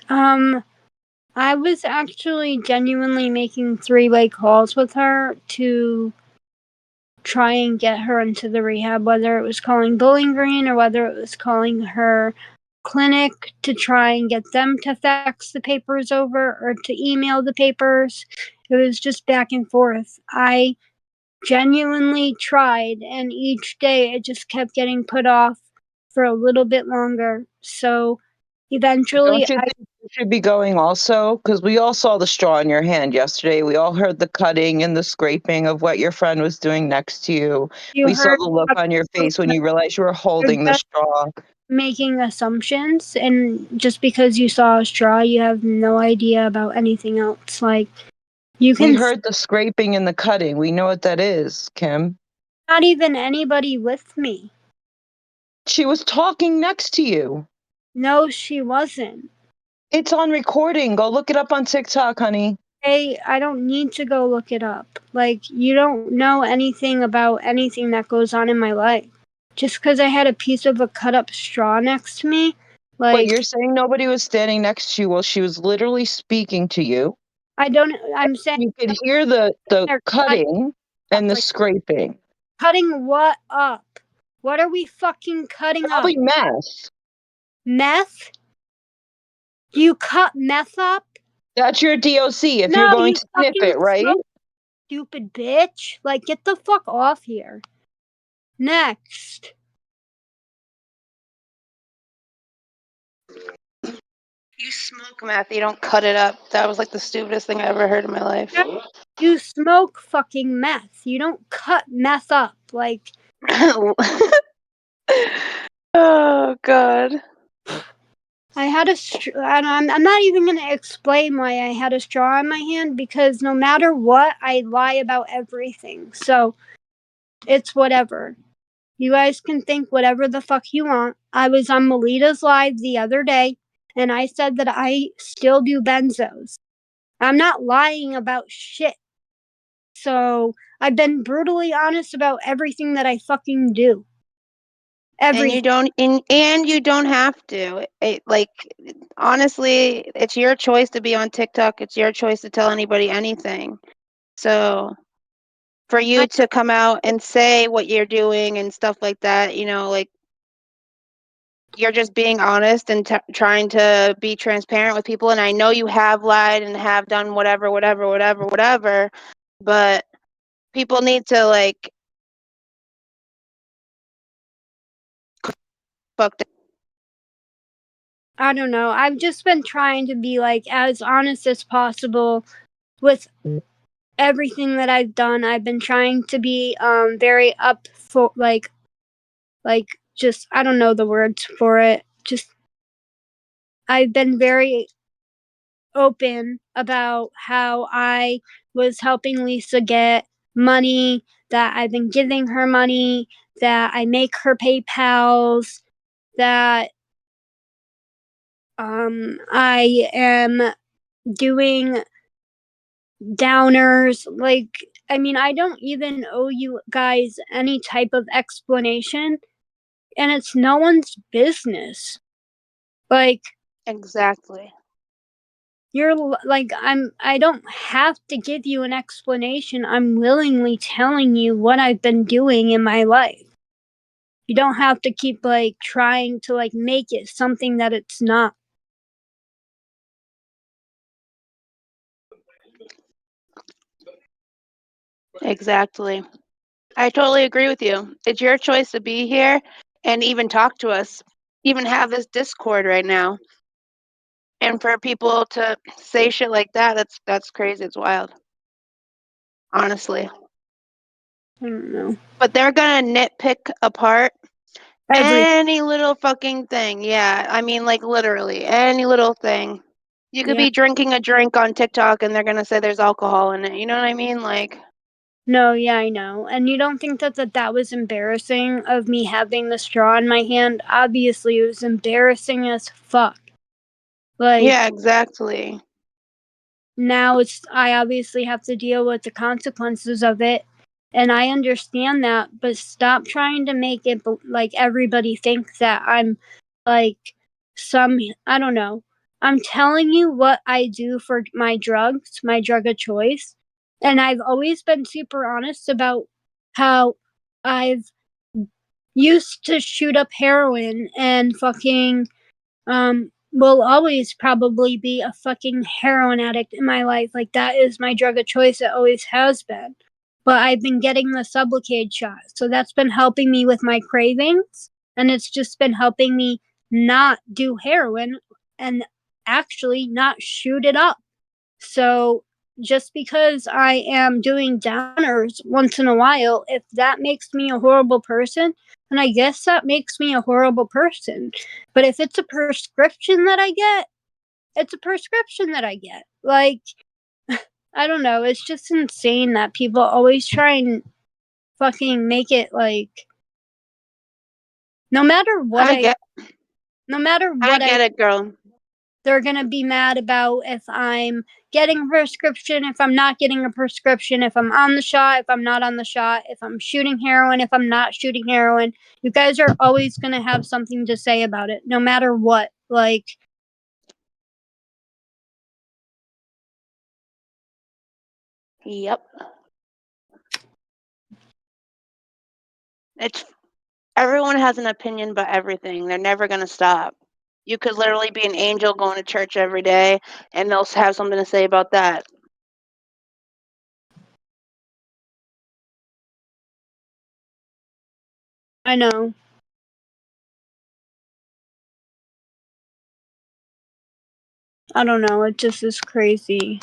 I was actually genuinely making three-way calls with her to try and get her into the rehab, whether it was calling Bowling Green or whether it was calling her clinic to try and get them to fax the papers over or to email the papers. It was just back and forth. I genuinely tried, and each day it just kept getting put off for a little bit longer. So eventually Don't you think you should be going also? Because we all saw the straw in your hand yesterday. We all heard the cutting and the scraping of what your friend was doing next to you. You We saw heard the look on your face when you realized you were holding the straw. making assumptions, and just because you saw a straw, you have no idea about anything else. Like, you We can heard the scraping and the cutting. We know what that is, Kim. not even anybody with me. She was talking next to you. No, she wasn't. It's on recording. Go look it up on TikTok, honey. Hey, I don't need to go look it up. Like, you don't know anything about anything that goes on in my life. Just because I had a piece of a cut up straw next to me, But like, you're saying nobody was standing next to you while she was literally speaking to you. I'm saying you could hear the cutting and the like, scraping. cutting what up? What are we fucking cutting Probably up? meth. Meth? You cut meth up? That's your DOC if No, you're going you to sniff fucking it, right? stupid bitch. Like, get the fuck off here. Next. You smoke meth, you don't cut it up. That was like the stupidest thing I ever heard in my life. You smoke fucking meth. You don't cut meth up. Like, Oh god. I had a and I'm not even going to explain why I had a straw in my hand, because no matter what, I lie about everything. So, it's whatever. You guys can think whatever the fuck you want. I was on Melita's live the other day, and I said that I still do benzos. I'm not lying about shit. So, I've been brutally honest about everything that I fucking do. And you don't and you don't have to. Like, honestly, it's your choice to be on TikTok. It's your choice to tell anybody anything. So for you to come out and say what you're doing and stuff like that, like, you're just being honest and trying to be transparent with people. And I know you have lied and have done whatever, but people need to, like, fuck that. I don't know. I've just been trying to be like as honest as possible with everything that I've done. I've been trying to be very up for like just I don't know the words for it. Just I've been very open about how I was helping Lisa get money, that I've been giving her money, that I make her PayPals, that I am doing downers. Like, I mean, I don't even owe you guys any type of explanation, and it's no one's business. Like, exactly. You're like, I don't have to give you an explanation. I'm willingly telling you what I've been doing in my life. You don't have to keep like trying to like make it something that it's not. Exactly. I totally agree with you. It's your choice to be here and even talk to us, even have this Discord right now. And for people to say shit like that, that's crazy. It's wild. Honestly. I don't know. But they're gonna nitpick apart Every any little fucking thing. Yeah. I mean, like literally any little thing. You could Yeah. be drinking a drink on TikTok and they're gonna say there's alcohol in it. You know what I mean? Like, No, yeah, I know. And you don't think that was embarrassing of me having the straw in my hand? Obviously, it was embarrassing as fuck. Like, yeah, exactly. now I obviously have to deal with the consequences of it, and I understand that, but stop trying to make it like everybody thinks that I'm like some, I don't know. I'm telling you what I do for my drugs, my drug of choice, and I've always been super honest about how I've used to shoot up heroin and fucking will always probably be a fucking heroin addict in my life. Like, that is my drug of choice. It always has been. But I've been getting the Sublocade shot. So that's been helping me with my cravings. And it's just been helping me not do heroin and actually not shoot it up. So just because I am doing downers once in a while, if that makes me a horrible person, then I guess that makes me a horrible person. But if it's a prescription that I get, it's a prescription that I get. Like, I don't know. It's just insane that people always try and fucking make it like no matter what I get no matter I what get it, girl. they're going to be mad about if I'm getting a prescription, if I'm not getting a prescription, if I'm on the shot, if I'm not on the shot, if I'm shooting heroin, if I'm not shooting heroin. You guys are always going to have something to say about it, no matter what. Like, Yep. It's everyone has an opinion about everything. They're never gonna stop. You could literally be an angel going to church every day and they'll have something to say about that. I know. I don't know. It just is crazy.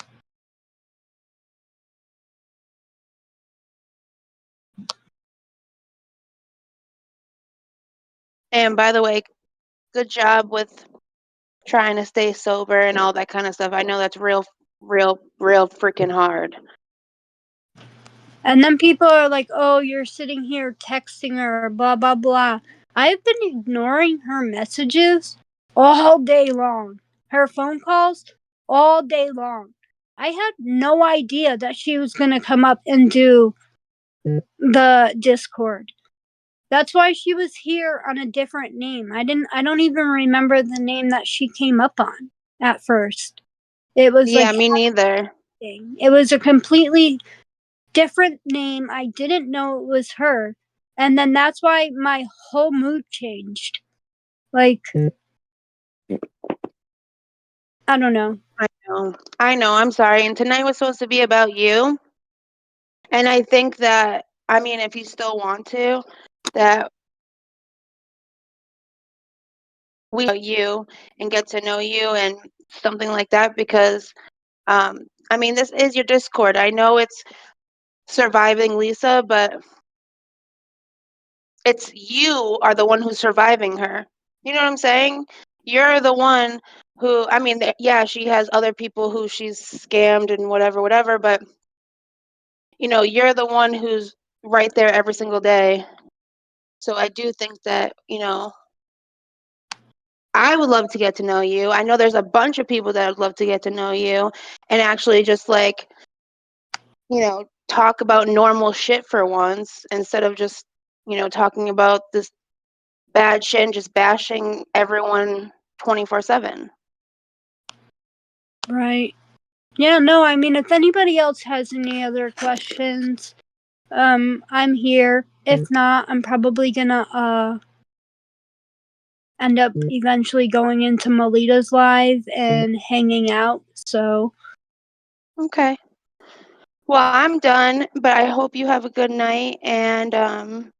And by the way, good job with trying to stay sober and all that kind of stuff. I know that's real freaking hard. And then people are like, oh, you're sitting here texting her, blah, blah, blah. I've been ignoring her messages all day long, her phone calls all day long. I had no idea that she was going to come up and do the Discord. That's why she was here on a different name. I don't even remember the name that she came up on at first. It was Yeah, like, me neither. it was a completely different name. I didn't know it was her. And then that's why my whole mood changed. Like, I don't know. I know. I know. I'm sorry. And tonight was supposed to be about you. And I think that, I mean, if you still want to, that we you and get to know you and something like that because I mean, this is your Discord. I know it's surviving Lisa, but it's you are the one who's surviving her. You know what I'm saying? You're the one who, I mean, yeah, she has other people who she's scammed and whatever, but you're the one who's right there every single day. So I do think that, I would love to get to know you. I know there's a bunch of people that would love to get to know you and actually just like, talk about normal shit for once instead of just, talking about this bad shit and just bashing everyone 24/7. Right. Yeah, no, I mean, if anybody else has any other questions, I'm here. If not, I'm probably gonna end up eventually going into Melita's live and hanging out. So Okay. Well, I'm done, but I hope you have a good night and I'm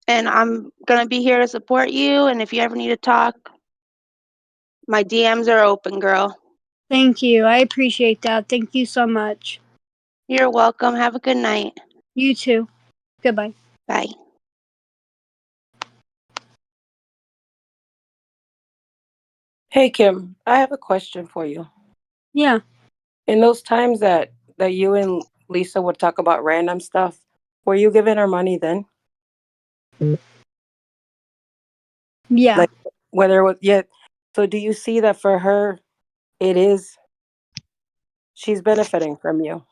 going to be here to support you, and if you ever need to talk, my DMs are open, girl. thank you. I appreciate that. Thank you so much. You're welcome. Have a good night. You too. Goodbye. Bye. Hey Kim, I have a question for you. Yeah. In those times that you and Lisa would talk about random stuff, were you giving her money then? Yeah. Like whether it was so do you see that for her she's benefiting from you?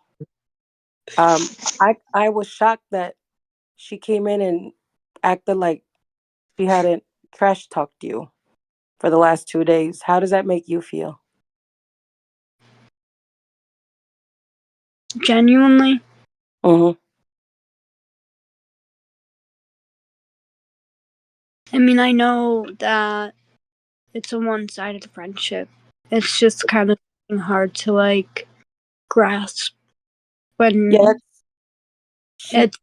I was shocked that she came in and acted like she hadn't trash talked you for the last 2 days. How does that make you feel? Genuinely. Mm-hmm. I mean, I know that it's a one-sided friendship. It's just kind of hard to like grasp when it's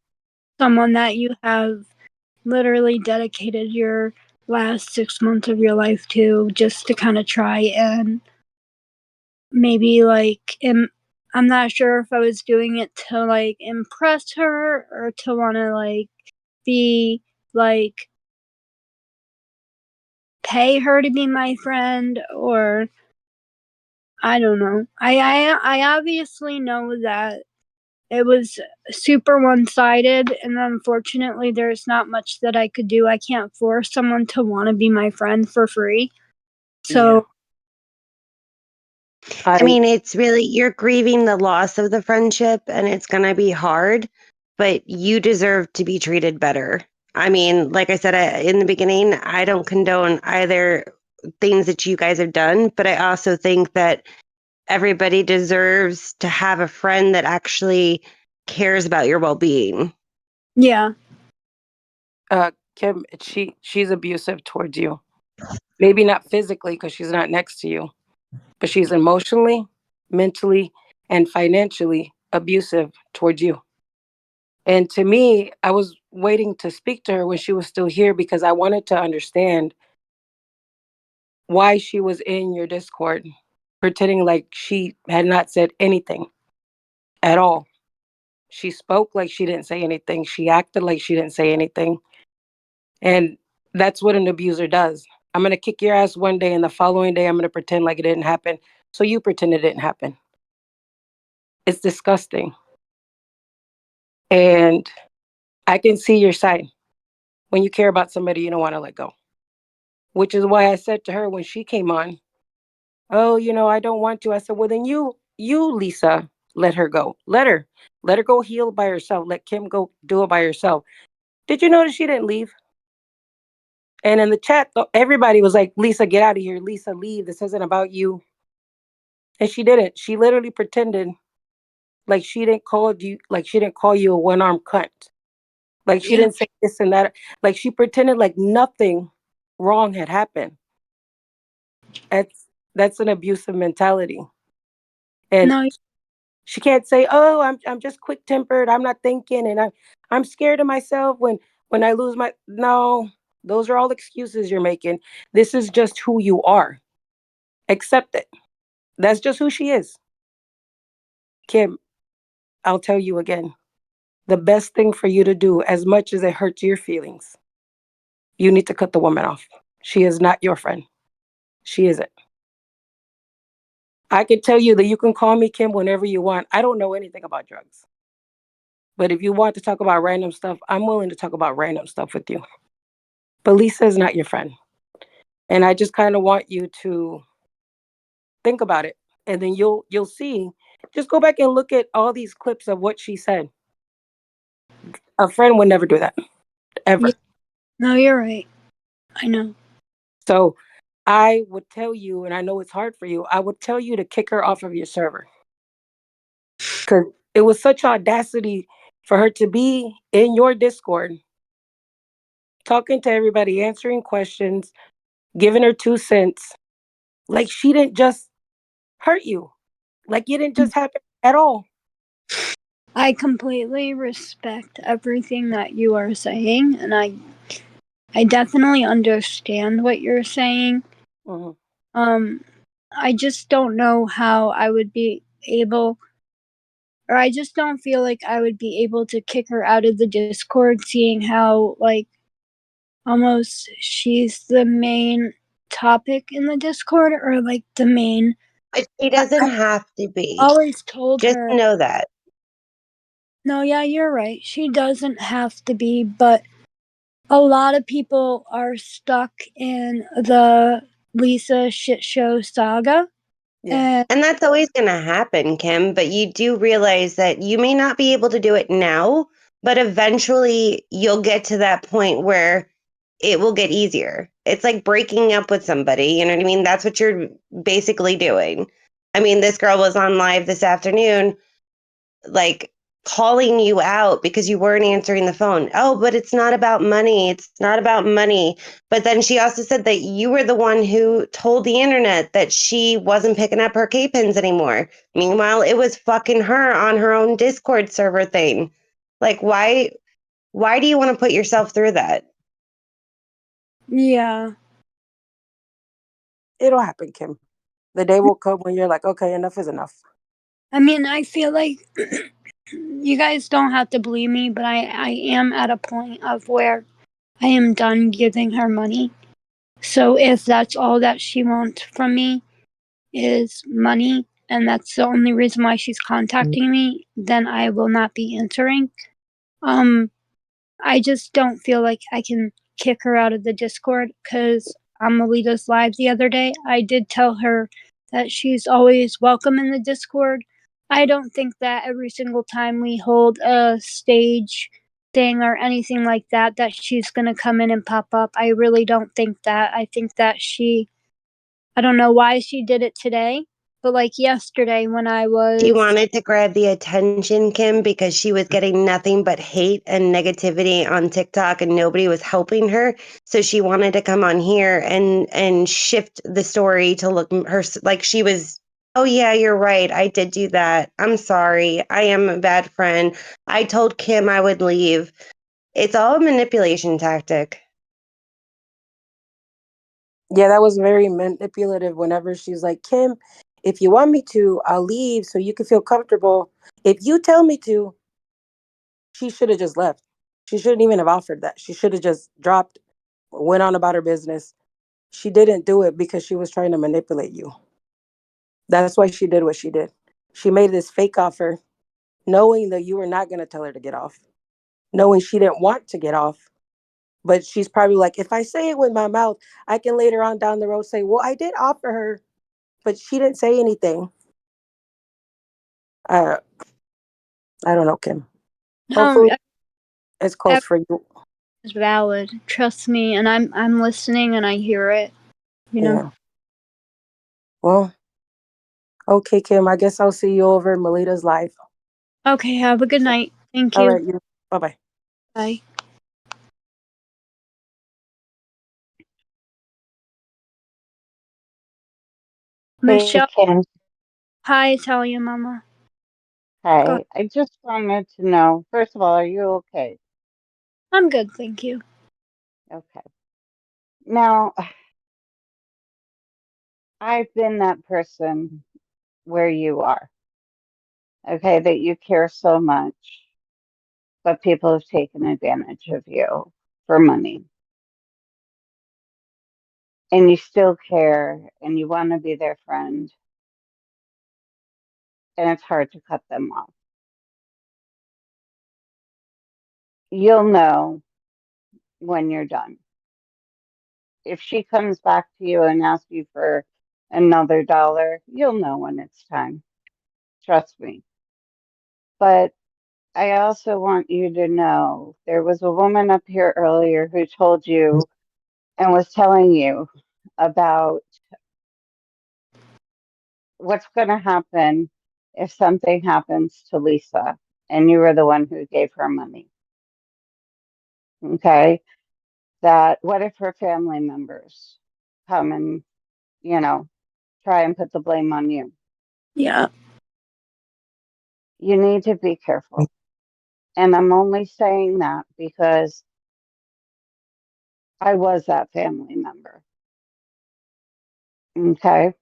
someone that you have literally dedicated your last 6 months of your life to, just to kind of try and maybe like I'm not sure if I was doing it to like impress her or to want to like be like pay her to be my friend, or I don't know. I obviously know that it was super one-sided, and unfortunately there's not much that I could do. I can't force someone to want to be my friend for free. So I mean, it's really, you're grieving the loss of the friendship and it's going to be hard, but you deserve to be treated better. I mean, like I said in the beginning, I don't condone either things that you guys have done, but I also think that everybody deserves to have a friend that actually cares about your well-being. yeah. Kim, she's abusive towards you. Maybe not physically because she's not next to you, but she's emotionally, mentally, and financially abusive towards you. And to me, I was waiting to speak to her when she was still here because I wanted to understand why she was in your Discord, pretending like she had not said anything at all. She spoke like she didn't say anything. She acted like she didn't say anything. And that's what an abuser does. I'm going to kick your ass one day, and the following day, I'm going to pretend like it didn't happen. So you pretend it didn't happen. It's disgusting. And I can see your side. When you care about somebody, you don't want to let go. Which is why I said to her when she came on, oh, I don't want to. I said, well, then Lisa, let her go. Let her go heal by herself. Let Kim go do it by herself. Did you notice she didn't leave? And in the chat, everybody was like, Lisa, get out of here. Lisa, leave. This isn't about you. And she didn't. She literally pretended like she didn't call you a one-armed cunt. Like she didn't say this and that. Like she pretended like nothing wrong had happened. That's an abusive mentality. And No. she can't say, "Oh, I'm just quick-tempered. I'm not thinking, and I'm scared of myself when I lose my." No, those are all excuses you're making. This is just who you are. Accept it. That's just who she is. Kim, I'll tell you again. The best thing for you to do, as much as it hurts your feelings, you need to cut the woman off. She is not your friend. She isn't. I can tell you that you can call me Kim whenever you want. I don't know anything about drugs. But if you want to talk about random stuff, I'm willing to talk about random stuff with you. But Lisa is not your friend. And I just kind of want you to think about it. And then you'll see. Just go back and look at all these clips of what she said. A friend would never do that. Ever. Yeah. No, you're right. I know. So I would tell you, and I know it's hard for you, I would tell you to kick her off of your server. Because it was such audacity for her to be in your Discord, talking to everybody, answering questions, giving her 2 cents. Like she didn't just hurt you. Like it didn't just happen at all. I completely respect everything that you are saying, and I definitely understand what you're saying. Mm-hmm. I just don't know how I would be able, or I just don't feel like I would be able to kick her out of the Discord, seeing how, like, almost she's the main topic in the Discord, or like the main. She doesn't have to be. Always told Just her. know that. No, yeah, you're right. She doesn't have to be, but a lot of people are stuck in the Lisa shit show saga. Yeah. And that's always going to happen, Kim, but you do realize that you may not be able to do it now, but eventually you'll get to that point where it will get easier. It's like breaking up with somebody, you know what I mean? That's what you're basically doing. I mean, this girl was on live this afternoon, like calling you out because you weren't answering the phone. Oh, but it's not about money. It's not about money. But then she also said that you were the one who told the internet that she wasn't picking up her K-pins anymore. Meanwhile, it was fucking her on her own Discord server thing. Like, why do you want to put yourself through that? Yeah. It'll happen, Kim. The day will come when you're like, okay, enough is enough. I mean, I feel like you guys don't have to believe me, but I am at a point of where I am done giving her money. So if that's all that she wants from me is money, and that's the only reason why she's contacting me, then I will not be answering. I just don't feel like I can kick her out of the Discord because on Melita's live the other day, I did tell her that she's always welcome in the Discord. I don't think that every single time we hold a stage thing or anything like that, that she's going to come in and pop up. I really don't think that. I think that I don't know why she did it today, but like yesterday when I was. She wanted to grab the attention, Kim, because she was getting nothing but hate and negativity on TikTok and nobody was helping her. So she wanted to come on here and shift the story to look her like she was, oh yeah, you're right. I did do that. I'm sorry. I am a bad friend. I told Kim I would leave. It's all a manipulation tactic. Yeah, that was very manipulative whenever she's like, Kim, if you want me to, I'll leave so you can feel comfortable. If you tell me to, she should have just left. She shouldn't even have offered that. She should have just dropped, went on about her business. She didn't do it because she was trying to manipulate you. That's why she did what she did. She made this fake offer, knowing that you were not going to tell her to get off, knowing she didn't want to get off. But she's probably like, if I say it with my mouth, I can later on down the road say, well, I did offer her, but she didn't say anything. I don't know, Kim. Hopefully it's close for you. It's valid. Trust me, and I'm listening and I hear it. You know. Yeah. Well, okay, Kim. I guess I'll see you over in Melita's live. Okay, have a good night. Thank you. All right, you. Bye-bye. Bye. Michelle. Kim. Hi, Talia Mama. Hi. I just wanted to know, first of all, are you okay? I'm good, thank you. Okay. Now, I've been that person where you are, okay, that you care so much, but people have taken advantage of you for money. And you still care and you want to be their friend. And it's hard to cut them off. you'll know when you're done. If she comes back to you and asks you for another dollar, you'll know when it's time. Trust me. But I also want you to know there was a woman up here earlier who told you and was telling you about what's going to happen if something happens to Lisa and you were the one who gave her money. Okay? That what if her family members come and, you know, try and put the blame on you? Yeah. You need to be careful. And I'm only saying that because I was that family member. Okay?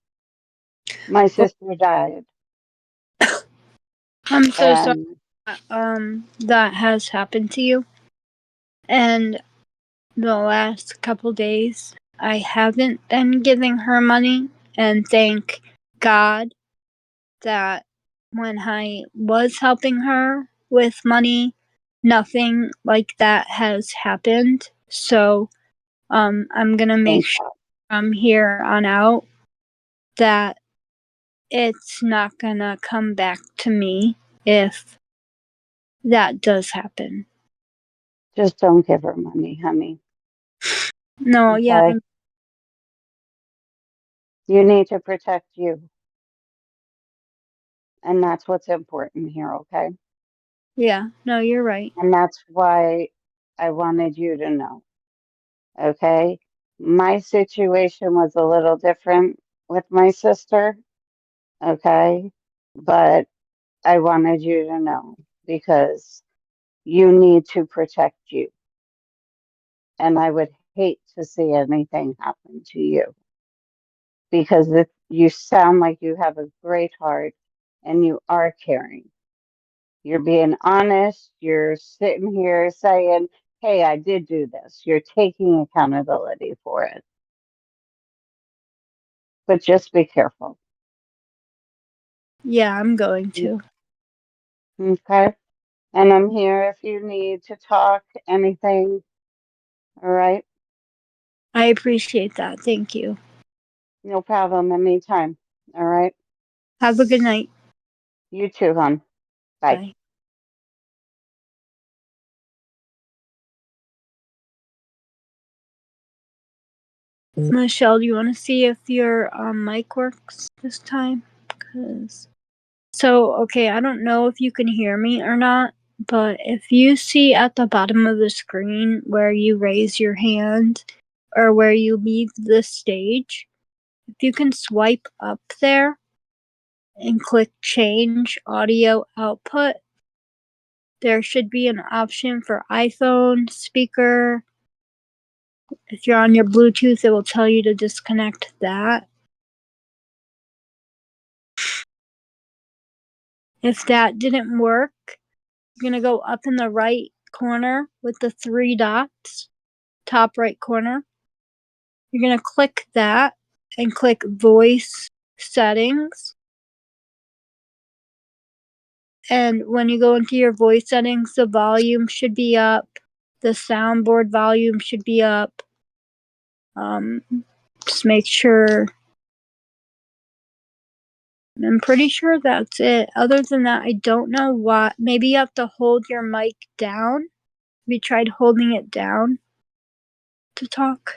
My sister died. I'm so sorry And that has happened to you. And the last couple days, I haven't been giving her money, and thank God that when I was helping her with money, nothing like that has happened. So I'm gonna make thank sure God. from here on out that it's not gonna come back to me if that does happen. Just don't give her money, honey. No, yeah, Okay? You need to protect you. And that's what's important here, okay? yeah, no, you're right. And that's why I wanted you to know, okay? My situation was a little different with my sister, okay? But I wanted you to know because you need to protect you. And I would hate to see anything happen to you because if you sound like you have a great heart and you are caring. You're being honest. You're sitting here saying, hey, I did do this. You're taking accountability for it. But just be careful. Yeah, I'm going to. Okay? And I'm here if you need to talk, anything. All right? I appreciate that. Thank you. No problem. Anytime. All right? Have a good night. You too, hon. Bye. Bye. Michelle, do you want to see if your mic works this time? Okay, I don't know if you can hear me or not, but if you see at the bottom of the screen where you raise your hand or where you leave the stage, if you can swipe up there and click change audio output, there should be an option for iPhone, speaker. If you're on your Bluetooth, it will tell you to disconnect that. If that didn't work, you're going to go up in the right corner with the three dots, top right corner. You're going to click that and click voice settings. And when you go into your voice settings, the volume should be up. The soundboard volume should be up. Just make sure. I'm pretty sure that's it. Other than that, I don't know what. Maybe you have to hold your mic down. Have you tried holding it down to talk?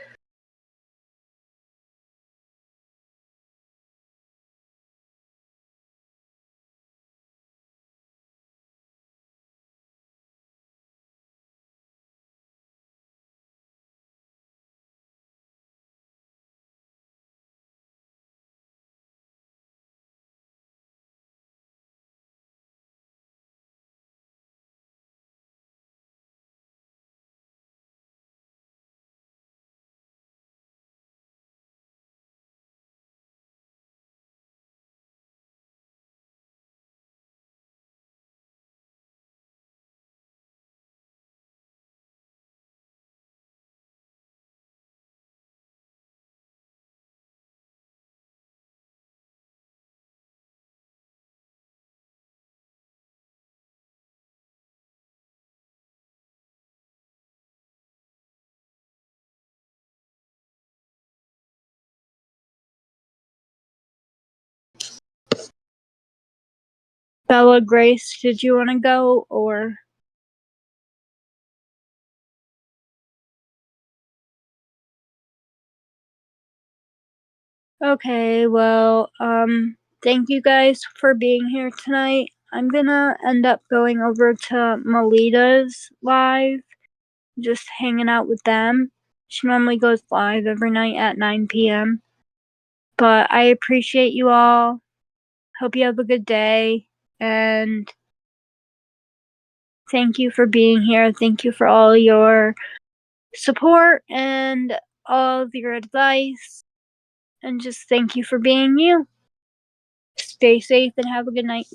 Bella Grace, did you want to go or? Okay, well, thank you guys for being here tonight. I'm gonna end up going over to Melita's live, just hanging out with them. She normally goes live every night at 9 p.m. But I appreciate you all. Hope you have a good day. And thank you for being here. Thank you for all your support and all of your advice. And just thank you for being you. Stay safe and have a good night.